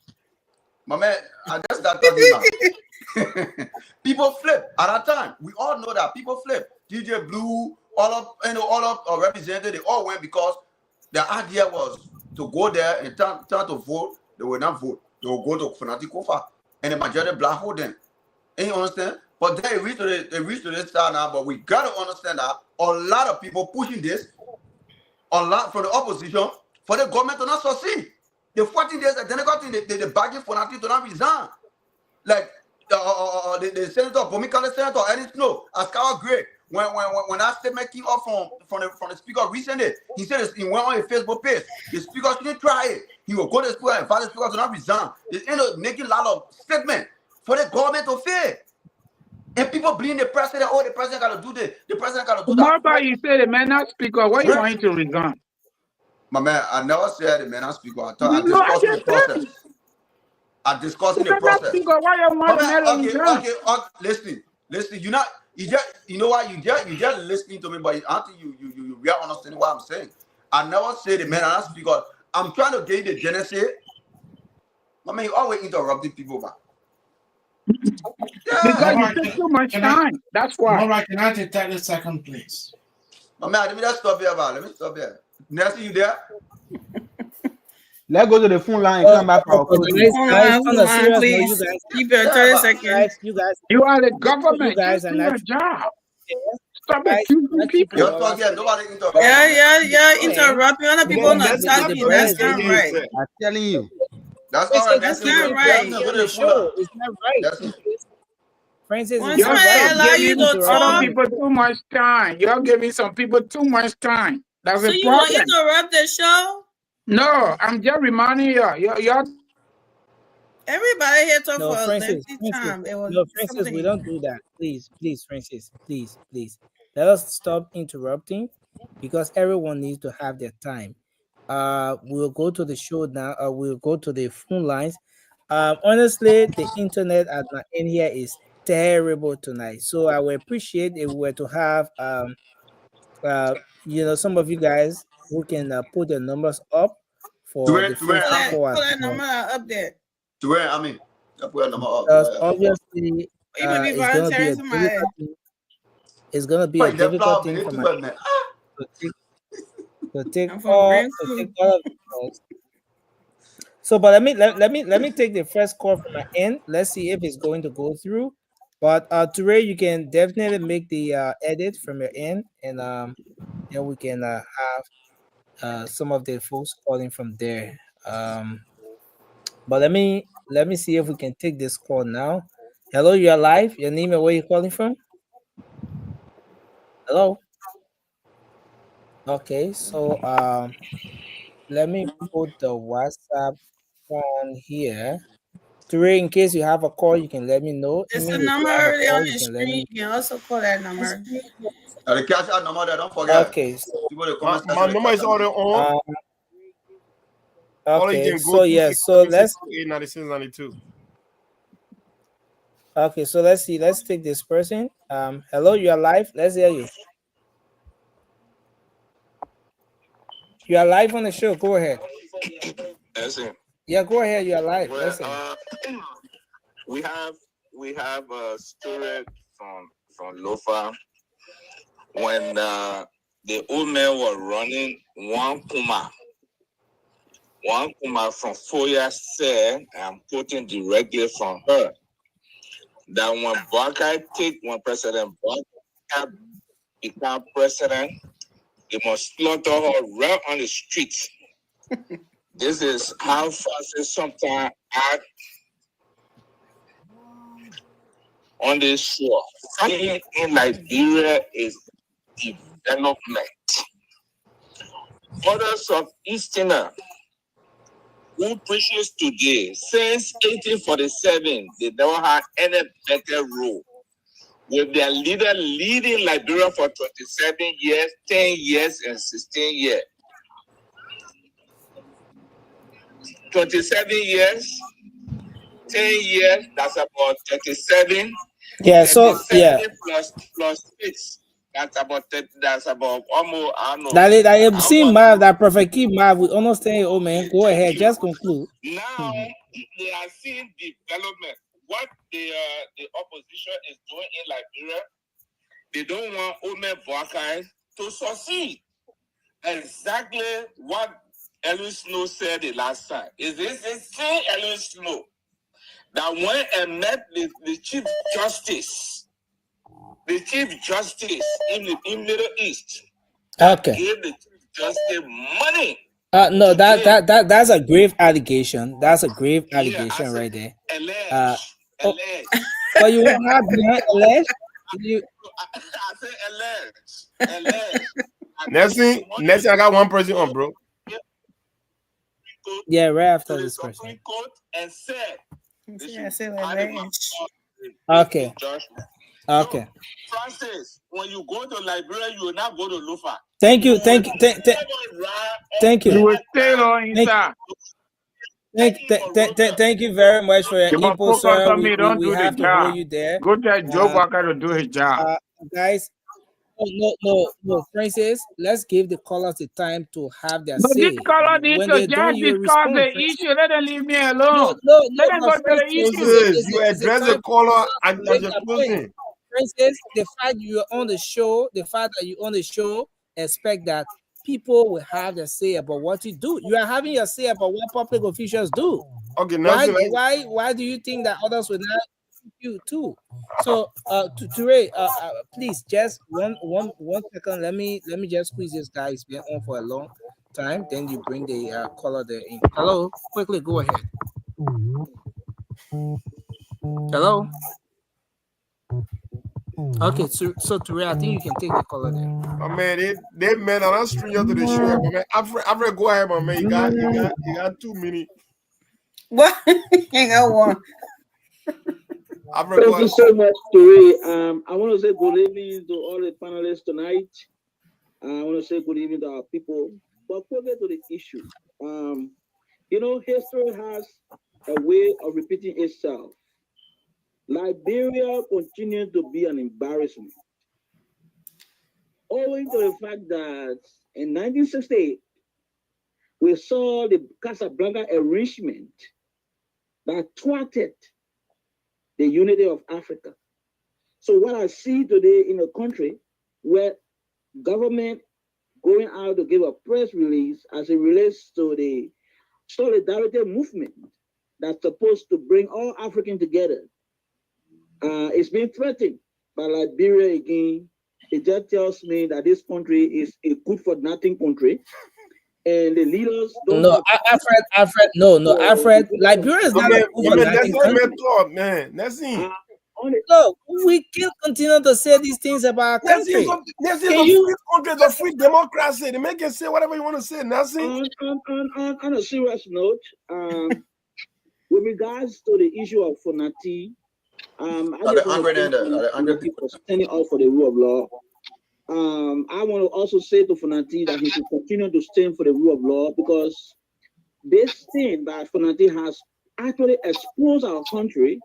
My man, I just started talking about. People flip at that time. We all know that people flip. DJ Blue, all of representatives, they all went because the idea was to go there and turn to vote. They will not vote. They will go to Fonati Kofa, and the majority black hold them. And you understand? But they reached to this side now. But we gotta understand that a lot of people pushing this, a lot from the opposition, for the government to not succeed. The 14 days, then they got the bagging for Fonati to not resign. Like the senator, Bomikale Senator, Eddie Snow, Askawa Gray, when that statement came up from the speaker recently, he said he went on his Facebook page. The speaker shouldn't try it. He will go to the speaker and find the speaker to not resign. They end up making a lot of statements for the government to fail. And people blame the president. Oh, the president got to do this. The president got to do that. What about you say the man not speaker? Why you want him to resign? My man, I never said the man not speaker. I discussing the process. I'm discussing the process. Okay, listen. You know what? You just listening to me, but I think you really understand what I'm saying. I never say the man not speaker. I'm trying to get the genesis. I mean, you always interrupting people back. Because you take too much time. That's why. Mama, can I take 30 seconds, please? My man, let me just stop here, man. Let me stop here. Nancy, you there? Let's go to the phone line and come back for our please. Keep it 30 seconds. You are the government. You guys are not your job. Stop accusing people. You're talking, nobody interrupt. Yeah. Interrupting other people not talking. That's not right. I'm telling you. That's not right. That's not right. It's not right. Francis, when somebody allow you to talk, other people too much time. You're giving some people too much time. That's so a you problem. want to interrupt the show? No, I'm just reminding you. You're Everybody here talk No, for a Francis, lengthy Francis, time. It was no, Francis, we something. don't do that. Please, Francis, please. Let us stop interrupting because everyone needs to have their time. We'll go to the show now. We'll go to the phone lines. Honestly, the internet at my end here is terrible tonight. So I would appreciate if we were to have some of you guys who can put your numbers up To for where, the to phones where, to I mean, call Put and that talk. number up there. to where, I mean, I put a number up. Because obviously You may be it's gonna be volunteering a somebody. difficult thing. It's gonna be a Wait, that difficult flower thing minute for too my bad, man. to take to take I'm from all Grand to take Crew. all of the calls. So, but let me take the first call from my end. Let's see if it's going to go through. But Ture, you can definitely make the edit from your end, and then we can have some of the folks calling from there. But let me see if we can take this call now. Hello, you're live. Your name and where you calling from? Hello. Okay, so let me put the WhatsApp on here. Three, in case you have a call, you can let me know. It's a Immediately, if number you have a already on call, you the can let me screen. You can also call that number. know. The cash out number there, don't forget. Okay, so People in the My, comment my section, the number cash is out already number. on. Or you okay, can go so through yeah, so let's 678-9692. okay, so let's see. Let's take this person. Hello, you are live. Let's hear you. You are live on the show. Go ahead. Listen, Yeah, go ahead. You are live. well, Listen. we have a story from Lofa when the old man was running one kuma from Foya said, I'm quoting directly from her, that when President Barker become president, they must slaughter her right on the street. This is how Francis sometimes act on this shore. Fighting in Liberia is development. Others of Easterner who preaches today, since 1847, they don't have any better role. With their leader leading Liberia for 27 years, 10 years, and 16 years. 27 years, 10 years, that's about 37. Yeah, so 37 yeah. plus 6. That's about almost, I don't know. That I am seeing Mav, that Prophet Keep Mav, we understand, oh man. Go ahead, just conclude. Now they are seeing development. What the opposition is doing in Liberia, they don't want Omer Boakai to succeed. Exactly what Ellen Snow said the last time. Is this the same Ellen Snow that went and met the Chief Justice in Middle East, Okay. gave the Chief Justice money. No, that's a grave allegation. That's a grave allegation right there. Alleged. But you won't have behind alleged. I say alleged. Next, I got one person on, bro. Yeah, right after this person. And said, Okay. Okay. Francis, when you go to Liberia, you will not go to Lufa. Thank you. Thank you. You will stay on inside. Thank you very much for your You must input, focus sir. on me. Don't We do the have to hold job. you there. Go tell Joe Walker to do his job. Guys, no, Francis. Let's give the callers the time to have their But this say. caller need When to they're done, just you will discuss respond, the Francis. issue. Let them leave me No, alone. no, Let them go but to the Francis, issue. You address the time caller for and us to that's make your a point. closing. Francis, the fact you're on the show, expect that people will have their say about what you do. You are having your say about what public officials do. Okay, Nelson. Why do you think that others will not you too? So Ture, please just one second. Let me just squeeze this guy. He's been on for a long time. Then you bring the caller there in. Hello, quickly go ahead. Hello. Okay, so Ture, I think you can take the color there. My man, they men are not stranger to the show. My man, Alfred, go ahead, my man. You got 2 minutes. What? Hang on one. Alfred, go Thank you ahead. so much, Ture. I want to say good evening to all the panelists tonight. I want to say good evening to our people. But we'll get to the issue. History has a way of repeating itself. Liberia continues to be an embarrassment, owing to the fact that in 1968, we saw the Casablanca arrangement that thwarted the unity of Africa. So what I see today in a country where government going out to give a press release as it relates to the solidarity movement that's supposed to bring all Africans together, it's being threatened by Liberia again. It just tells me that this country is a good-for-nothing country, and the leaders don't No, have. Alfred, no, Alfred. Liberia is not a My man, that's nothing not country. my thought, man. That's it. No, we can continue to say these things about our country. That's a free country, it's a free democracy. They make you say whatever you want to say. Nothing. On a serious note, with regards to the issue of Fonati, I just want to thank for standing up for the rule of law. I want to also say to Fonati that he should continue to stand for the rule of law, because this thing that Fonati has actually exposed our country,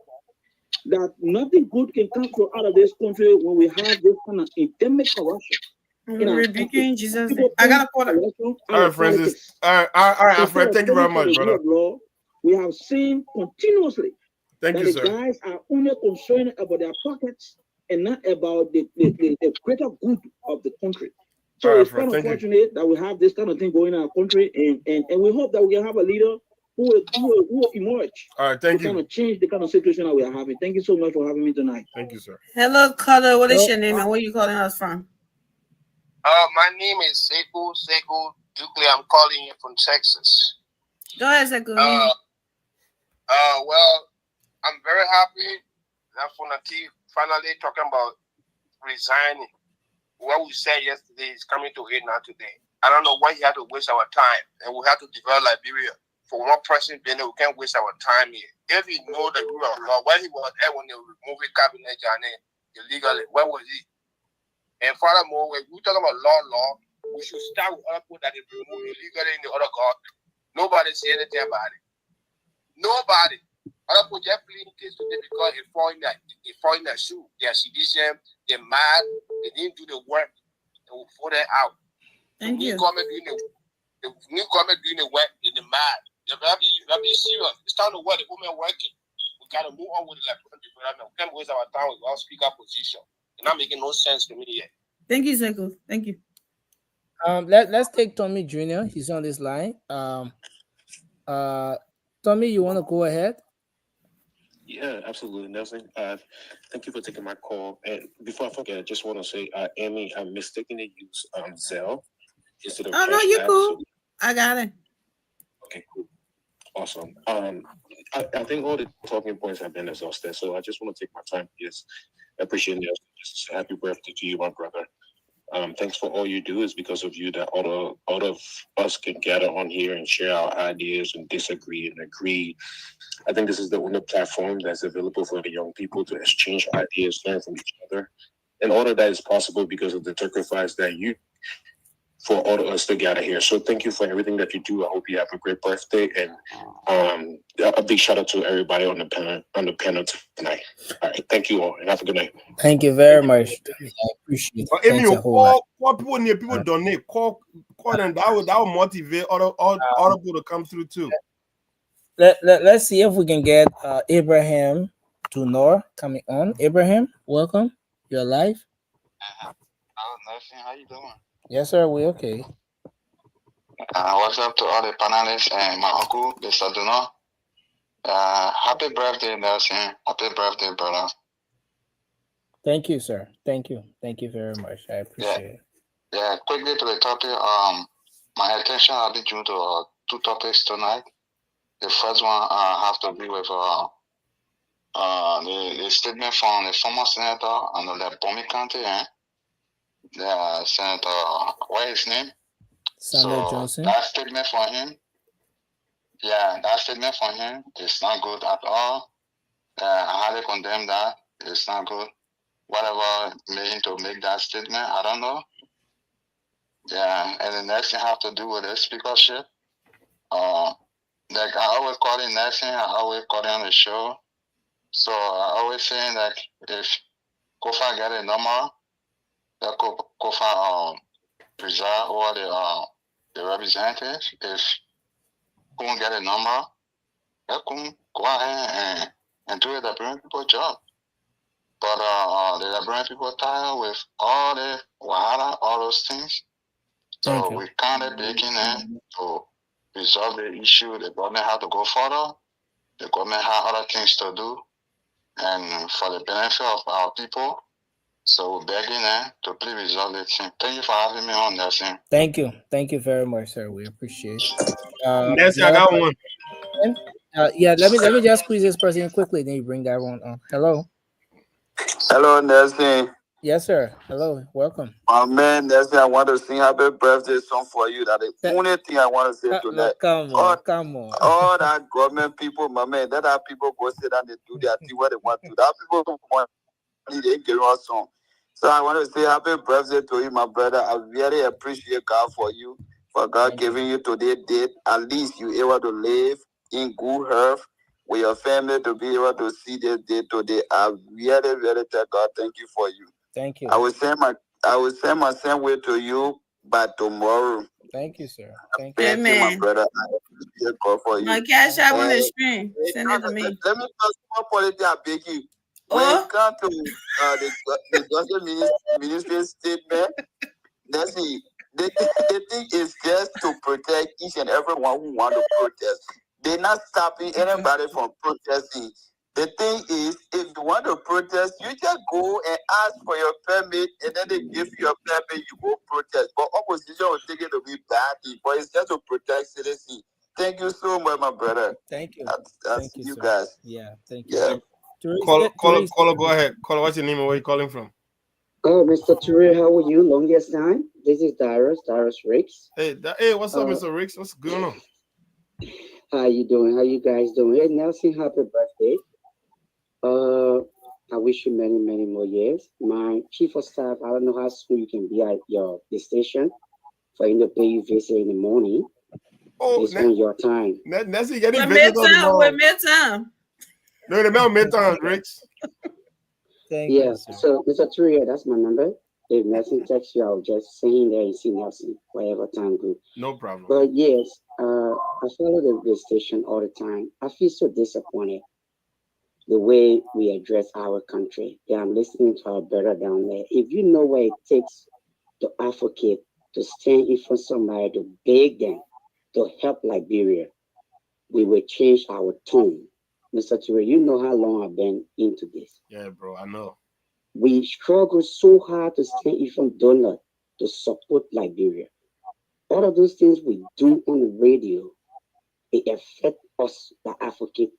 that nothing good can come out of this country when we have this kind of endemic corruption. Rebuking Jesus. I got a quarter. All right, Francis. All right, Alfred. Thank you very much, brother. We have seen continuously that the guys are only concerned about their pockets and not about the greater good of the country. So it's kind of unfortunate that we have this kind of thing going in our country, and we hope that we can have a leader who will emerge. All right, thank you. Kind of change the kind of situation that we are having. Thank you so much for having me tonight. Thank you, sir. Hello, Color. What is your name and where are you calling us from? My name is Sego Dukley. I'm calling you from Texas. Go ahead, Sego. Well, I'm very happy that Fonati finally talking about resigning. What we said yesterday is coming to it now today. I don't know why he had to waste our time, and we have to develop Liberia. For one person being there, we can't waste our time here. If he know the rule of law, where he was at when they removed cabinet illegally, where was he? And furthermore, when we talk about law, we should start with other people that they remove illegally in the other government. Nobody say anything about it. Nobody. Other people just pleading case today because they fall in their shoe. They're sedition, they're mad, they didn't do the work, they will throw that out. Thank you. The new government doing the work, they're mad. You have to be serious. It's time to work, the women working. We gotta move on with the development. We can't waste our time with our speaker position. It's not making no sense to me yet. Thank you, Seko. Thank you. Let's take Tommy Jr. He's on this line. Tommy, you want to go ahead? Yeah, absolutely, Nelson. Thank you for taking my call. And before I forget, I just want to say, Amy, I mistakenly used Zelle instead of Oh, no, Cash you're App, cool. so- I got it. Okay, cool. Awesome. I think all the talking points have been exhausted, so I just want to take my time. Yes, I appreciate it. Just happy birthday to you, my brother. Thanks for all you do. It's because of you that all of us can gather on here and share our ideas and disagree and agree. I think this is the only platform that's available for the young people to exchange ideas, learn from each other. And all of that is possible because of the sacrifice that you, for all of us to gather here. So thank you for everything that you do. I hope you have a great birthday, and a big shout out to everybody on the panel tonight. All right, thank you all, and have a good night. Thank you very much. I appreciate it. Amy, Thanks a whole lot. call people near people donate. Call them. That will motivate other people to come through too. Let's see if we can get Abraham Tunor coming on. Abraham, welcome. You're live. Nelson, how you doing? Yes, sir. We okay. What's up to all the panelists and my uncle, Mr. Duno? Happy birthday, Nelson. Happy birthday, brother. Thank you, sir. Thank you. Thank you very much. I appreciate it. Yeah, quickly to the topic. My attention has been due to two topics tonight. The first one has to be with the statement from the former senator on the Bomi County, the Senator, what is his name? Samuel Johnson. That statement for him, that statement for him is not good at all. I highly condemn that. It's not good. Whatever made him to make that statement, I don't know. Yeah, and the next thing have to do with the speakership. Like I always call it next thing, I always call it on the show. So I always saying that if Kofa get a number, that Kofa preside over the representatives. If couldn't get a number, they couldn't go ahead and do the Liberian people job. But the Liberian people tired with all the wahala, all those things. So we kind of begging them to resolve the issue. The government have to go further. The government have other things to do, and for the benefit of our people. So we're begging them to please resolve the thing. Thank you for having me on, Nelson. Thank you very much, sir. We appreciate. Nelson, I got one. Let me just squeeze this person in quickly. Then you bring that one on. Hello. Hello, Nelson. Yes, sir. Hello. Welcome. My man, Nelson, I want to sing happy birthday song for you. That's the only thing I want to say tonight. Come on. All that government people, my man, that are people go sit down and do their thing what they want to. That people want they get us song. So I want to say happy birthday to you, my brother. I really appreciate God for you, for God giving you today date. At least you able to live in good health with your family to be able to see this day today. I really tell God thank you for you. Thank you. I will send my sandwich to you by tomorrow. Thank you, sir. Thank you. Amen. Thank you, my brother. I appreciate God for you. My cash out on the screen. Send it to me. Let me talk small politics. I beg you. When it comes to the Johnson ministry statement, let's see. The thing is just to protect each and everyone who want to protest. They're not stopping anybody from protesting. The thing is, if you want to protest, you just go and ask for your permit, and then they give you a permit, you go protest. But opposition will take it to be bad thing, but it's just to protect citizens. Thank you so much, my brother. Thank you. Thank you, guys. Yeah, thank you. Yeah. Caller, go ahead. Caller, what's your name and where you calling from? Oh, Mr. Ture, how are you? Longest time. This is Darius Riggs. Hey, what's up, Mr. Riggs? What's going on? How you doing? How you guys doing? Hey, Nelson, happy birthday. I wish you many, many more years. My chief of staff, I don't know how soon you can be at the station for him to pay you visit in the morning. It's on your time. Nelson, getting We're midterm. No, the mail midterm, Riggs. Thank you. So, Mr. Ture, that's my number. If Nelson texts you, I'll just say in there and see Nelson, whatever time good. No problem. But yes, I follow the station all the time. I feel so disappointed the way we address our country. Yeah, I'm listening to our brother down there. If you know what it takes to advocate, to stand in front of somebody, to beg them to help Liberia, we will change our tone. Mr. Ture, you know how long I've been into this. Yeah, bro, I know. We struggle so hard to stand in front of donor to support Liberia. All of those things we do on the radio, it affects us, the advocate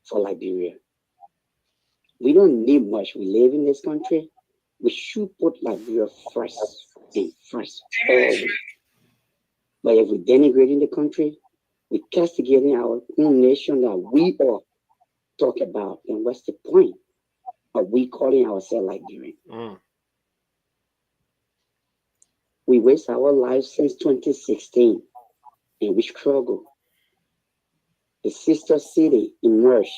for Liberia. We don't need much. We live in this country. We should put Liberia first and first always. But if we're denigrating the country, we're castigating our own nation that we all talk about, then what's the point of we calling ourselves Liberian? We waste our lives since 2016 and we struggle. The sister city emerged,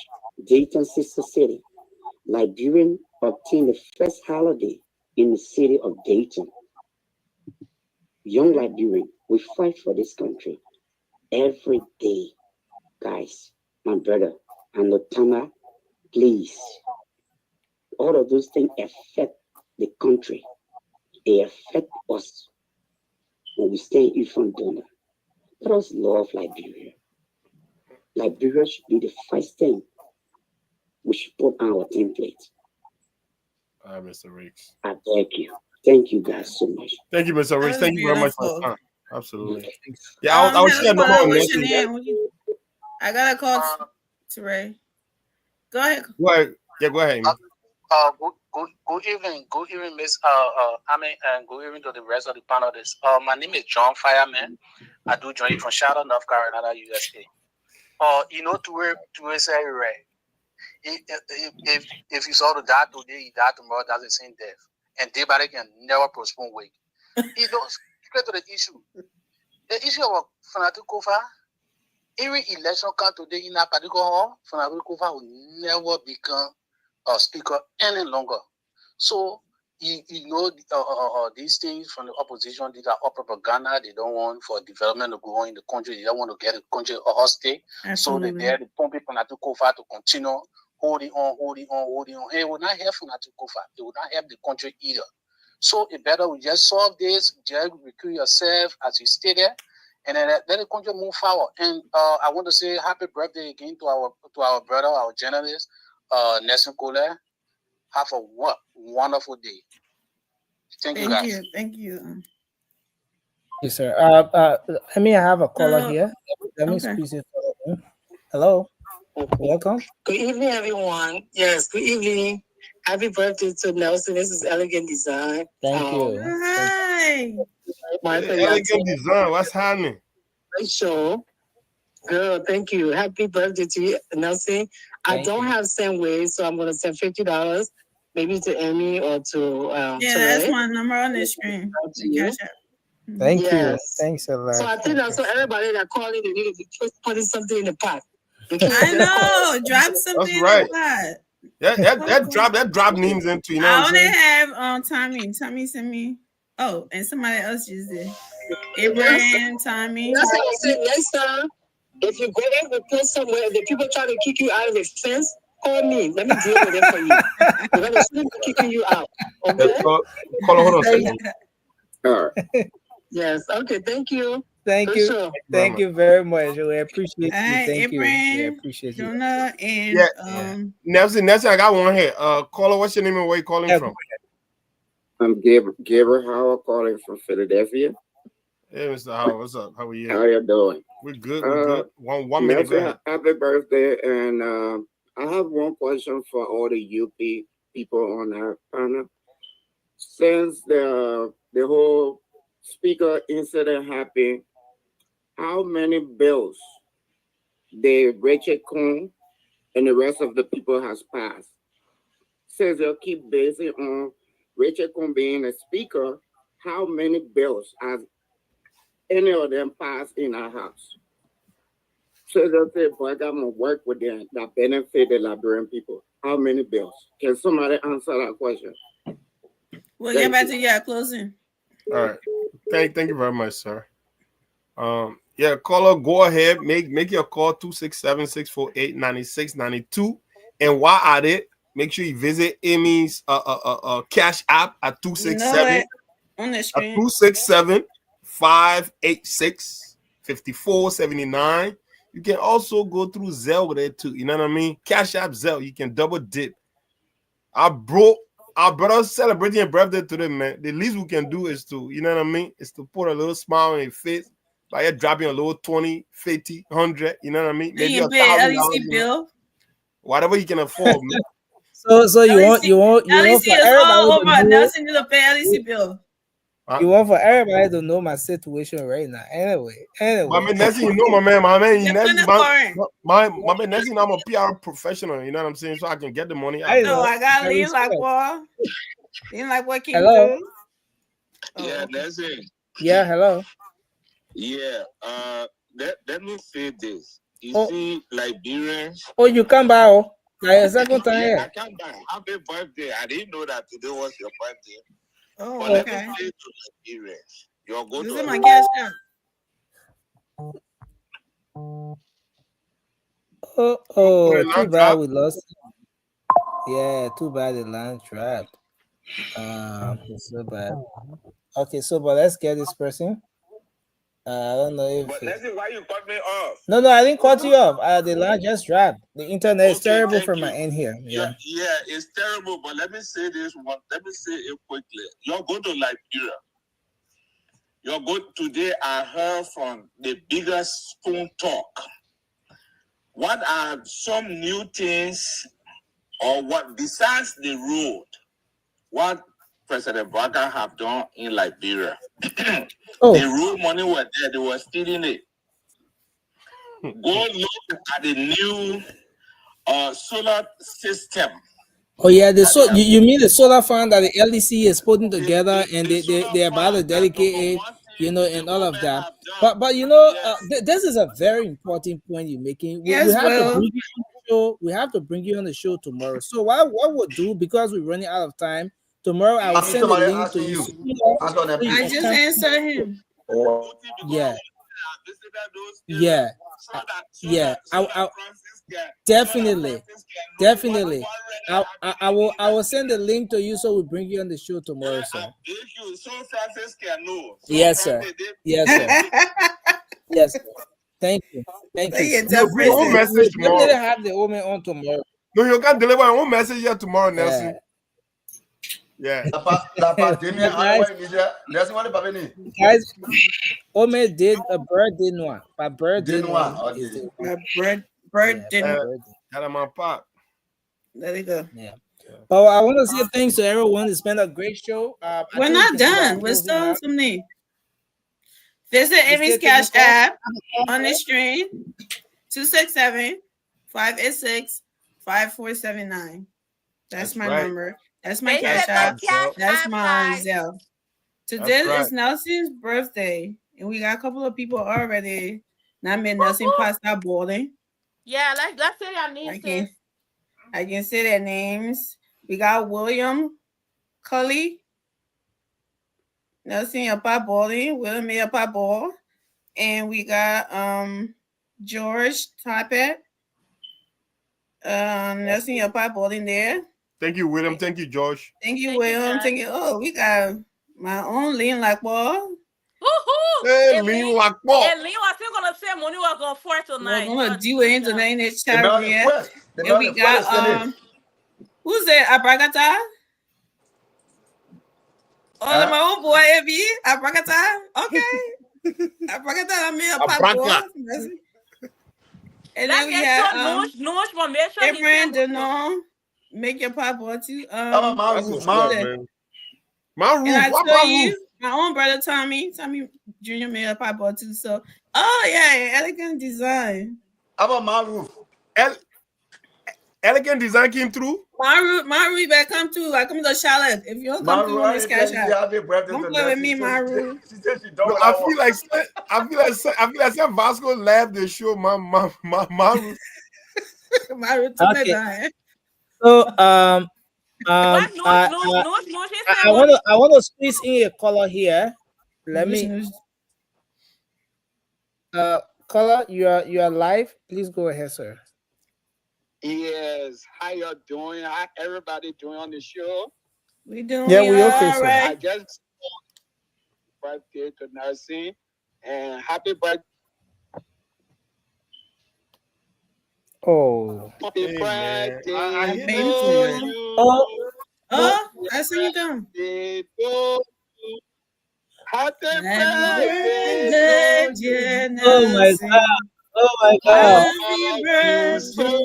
Dayton sister city. Liberian obtained the first holiday in the city of Dayton. Young Liberian, we fight for this country every day. Guys, my brother, and Tama, please. All of those things affect the country. They affect us when we stay in front donor. Let us love Liberia. Liberia should be the first thing we should put on our template. Mr. Riggs. I beg you. Thank you guys so much. Thank you, Mr. Riggs. Thank you very much for your time. Absolutely. Yeah, I was sharing what's your name? I gotta call Ture. Go ahead. Go ahead. Yeah, go ahead. Good evening, Miss. Good evening to the rest of the panelists. My name is John Fireman. I do join you from Charlotte, North Carolina, USA. To say right. If you saw the die today, you die tomorrow. That's the same death, and everybody can never postpone wake. It goes straight to the issue. The issue of Fanatic Kofa. Every election come today in a particular hall, Fanatic Kofa will never become a speaker any longer. So these things from the opposition, these are all propaganda. They don't want for development to go on in the country. They don't want to get the country a hostage. So they're there to pump Fanatic Kofa to continue holding on. And it will not help Fanatic Kofa. It will not help the country either. So it better we just solve this, just recruit yourself as you stay there, and then let the country move forward. And I want to say happy birthday again to our brother, our journalist, Nelson Kohler. Have a wonderful day. Thank you, guys. Thank you. Yes, sir. Let me have a caller here. Let me squeeze it. Hello. Welcome. Good evening, everyone. Yes, good evening. Happy birthday to Nelson. This is Elegant Design. Thank you. Hi. Elegant Design. What's happening? Great show. Girl, thank you. Happy birthday to you, Nelson. I don't have send ways, so I'm going to send $50 maybe to Amy or to that's my number on the screen. Thank you. Thanks a lot. So I think also everybody that calling, they need to be putting something in the pot. I know. Drop something in the pot. That drop names into, you know I what I'm only saying? have Tommy. Tommy sent me. Oh, and somebody else just did. Abraham, Tommy. That's what I said. Next time, if you go there and put somewhere, if the people try to kick you out of the fence, call me. Let me deal with it for you. We're gonna start kicking you out. Okay. Call hold on a second. All right. Yes. Okay. Thank you. Thank Good you. show. Thank you very much. We appreciate you. Hi, Thank you. Abraham, We appreciate you. Jonah, and Nelson, I got one here. Caller, what's your name and where you calling from? I'm Gabriel Howard calling from Philadelphia. Hey, Mr. Howard, what's up? How are you? How you doing? We're good. We're good. One minute. Go ahead. Happy birthday. And I have one question for all the UP people on our panel. Since the whole speaker incident happened, how many bills did Richard Cohn and the rest of the people has passed? Since they'll keep basing on Richard Cohn being a speaker, how many bills has any of them passed in our house? So they'll say, boy, I got more work with them that benefit the Liberian people. How many bills? Can somebody answer that question? We'll get back to you closing. All right. Thank you very much, sir. Caller, go ahead. Make your call 267-648-9692. And while at it, make sure you visit Amy's cash app at 267 on the screen. 267-586-5479. You can also go through Zelle there too. You know what I mean? Cash app, Zelle. You can double dip. Our brother celebrating your birthday today, man. The least we can do is to, you know what I mean? Is to put a little smile on your face by you dropping a little 20, 50, 100. You know what I mean? Maybe $1,000. Bill. Whatever you can afford, man. So you want for everybody to know. Nelson to pay LEC bill. You want for everybody to know my situation right now. Anyway. My man, Nessie, you know my man, Nessie, I'm a PR professional. You know what I'm saying? So I can get the money. I got lean like what? Lean like what? Hello. Yeah, Nessie. Yeah, hello. Yeah. Let me say this. You see, Liberians. Oh, you come by. Like a second time. Yeah, I come by. Happy birthday. I didn't know that today was your birthday. Oh, but okay. Let me say to Liberians, you're going this to. Is my cash app. Too bad we lost. Yeah, too bad the line trapped. It's so bad. Okay, but let's get this person. I don't know if. But Leslie, why you cut me off? No, I didn't cut you off. The line just dropped. The internet is terrible from my end here. Yeah, it's terrible. But let me say this one. Let me say it quickly. You're going to Liberia. You're good today. I heard from the biggest spoon talk. What are some new things or what besides the road, what President Barker have done in Liberia. The road money were there, they were stealing it. Go look at the new solar system. Oh yeah, you mean the solar farm that the LDC is putting together, and they're about to dedicate it, and all of that. But this is a very important point you're making. We Yes, have to well. bring you on the show. We have to bring you on the show tomorrow. So what we'll do, because we're running out of time, tomorrow I will send the link to you. I just answered him. Yeah. Yeah. Yeah. I definitely. I will send the link to you, so we bring you on the show tomorrow, sir. Yes, sir. Yes, sir. Yes, sir. Thank you. Thank you. You bring your own message tomorrow. Definitely have the woman on tomorrow. No, you can deliver your own message here tomorrow, Nelson. Yeah. Guys, Ome did a birthday noir. But birthday noir is the birthday. There you go. Yeah. But I want to say thanks to everyone. It's been a great show. We're not done. We're still on something. Visit Amy's Cash App on the screen. 267-586-5479. That's my number. That's my Cash App. That's my Zelle. Today is Nelson's birthday, and we got a couple of people already. Not made Nelson past that boarding. Yeah, let's say your names. I can say their names. We got William Cully, Nelson Yapa Boarding, William Yapa Ball, and we got George Toppet, Nelson Yapa Boarding there. Thank you, William. Thank you, George. Thank you, William. Thank you. Oh, we got my own Lean Lakball. Hey, Lean Lakball. Hey, Lean was still gonna say money was going for tonight. We're gonna do it tonight in the chat here. And we got who's there? Abragata? Oh, my own boy, Evie. Abragata. Okay. Abragata, I'm here. And then we have Abraham Denon. Make your pop boy too. My own brother Tommy Jr. made a pop boy too. So, elegant design. How about my roof? Elegant design came through. My roof better come through. Like come to Charlotte. If you don't come through on this cash out, don't play with me, my roof. I feel like some Vasco left the show. My roof. My roof. Okay. So I want to squeeze in a color here. Let me. Color, you are live. Please go ahead, sir. Yes. How y'all doing? How everybody doing on the show? We doing we okay, sir. I just birthday to Nursing and happy birthday. Oh. Happy birthday to you. That's what you doing. Happy birthday, dear Oh my God. Oh my God. Happy birthday.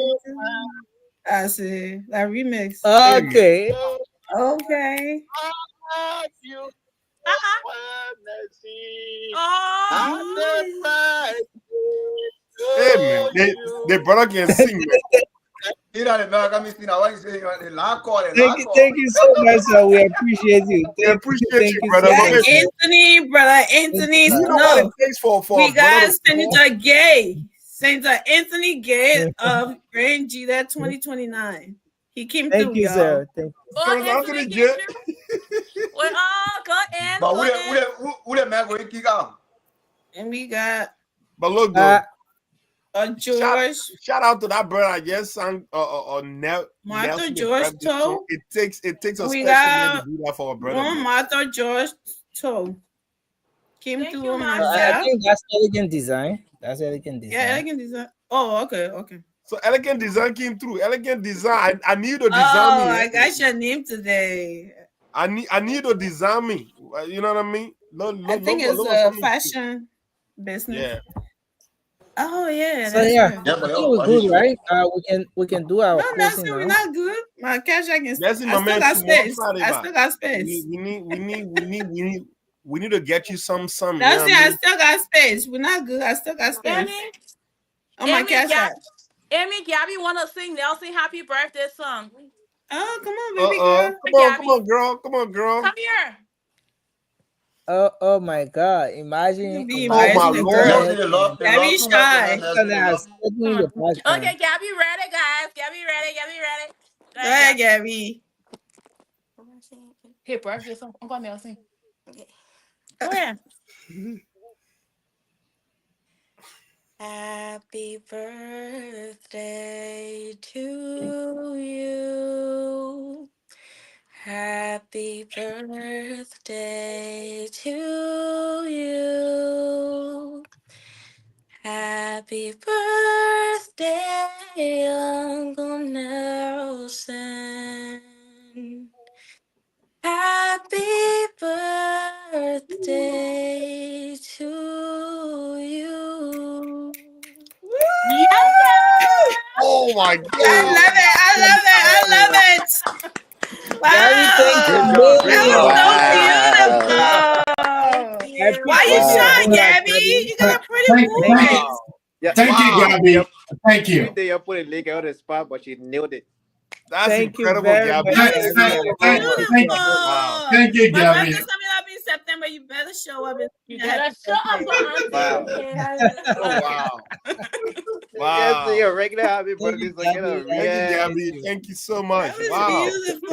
I see that remix. Okay. Okay. You. Hey man, they brother can sing. Thank you so much, sir. We appreciate you. Thank you, brother. Brother Anthony. You know what it takes for we got Senator Gay. Senator Anthony Gay of Grand G that 2029. He came through, you, y'all. sir. Thank you. Anthony Gay. We're all go in. But who the man going to kick out? And we got. But look, though. George. Shout out to that brother. I guess Martha George Toe. It takes a special man to do that for a brother. Martha George Toe came through on I think that's elegant design. That's elegant design. Yeah, elegant design. Oh, okay. So elegant design came through. Elegant design. I need to design me. I got your name today. I need to design me. You know what I mean? I think it's a fashion business. Yeah. Oh yeah, So that's yeah, right. Yeah, I but think yo, we're what is good, your right? We can do our No, closing Nelson, we're now. not good. My cash I can. That's I my still man. got Tomorrow space. Friday, I man. still got space. We need to get you some. You know Nelson, what I I mean? still got space. We're not good. I still got space. Amy, On my cash app. Amy, Gabby want to sing Nelson happy birthday song. Oh, come on, baby girl. Come on, girl. Come on, girl. Come here. Oh my God! Imagine, Be Oh my embarrassing imagine the Lord. girl. Nelson. Gabby too much for her, shy. Nelson. Nelson has taken your passion. Okay, Gabby ready, guys. Gabby ready. Gabby ready. Go ahead, Gabby. Hey, birthday song. Uncle Nelson. Okay. Go ahead. Happy birthday to you. Happy birthday to you. Happy birthday, Uncle Nelson. Happy birthday to you. Yeah! Oh my God. I love it. I love it. I love it. Gabby, thank you. Wow. Great That job. was so I beautiful. appreciate Why you your shy, feedback, Gabby? Gabby. You got a pretty Thank voice. Thank you, Gabby. Thank you. Even though you put a link on the spot, but she nailed it. That's Thank you incredible, very Gabby. much, Thank, Gabby. thank, I thank, appreciate thank, your Wow. thank you, My Gabby. birthday's coming up in September. You better show up and You sing a happy better show up birthday. for auntie, Wow. okay? Oh wow. Yes, Wow. your regular happy Thank birthday you, song. Get a Gabby. I Thank you, real. Gabby. appreciate you. Thank you so That much. was Wow. beautiful.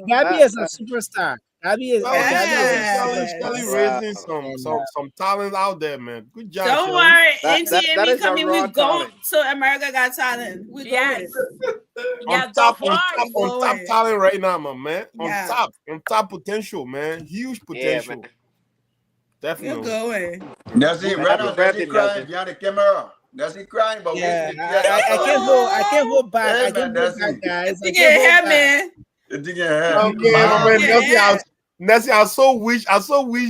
Gabby That, is a superstar. Gabby is Well, Gabby is a Shelly superstar. Yes. wow. raising And some talent out there, man. Good job, Don't Shelly. worry. Auntie That Amy is a coming. raw We go talent. to America Got Talent. We going. Yes. Yeah, the voice. On top Going. talent right now, my man. Yeah. On top potential, man. Huge Yeah, potential. man. We're Definitely. going. Nelson, Man, right happy now, birthday, Nelson crying Nelson. behind the camera. Nelson crying, but waiting yeah, the tears to I fall. can't hold back. Hey, I man, can't hold back, Nelson. guys. I You can't get hold hair, back. man. You think your head. Oh yeah, my man. Yeah. Nelson, I so wish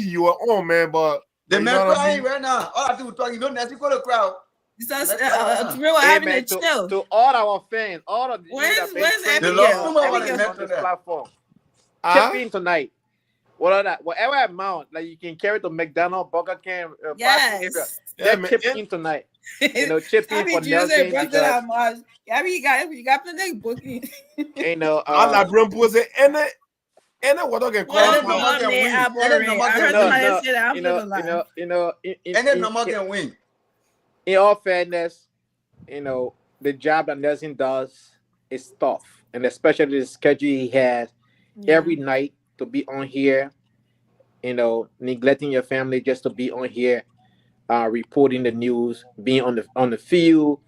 you were on, man, but The you man know what I crying mean? right now. All I do is talk. You know, Nelson go to crowd. So, The man crying right now. Thrill Hey, having a man, chill. to all our fans, all of you that Where's been Abigail? They friendly love too much when they everything met on to this them. platform. Huh? Chip in tonight. Whatever amount like you can carry to McDonald's, Burger King, fast food area. Yes. Yeah, Just man. chip in tonight. You know, chip in Happy for Tuesday, Nelson brother. because How much? Gabby, you got plenty booking. you know Allah bring pose and what I can call Any Well, it. pull number up can there, win. Any Albury. number I can heard win. somebody say that. I'm gonna lie. Any number can win. In all fairness, you know, the job that Nelson does is tough, and especially the schedule he has every night to be on here, you know, neglecting your family just to be on here, reporting the news, being on the field.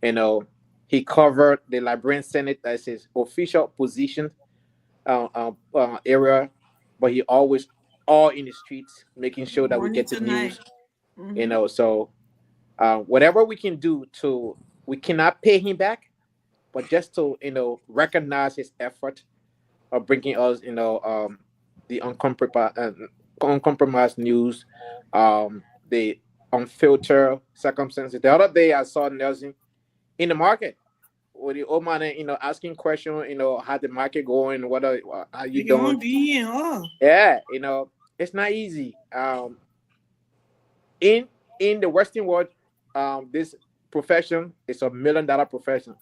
You know, he covered the Liberian Senate as his official position area, but he always all in the streets, making sure that we Morning get the to night. news. You know, so whatever we can do we cannot pay him back, but just to recognize his effort of bringing us the uncompromised news, the unfiltered circumstances. The other day I saw Nelson in the market with the old man, asking questions, how the market going, how you doing? Yeah, it's not easy. In the Western world, this profession is $1 million profession.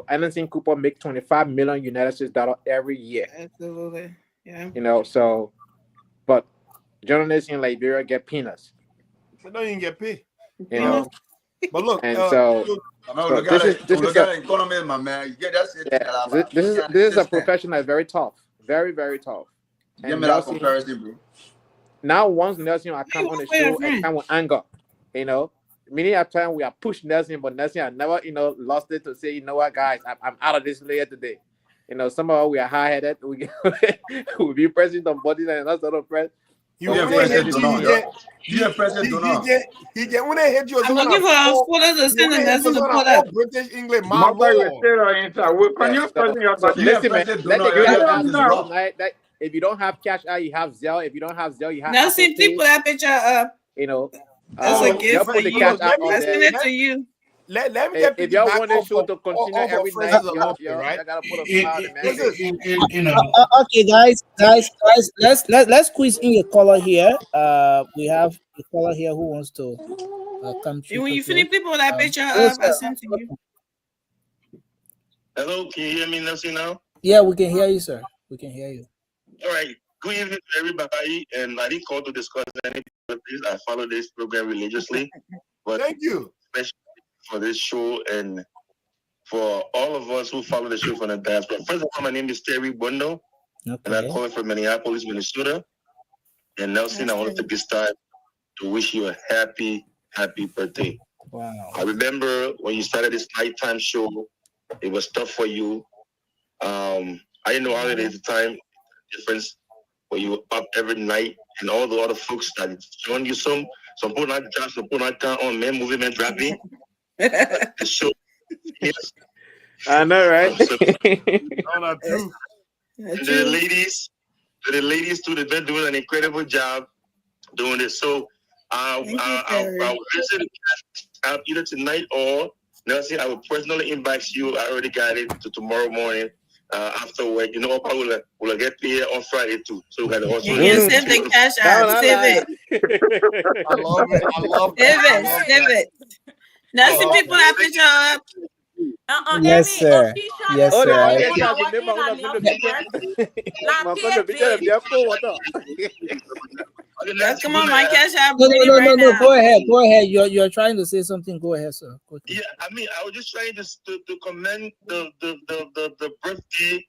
Anderson Cooper make 25 million United States dollar every year. Absolutely. Yeah. So, but journalists in Liberia get peanuts. They don't even get paid. But look, and so this is economy, my man. You get that this is a profession that's very tough, very very tough. Give me that comparison, bro. Now, once Nelson I come on the show and come with anger, many a time we are pushed Nelson, but Nelson I never lost it to say, you know what, guys, I'm out of this layer today. Somehow we are high headed. We be pressing the body and not sort of press. He get when they hit you. I'm looking for a photo to send a Nelson to put up. British English, my lord. Listen, man, let the girl tonight that if you don't have cash out, you have Zelle. If you don't have Zelle, you have Nelson, please put that picture up. That's a gift y'all for put the you. cash out I on send there. it to you. Let me Hey, get if y'all piggyback want this off show of to continue off every of Francis night, Alompe, y'all right? gotta put a smile on the man Listen, face. You know. Okay, guys, let's squeeze in a caller here. We have a caller here who wants to come through When you quickly. finish people that picture Hello, up, I sir. send to you. Hello, can you hear me, Nelson, now? Yeah, we can hear you, sir. We can hear you. All right. Good evening to everybody. And I didn't call to discuss anything with this. I follow this program religiously. But thank you. Especially for this show and for all of us who follow the show from the diaspora. First of all, my name is Terry Bundo, and I'm calling from Minneapolis, Minnesota. And Nelson, I wanted to take this time to wish you a happy birthday. Wow. I remember when you started this nighttime show, it was tough for you. I didn't know how it is at the time difference when you were up every night and all the other folks that joined you. Some people not job, some people not count on men, moving men, dropping. The show. Yes. I know, right? So, not true. To the ladies too, they've been doing an incredible job doing this. So I'll visit either tonight or Nelson. I will personally invite you. I already got it to tomorrow morning after work. You know, I will get paid on Friday too. So we got to also You can save the cash out. Save it. I love it. I love Save it. Now see people that picture up. Yes, sir. Yes, Oh, sir. the I audience think- has remember one of the picture. My son, the picture of their phone. What up? Come on, my cash out. No. Go ahead. Go ahead. You're trying to say something. Go ahead, sir. Go Yeah, I mean, I was just trying to commend the birthday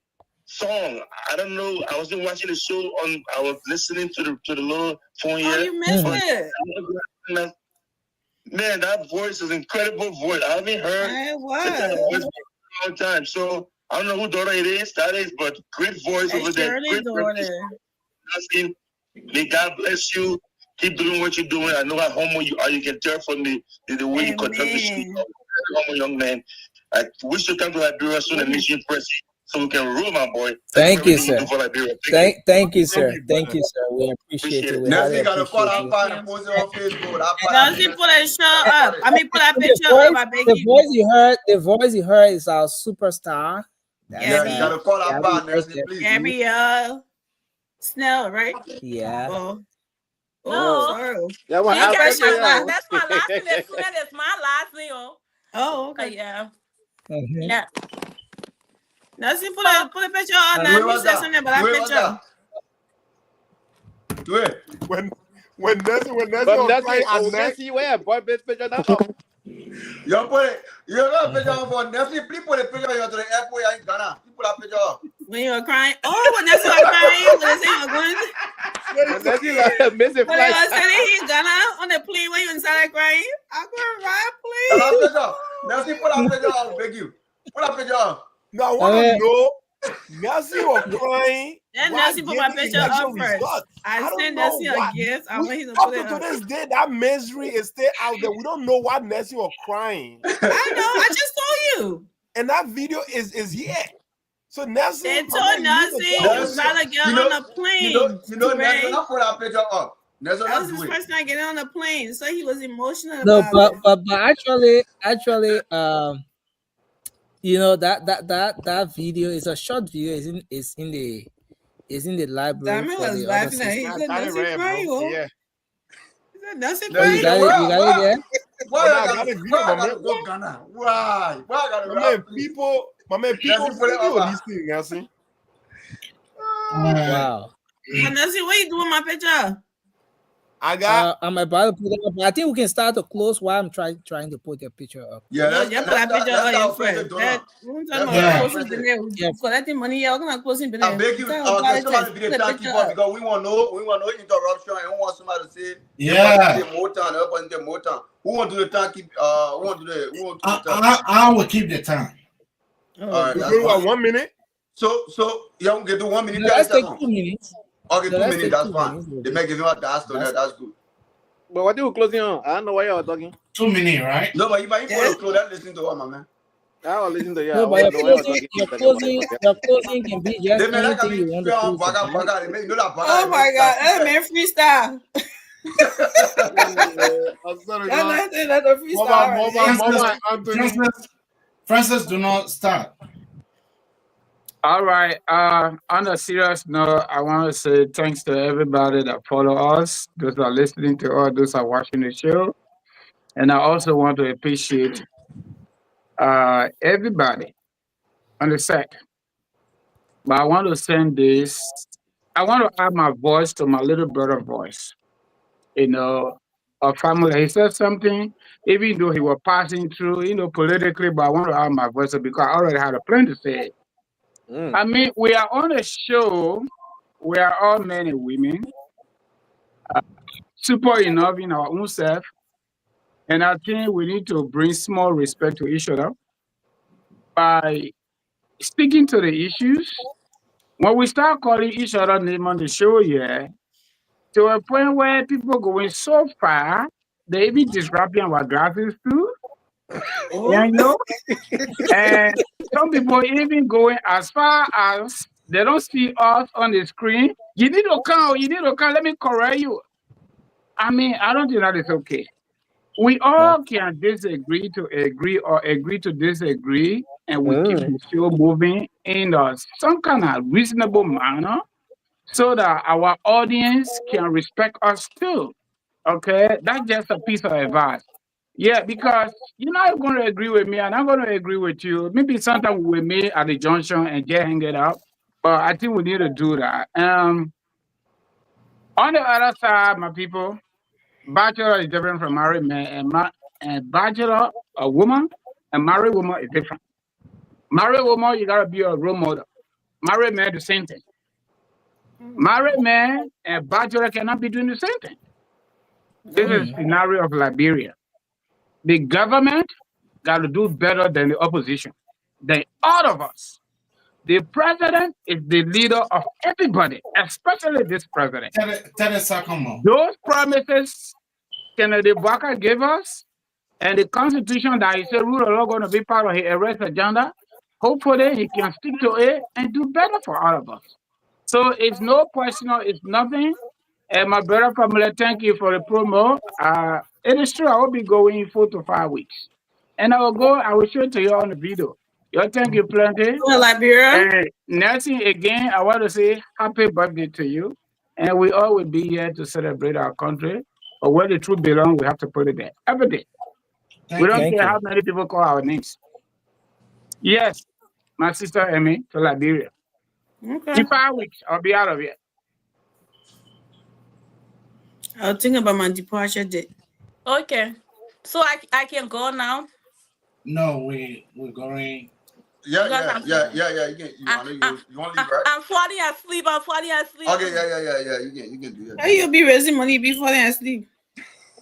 song. I don't know. I wasn't watching the show on. I was listening to the little phone here. Oh, you missed it. Man, that voice is an incredible voice. I haven't heard such a voice for a long time. So I don't know who daughter it is. That is, but great voice over there. Great daughter. May God bless you. Keep doing what you're doing. I know how humble you are. You can tell from the way you conduct the show. Humble young man. I wish you come to Liberia soon and meet you in person so we can rule, my boy. Thank you, for everything sir. do for Liberia. Thank you, sir. Thank you, sir. We appreciate it. We highly Nelson got to call appreciate that you. part and post it on Facebook. That part. Nelson put a show up. I mean, put that picture The up. I beg voice, you. the voice you heard is our superstar. Yeah, you got to call that part, Nelson, please. Gabrielle Snell, right? Yeah. Oh. No. Sorry. Yeah, what That's happened my there? last. That's my last name. That's my last name. Oh, okay. Yeah. Mm-hmm. Yeah. Nelson put a picture on that. You said something about that picture. When Nelson But was Nelson, flying at we night, can see where boy best picture now. You put it. You got a picture for Nelson. Please put a picture of you to the airport in Ghana. People have picture up. When you were crying. Oh, when Nelson was crying, when they say you were going. When Nelson like missing When they flight. were saying he Ghana on the plane when you inside crying. I'm going to ride, Put that please. picture. Nelson, put that picture up. Beg you. Put that picture up. now I want to know. Nelson was crying. Then while Nelson put my giving picture election up first. results. I don't sent know Nelson what- a gift. I want him to Up put it to up. this day, that misery is still out there. We don't know why Nelson was crying. I know. I just told you. And that video is here. So Nelson, They my told man, Nelson you need to was tell about to get on the plane. Nelson, not put that picture up. Nelson, That not was his do it. first time getting on the plane, so he was emotional No, about but it. actually, you know that video is a short video. Is in the library Diamond for was the other laughing at him. He sister. said, Nelson crying, oh. Yeah. He said, Nelson Oh, you crying. got it there? Why I I got gotta a video, why my I gotta man. go Ghana? Why? Why I gotta My man, people Nelson, put it video up. this thing, Nelson. Wow. But Nelson, what you doing my picture? I got. I'm about to put it up. I think we can start to close while I'm trying to put the picture up. Yeah, No, just put that picture on your friend. Yes. Collecting money, you're gonna close in I beg you, can somebody be the timekeeper because we want no interruption and we want somebody to say Yeah. more time, more time. Who want to do the timekeep? Who want to do the I will keep the time. All right, We that's go fine. 1 minute. So you can do 1 minute. No, let's take 2 minutes. Okay, No, 2 let's minutes. take That's 2 fine. minutes. They make it not that's to that. That's good. But what are you closing on? I don't know why you're talking. 2 minutes, right? No, but if I follow close, let's listen to what, my man. I will listen to you. No, but your closing can be just They may like anything you want to Oh put. my God, Oh my God, that man freestyle. Francis, do not start. All right. On a serious note, I want to say thanks to everybody that follow us, those that are listening to us, those that are watching the show. And I also want to appreciate everybody on the set. But I want to send this. I want to add my voice to my little brother voice. You know, a family. He said something, even though he was passing through, politically, but I want to add my voice because I already had a plan to say it. I mean, we are on a show. We are all men and women, super enough in our own self. And I think we need to bring small respect to each other by sticking to the issues. When we start calling each other name on the show, yeah, to a point where people going so far, they even disrupting our glasses too. Yeah, and some people even going as far as they don't see us on the screen. You need to come. You need to come. Let me correct you. I mean, I don't think that is okay. We all can disagree to agree or agree to disagree, and we keep the show moving in some kind of reasonable manner so that our audience can respect us too. Okay, that's just a piece of advice. Yeah, because you're not going to agree with me, and I'm going to agree with you. Maybe sometime we meet at the junction and just hang it up, but I think we need to do that. On the other side, my people, bachelor is different from married man, and bachelor, a woman, and married woman is different. Married woman, you gotta be a role model. Married man, the same thing. Married man and bachelor cannot be doing the same thing. This is a scenario of Liberia. The government got to do better than the opposition, than all of us. The president is the leader of everybody, especially this president. Those promises Kennedy Barker gave us, and the constitution that he said rule of law going to be part of his arrest agenda, hopefully he can stick to it and do better for all of us. So it's no question, it's nothing. And my brother family, thank you for the promo. It is true, I will be going in 4 to 5 weeks. And I will show it to you on the video. You thank you plenty. Liberia. And Nancy, again, I want to say happy birthday to you. And we all will be here to celebrate our country. But where the truth belongs, we have to put it there every day. We don't care how many people call our names. Yes, my sister Emmy to Liberia. Okay. In 5 weeks, I'll be out of here. I'll think about my departure date. Okay. So I can go now? No, we're going. Yeah. You can. You want to leave, right? I'm falling asleep. Okay. Yeah. You can do that. How you be raising money before falling asleep?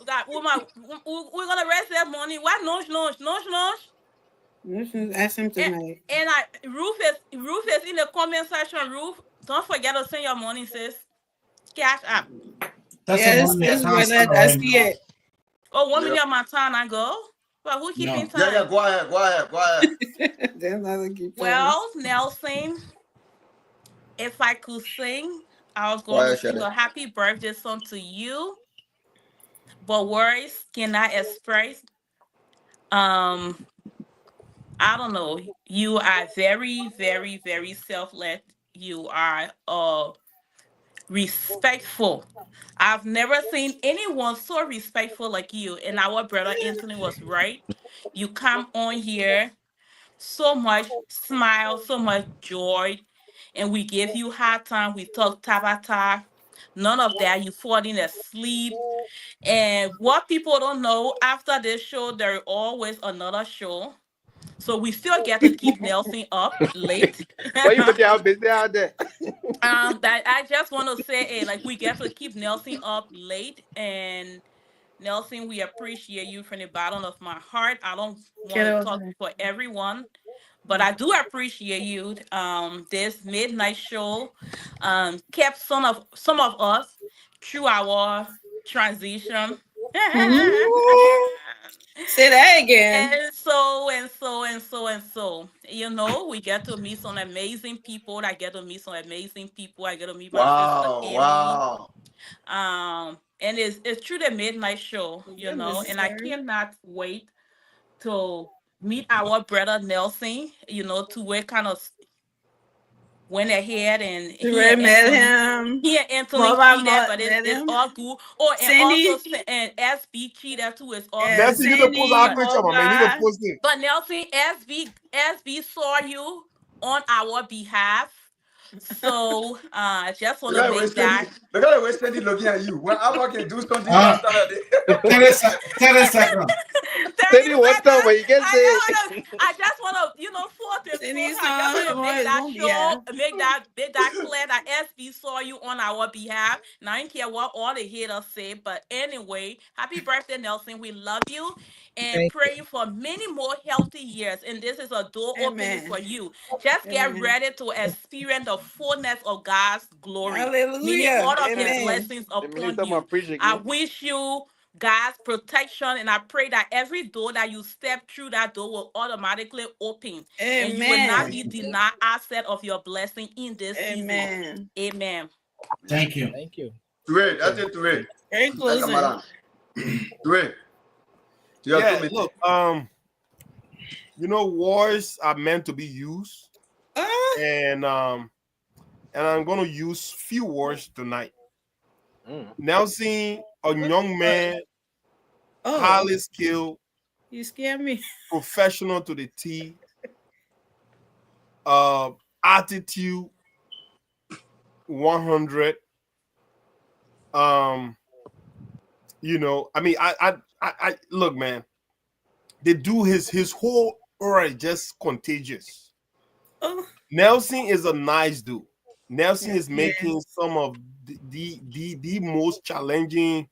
That woman, we're gonna raise that money. What? No. Ask him tonight. And Ruth is in the comment section. Ruth, don't forget to send your money, sis. Cash app. Yes, I see it. Oh, 1 million my time I go. Well, who keeping time? Yeah. Go ahead. Well, Nelson, if I could sing, I was going to sing a happy birthday song to you, but words cannot express. I don't know. You are very, very, very selfless. You are respectful. I've never seen anyone so respectful like you. And our brother Anthony was right. You come on here, so much smile, so much joy, and we give you hard time. We talk tabata. None of that. You falling asleep. And what people don't know, after this show, there is always another show. So we still get to keep Nelson up late. Why you put your busy out there? That I just want to say, like we get to keep Nelson up late, and Nelson, we appreciate you from the bottom of my heart. I don't want to talk for everyone, but I do appreciate you. This midnight show kept some of us through our transition. Say that again. And so. We get to meet some amazing people. I get to meet some amazing people. I get to meet my sister Amy. And it's through the midnight show, you know, and I cannot wait to meet our brother Nelson, you know, to where kind of went ahead and he and met Anthony, him. cheated, but Met it's him. all good. Oh, and Sandy. also and SB cheated too. It's all Yeah, good. Nelson, you need to post our Sandy, picture, my man. You need to Kofa. post it. But Nelson, SB saw you on our behalf. So just want to make that. Look at the way Sandy looking at you. When I can do something Uh, Saturday. 30 seconds. 30 what time? But you can say. I just want to, you know, forth and Sandy forth. I just saw want him to on make his that own show, behalf. make that clear that SB saw you on our behalf. Now I don't care what all the haters say, but anyway, happy birthday, Nelson. We love you and Thank you. praying for many more healthy years. And this is a door opening Amen. for you. Just get Amen. ready to experience the fullness of God's glory, meaning Hallelujah. all of His Amen. blessings The upon minister you. might preach I again. wish you God's protection, and I pray that every door that you step through, that door will automatically open, and you will not Amen. be denied access of your blessing in this season. Amen. Amen. Thank you. Thank you. Wait, that's it. Wait. Very closing. Wait. Yeah, look, you know, words are meant to be used, and I'm gonna use few words tonight. Nelson, a young man, highly skilled, you scare me. professional to the T, attitude 100. You know, I mean, I look, man. They do his whole aura is just contagious. Nelson is a nice dude. Nelson is making some of the most challenging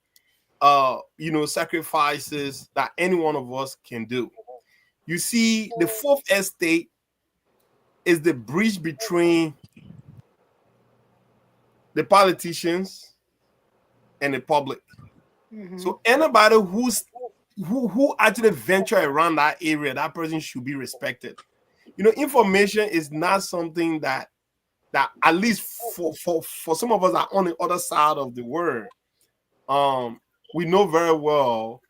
you know, sacrifices that any one of us can do. You see, the fourth estate is the bridge between the politicians and the public. So anybody who actually venture around that area, that person should be respected. You know, information is not something that at least for some of us that are on the other side of the world, we know very well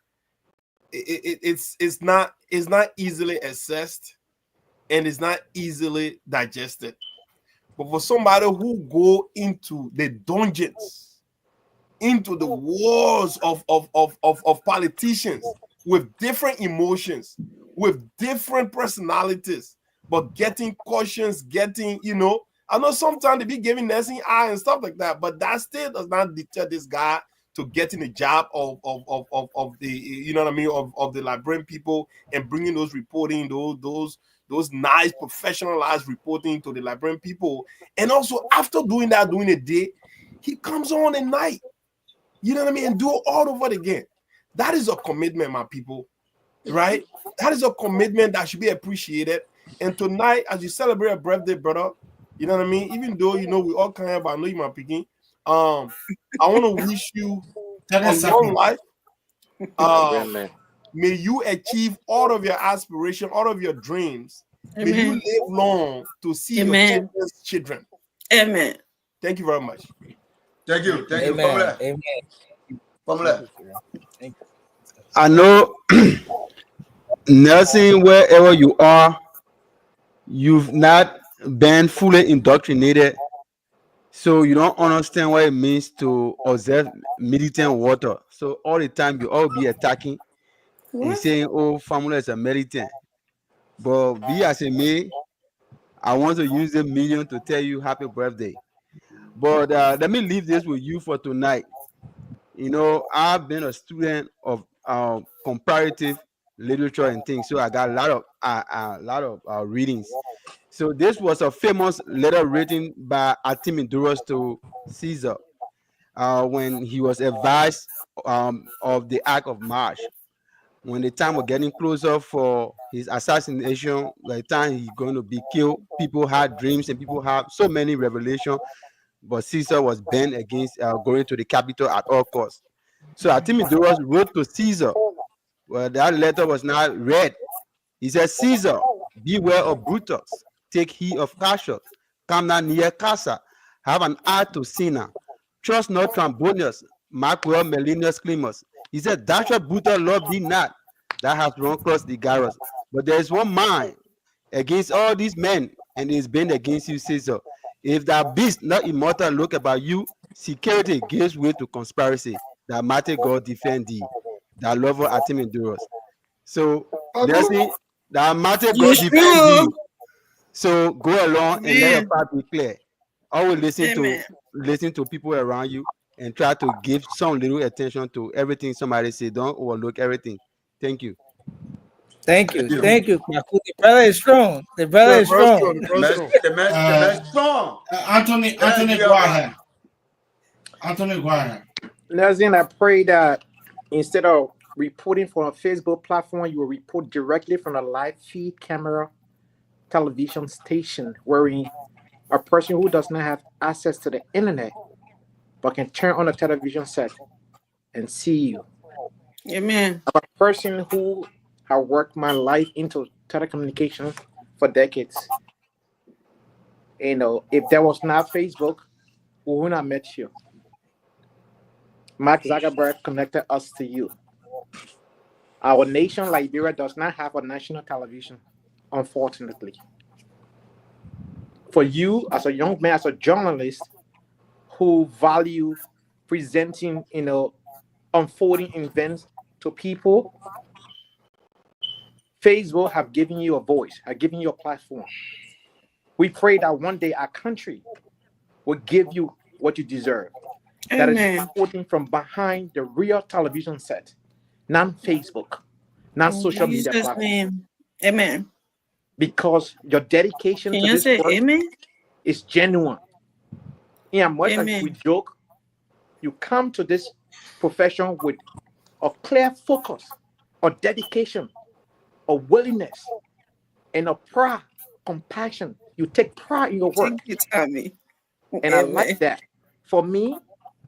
it's not easily accessed and it's not easily digested. But for somebody who go into the dungeons, into the wars of politicians with different emotions, with different personalities, but getting cautions, getting, you know, I know sometimes they be giving nursing eye and stuff like that, but that still does not deter this guy to getting the job of the, you know what I mean, of the Liberian people and bringing those reporting, those nice professionalized reporting to the Liberian people. And also after doing that, during a day, he comes on at night, you know what I mean, and do it all over again. That is a commitment, my people, right? That is a commitment that should be appreciated. And tonight, as you celebrate a birthday, brother, you know what I mean, even though, you know, we all kind of, I know you my picking, I want to wish you a long life. May you achieve all of your aspirations, all of your dreams. Amen. May you live long to see your children's children. Amen. Thank you very much. Thank you. Thank you. Amen. Amen. I know, Nelson, wherever you are, you've not been fully indoctrinated, so you don't understand what it means to observe militant water. So all the time you all be attacking and saying, "Oh, family is a militant." But be as it may, I want to use the medium to tell you happy birthday. But let me leave this with you for tonight. You know, I've been a student of comparative literature and things, so I got a lot of readings. So this was a famous letter written by Artemidoros to Caesar when he was advised of the Act of March. When the time was getting closer for his assassination, the time he's going to be killed, people had dreams and people had so many revelations, but Caesar was bent against going to the capital at all costs. So Artemidoros wrote to Caesar. Well, that letter was not read. He said, "Caesar, beware of Brutus. Take heed of Cassius. Come not near Casa. Have an eye to Cinna. Trust not Trombonius, Macro Melinus Climus. He said, "Thou shalt brutal love thee not, that hast run across the garrus. But there is one mind against all these men, and it is been against you, Caesar. If thou beast not immortal, look about you, security gives way to conspiracy. That mighty God defend thee, that lover Artemidorus." So there's that mighty God It's defend true. thee. So go along and let your Amen. path be clear. Always Amen. listen to people around you and try to give some little attention to everything somebody say. Don't overlook everything. Thank you. Thank you. Thank you, Kwaku. The brother is strong. The brother Yeah, is very strong. strong, very strong. The man strong. Anthony, Thank you, go man. ahead. Anthony, go ahead. Nazin, I pray that instead of reporting from a Facebook platform, you will report directly from a live feed camera television station, wherein a person who does not have access to the internet but can turn on a television set and see you. Amen. I'm a person who have worked my life into telecommunications for decades. You know, if there was not Facebook, we would not met you. Mark Zuckerberg connected us to you. Our nation, Liberia, does not have a national television, unfortunately. For you, as a young man, as a journalist who value presenting, unfolding events to people, Facebook have given you a voice, have given you a platform. We pray that one day our country will give you what you deserve. That is Amen. reporting from behind the real television set, not Facebook, not In social media Jesus' platform. name. Amen. Because your dedication Can to you this say work amen? is genuine. In much as we Amen. joke, you come to this profession with a clear focus, a dedication, a willingness, and a pride, compassion. You take pride in your work. Thank you, Tommy. And I like Amen. that. For me,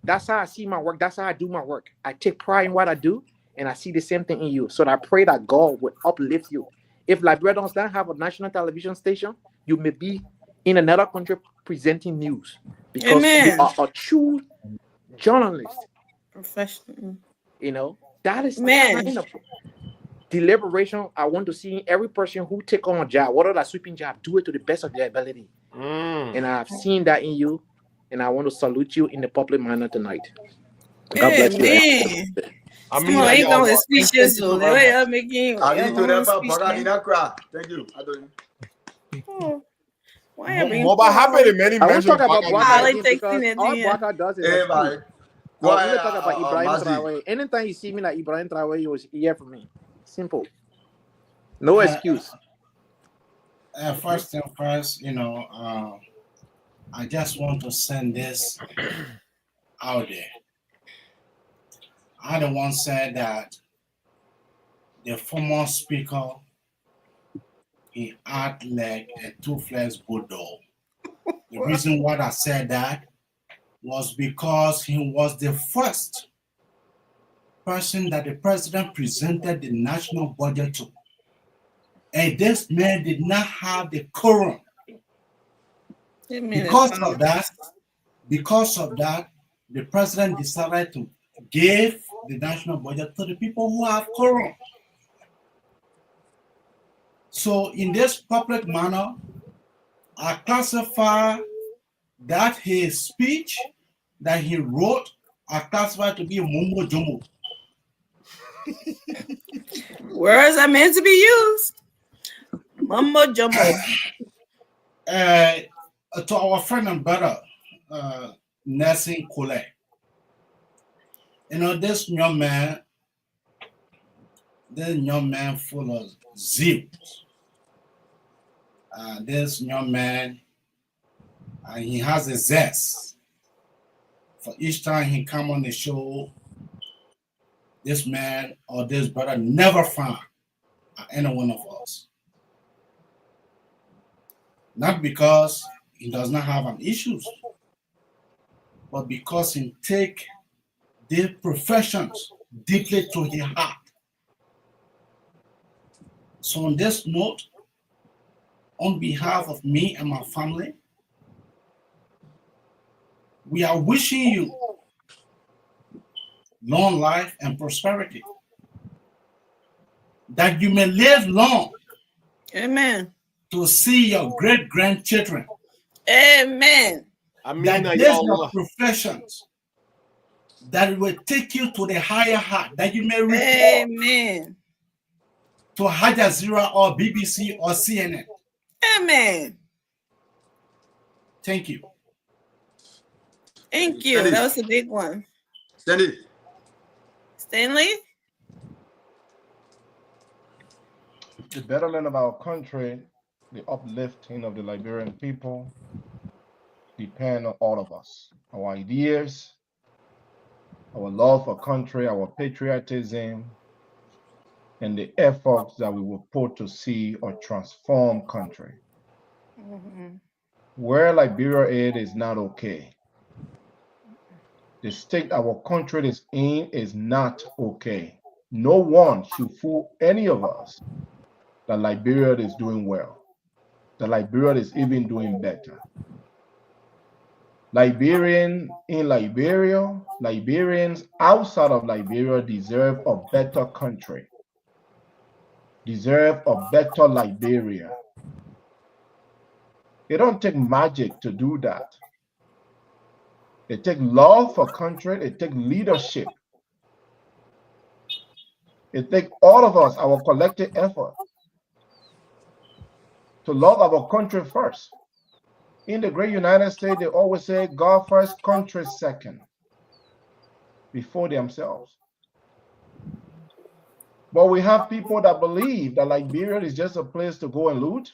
that's how I see my work. That's how I do my work. I take pride in what I do, and I see the same thing in you. So I pray that God will uplift you. If Liberia does not have a national television station, you may be in another country presenting news because you Amen. are a true journalist. Professional. That is the Man. kind of deliberation I want to see in every person who take on a job, whether that's sweeping job, do it to the best of their ability. And I've seen that in you, and I want to salute you in the public manner tonight. God bless you. Amen. I Come mean, on, that you come with thank speeches, you so so the very way much. you're making I your need to own that speech, but I did man. not cry. Thank you. I don't. Oh, why you being Moba happy the many I won't mention talk about Baka Bwaka like again Nina. because texting it all in? Bwaka does is Hey, excuse. man. Go I'll ahead, only talk about Ibrahim Mazi. Traore. Anytime you see me like Ibrahim Traore, you was here for me. Simple. No excuse. First thing first, I just want to send this out there. I don't want to say that the former speaker he act like a two-fledged bulldog. The reason why I said that was because he was the first person that the president presented the national budget to. And this man did not have the quorum. Because of that, the president decided to give the national budget to the people who have quorum. So in this public manner, I classify that his speech that he wrote, I classify to be a mumbo jumbo. Words are meant to be used. Mumbo jumbo. To our friend and brother, Nelson Colette. This young man full of zeal. This young man, he has a zest. For each time he come on the show, this man or this brother never found any one of us. Not because he does not have an issues, but because he take their professions deeply to his heart. So on this note, on behalf of me and my family, we are wishing you long life, and prosperity. That you may live long. Amen. To see your great grandchildren. Amen. That there's your professions that will take you to the higher height, that you may report Amen. to Al Jazeera or BBC or CNN. Amen. Thank you. Thank you. That was a big one. Stanley? The betterment of our country, the uplifting of the Liberian people, depend on all of us. Our ideas, our love for country, our patriotism, and the efforts that we will put to see or transform country. Mm-hmm. Where Liberia is not okay. The state our country is in is not okay. No one should fool any of us that Liberia is doing well, that Liberia is even doing better. Liberians in Liberia, Liberians outside of Liberia deserve a better country, deserve a better Liberia. It don't take magic to do that. It takes love for country, it takes leadership. It takes all of us, our collective effort, to love our country first. In the great United States, they always say God first, country second, before themselves. But we have people that believe that Liberia is just a place to go and loot,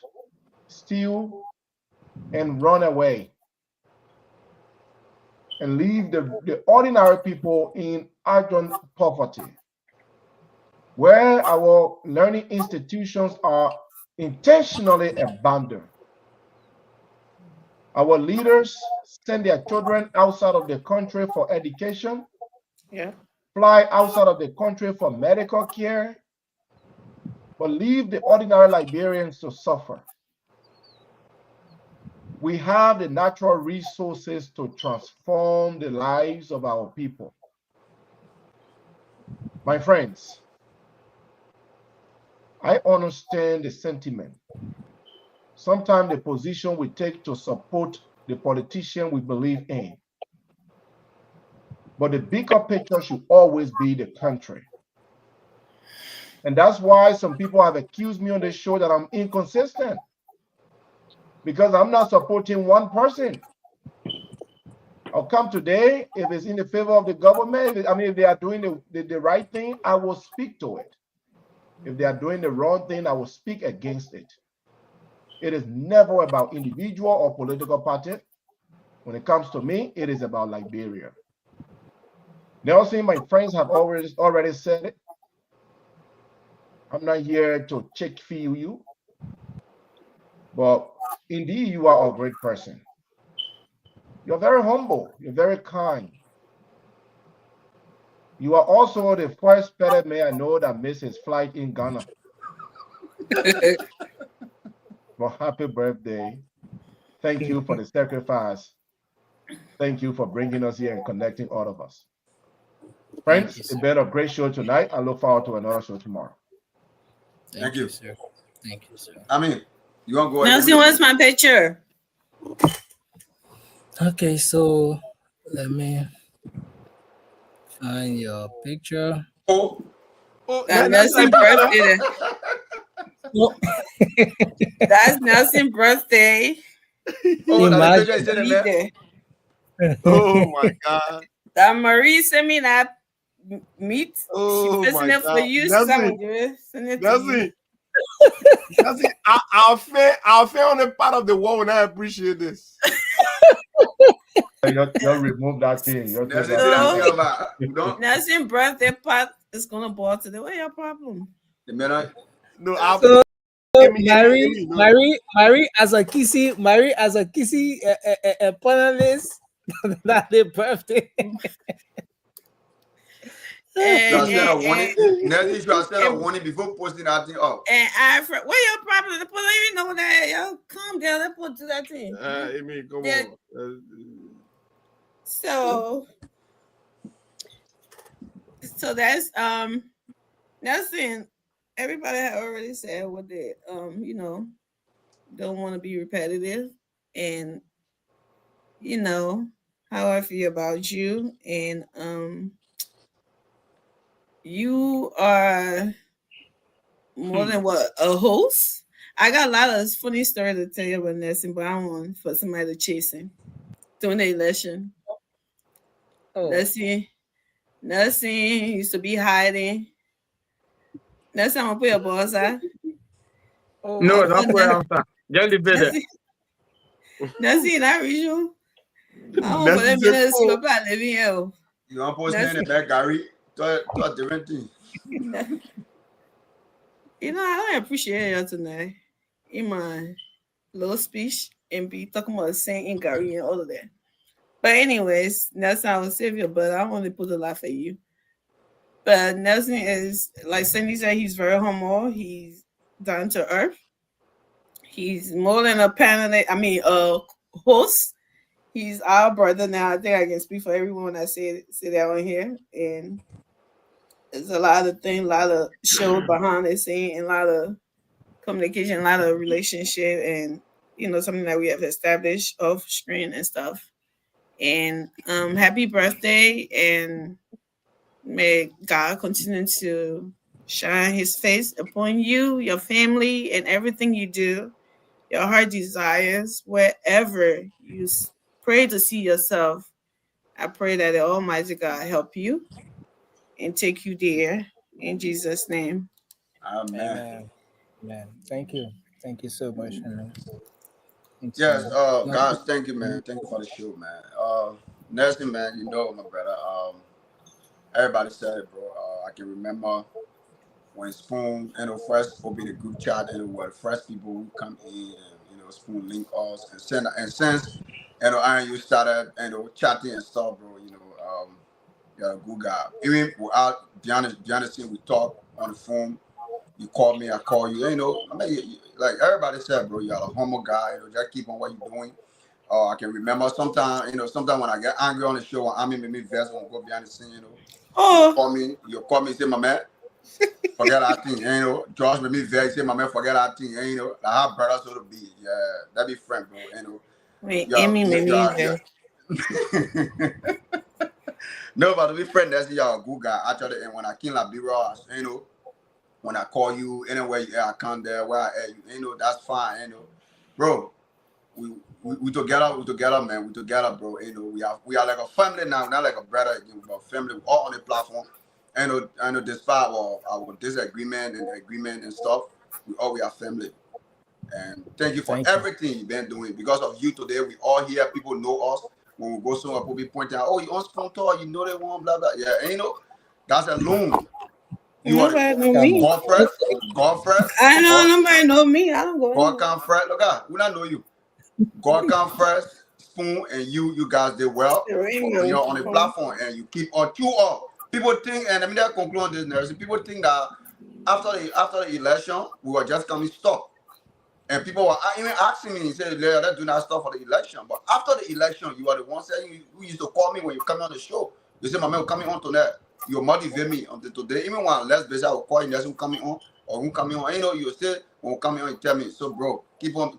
steal, and run away, and leave the ordinary people in ardent poverty, where our learning institutions are intentionally abandoned. Our leaders send their children outside of the country for education, fly outside of the country for medical care, but leave the ordinary Liberians to suffer. We have the natural resources to transform the lives of our people. My friends, I understand the sentiment. Sometimes the position we take to support the politician we believe in. But the bigger picture should always be the country. And that's why some people have accused me on the show that I'm inconsistent, because I'm not supporting one person. I'll come today, if it's in the favor of the government, if they are doing the right thing, I will speak to it. If they are doing the wrong thing, I will speak against it. It is never about individual or political party. When it comes to me, it is about Liberia. Nelson, my friends have already said it. I'm not here to check-feel you, but indeed you are a great person. You're very humble. You're very kind. You are also the first Petted man I know that missed his flight in Ghana. Well, happy birthday. Thank you for the sacrifice. Thank you for bringing us here and connecting all of us. Friends, it's been a great show tonight. I look forward to another show tomorrow. Thank you, sir. Thank you, sir. I mean, you want to go? Nelson, what's my picture? Okay, so let me find your picture. That's Nelson's birthday. That's Nelson's birthday. Imagine. Oh my God. That Marie sent me that meat. Oh She's fixing it for you. She's gonna give it. Send it to you. That's it. I'll fail on the part of the wall, and I appreciate this. You'll remove that thing. Nelson's birthday pot is gonna boil today. What's your problem? No, so Mary as a kissy panelist. That the birthday. You should have a warning before posting that thing up. And Alfred, what your problem? The police even know that. Yo, calm down. Let's put to that thing. Amy, come on. So So that's saying everybody had already said what they don't want to be repetitive, and how I feel about you, and you are more than what, a host. I got a lot of funny stories to tell you about nursing, but I want for somebody to chase him during the election. Nursing used to be hiding. Nursing, I'm gonna put your boss out. No, don't put it outside. Just leave it there. Nursing, not regional. I don't for That's them the minutes you phone. about living here. You want to post me in the back, Gary? To a different thing. I don't appreciate you tonight in my little speech and be talking about Saint and Gary and all of that. But anyways, Nelson, I will save you, but I want to put a lot for you. But Nelson is, like Cindy said, he's very humble. He's down to earth. He's more than a panelist. I mean, a host. He's our brother now. I think I can speak for everyone when I say that on here. And there's a lot of things, a lot of shows behind the scene, and a lot of communication, a lot of relationship, and something that we have established off screen and stuff. And happy birthday, and may God continue to shine his face upon you, your family, and everything you do, your heart desires, wherever you pray to see yourself. I pray that the Almighty God help you and take you there in Jesus' name. Amen. Amen. Thank you so much. Yes, guys, thank you, man. Thank you for the show, man. Nelson, man, my brother. Everybody said it, bro. I can remember when Spoon, first opened the group chat, and were the first people who come in, and Spoon link us and send, and since Aaron, you started, chatting and stuff, bro. You're a good guy. Even without behind the scene, we talk on the phone. You call me, I call you. I mean, like everybody said, bro, you're a humble guy. Just keep on what you're doing. I can remember sometimes, sometimes when I get angry on the show, I mean, maybe vest won't go behind the scene, you call me, say, my man, forget that thing, Josh made me vex, say, my man, forget that thing, like how brothers ought to be. Yeah, that be friend, bro, Wait, Amy made me vex. No, but to be friend, that's you're a good guy. Actually, and when I came Liberia, when I call you, anywhere I come there, where I at you, that's fine, bro. We together, man. We together, bro. We are like a family now, not like a brother again, but family. We're all on the platform. Despite our disagreement and agreement and stuff, we are family. And thank you for everything you've been doing. Because of you today, we all here. People know us. When we go somewhere, people be pointing out, oh, you on sponsor, they want blah blah. Yeah, that's alone. You are golfer. I know nobody know me. I don't go God anywhere. come first. Look at, we don't know you. God come first. Spoon and you guys did well. You're on the platform and you keep on two up. People think, and I mean that conclude on this narrative. People think that after the election, we were just coming stop. And people were even asking me, say, let's do that stuff for the election. But after the election, you are the one saying who used to call me when you come on the show. You say, my man, coming on tonight. You motivate me until today. Even when I'm less busy, I will call you, who coming on or who coming on. You still when coming on and tell me. So, bro, keep on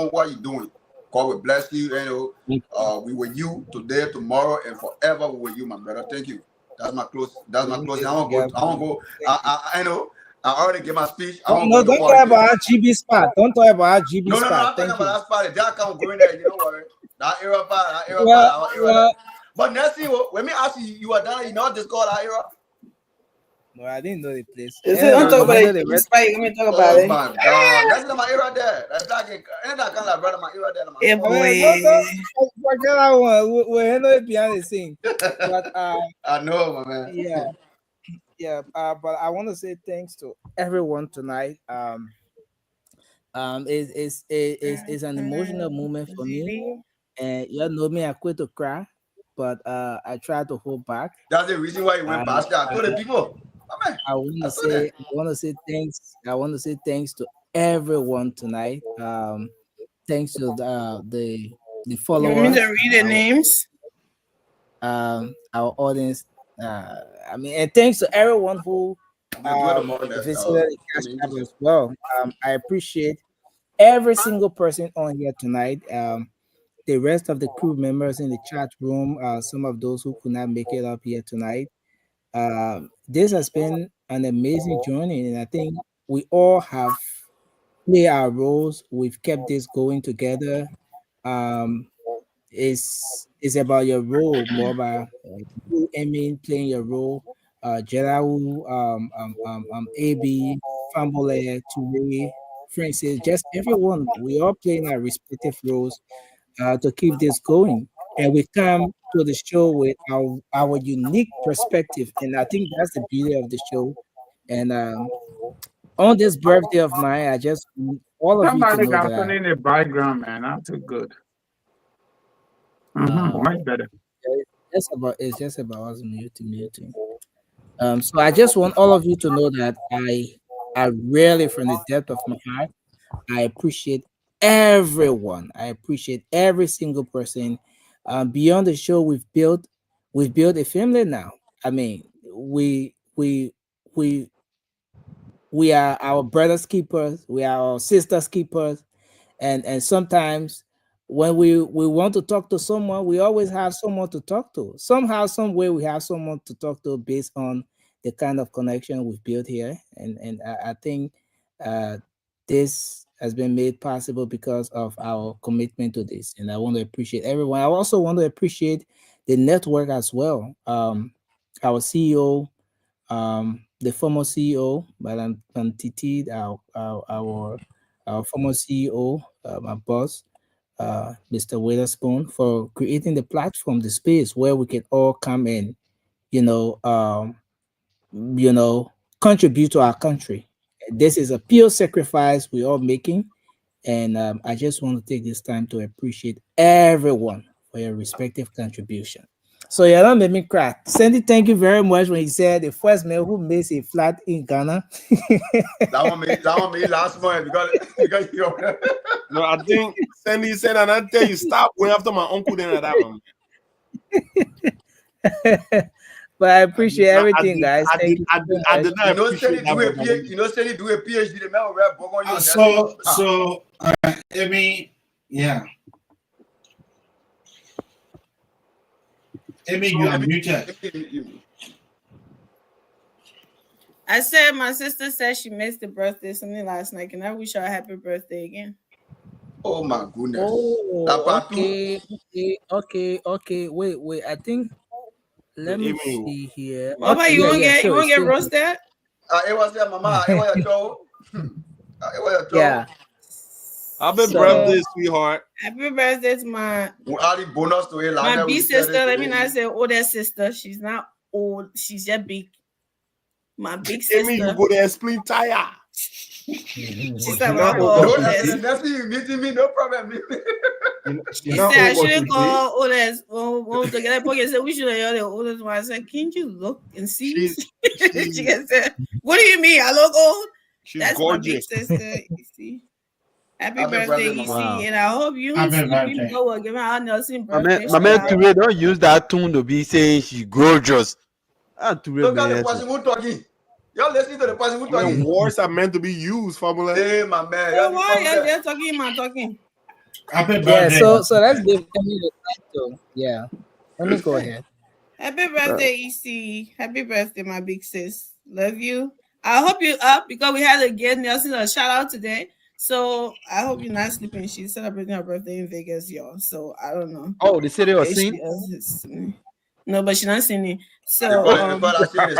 what you're doing. God will bless you. We with you today, tomorrow, and forever. We with you, my brother. Thank you. That's my close. That's my closing. I won't go. I know. I already gave my speech. I won't go don't to talk about GB spot. Don't talk about GB No, spot. I'm talking Thank about you. that spot. That can't go in there. You don't worry. That era part, Well, there. But next thing, when me ask you are done, this call that era. No, I didn't know the place. Don't talk about it. Despite let me talk about it. Oh my God, that's not my era there. That's like any that kind of brother, my era there. Yeah, boy. Forget that one. We'll handle it behind the scene. But I know, my man. Yeah. But I want to say thanks to everyone tonight. It's an emotional moment for me, and you know me, I quit to cry, but I try to hold back. That's the reason why you went past there. I told the people. I want to say thanks. I want to say thanks to everyone tonight. Thanks to the You want me followers. to read the names? Our audience. I mean, and thanks to everyone who visited the cash Amy. app as well. I appreciate every single person on here tonight. The rest of the crew members in the chat room, some of those who could not make it up here tonight. This has been an amazing journey, and I think we all have played our roles. We've kept this going together. Um, is about your role, Moba. You, Emin, playing your role. Jerawu, AB, Fambole, Ture, Francis, just everyone. We all playing our respective roles to keep this going. And we come to the show with our unique perspective. And I think that's the beauty of the show. And on this birthday of mine, I just want all of you to Somebody know got that something in the background, man. Not too good. Much better. it's just about us muting. So I just want all of you to know that I really, from the depth of my heart, I appreciate everyone. I appreciate every single person. Beyond the show, we've built a family now. I mean, we we are our brothers keepers, we are our sisters keepers, and sometimes when we want to talk to someone, we always have someone to talk to. Somehow, some way, we have someone to talk to based on the kind of connection we've built here, and I think uh, this has been made possible because of our commitment to this, and I want to appreciate everyone. I also want to appreciate the network as well. Our CEO, the former CEO, Madam Titi, our former CEO, my boss, Mr. Witherspoon, for creating the platform, the space where we can all come in, you know, you know, contribute to our country. This is a pure sacrifice we're all making, and I just want to take this time to appreciate everyone for your respective contribution. So yeah, that made me cry. Sandy, thank you very much when he said the first man who makes a flat in Ghana. that one made last month because you No, I think Sandy said, and I tell you, stop going after my uncle then at that one. But I appreciate everything, guys. Thank you I did not You know, appreciate that. Sandy do a PhD. The man will wear bug on you. I mean, yeah. Amy, you are muted. I said my sister said she missed the birthday something last night. Can I wish her a happy birthday again? Oh my goodness. Oh, okay. Wait. I think let me see here. Mama, Okay, you won't sure, get roasted? It was there, Mama. It was your show. It was your show. Yeah. Happy birthday, sweetheart. Happy birthday to my bonus to it. My big sister. Let me not say older sister. She's not old. She's just big. My big sister. Amy, you go there, split tire. She's not old. That's you meeting me, no problem. She said I shouldn't call oldest. When we together, because said we should have the oldest one. I said, can't you look and see? She said, what do you mean? I look old? That's gorgeous. My big sister. You see. Happy birthday, EC, and I hope you people will give her Nelson birthday. My man Ture don't use that tune to be saying she's gorgeous. Look at the person who talking. You're listening to the person who talking. Words are meant to be used, Formula. Hey, my man. So why you're talking, man, talking? Happy birthday. Yeah, so let's give me the title. Yeah. Let me go ahead. Happy birthday, EC. Happy birthday, my big sis. Love you. I hope you're up because we had to give Nelson a shout out today. So I hope you're not sleeping. She's celebrating her birthday in Vegas, y'all. So I don't know. Oh, the city was singing? No, but she's not singing. So happy birthday.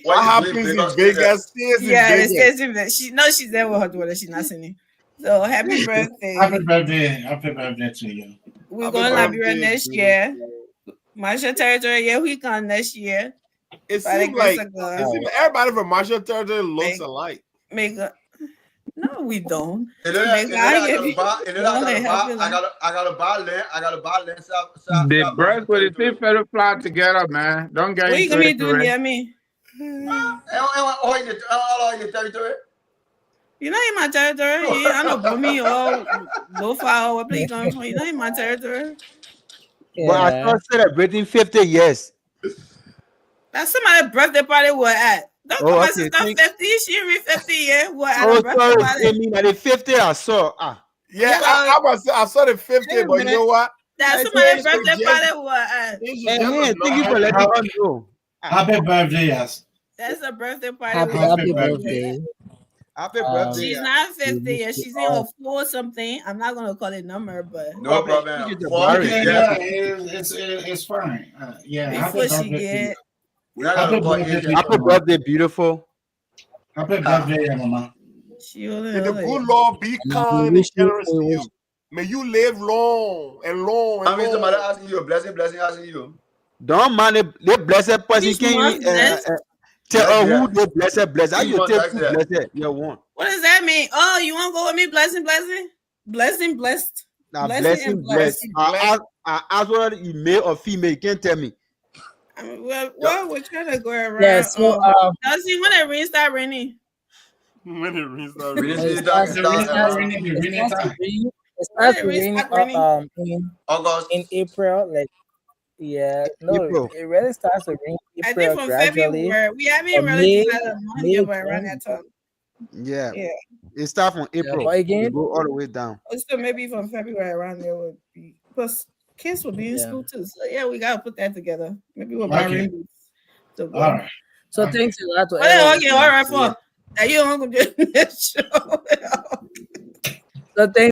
What happens in Vegas? Yeah, it stays in Vegas. She's there with her daughter. She's not singing. So happy birthday. Happy birthday to you. We're going to Liberia next year. Marshall Territory, yeah, we come next year. It seems like everybody from Marshall Territory looks alike. No, we don't. I gotta buy land. The birds with the three feather fly together, man. Don't get what into you it. gonna do, me? All in the territory. You're not in my territory. You ain't no Bumi or Lofa or what place you coming from. You're not in my territory. But I started celebrating 50 years. That's somebody's birthday party we're at. Don't Oh, call my okay. sister 50. She read 50 years. We're at Oh, a birthday sorry. party. I mean, at the 50 I saw. Yeah, I saw the 50, but you know what? That's I somebody's think birthday just- party we're at. Thank you for letting us know. Happy birthday, yes. That's a birthday party. Happy, we're happy at. birthday. Happy birthday. She's not 50 wish yet. you She's in her all- 4 something. I'm not gonna call it number, but No problem. Yeah, it's fine. Yeah, happy before she birthday to you. get We're not Happy gonna call birthday age to you, Happy Mama. birthday, beautiful. Happy birthday, Mama. she only May the good Lord be kind and generous to you. May you live long and long and I mean, somebody long. asking you a blessing asking you. Don't mind the blessed person. Which Can month you this? tell Yeah. who the blessed? How Each you month take next who year. blessed? You want. What does that mean? Oh, you want to go with me? Blessing, blessing, blessing, blessed, Now blessing, and blessed. I ask whether you male or female. You can't tell me. I mean, well, we're trying to go around. Yeah, so does he want to rain start raining? When it rains out. it starts to rain in August. in April, like April. it really starts to rain I think April from gradually. February. We haven't From really May, decided a month May, yet, but around June, that time. Yeah. Yeah. It starts from April. but again- it go all the way down. So maybe from February around there would be because kids will be in Yeah. school too. So yeah, we gotta put that together. Maybe we'll Okay. buy rain boots. So go. All right. So thanks a lot to What everyone. okay, all right, for that you don't go do this show. So thanks.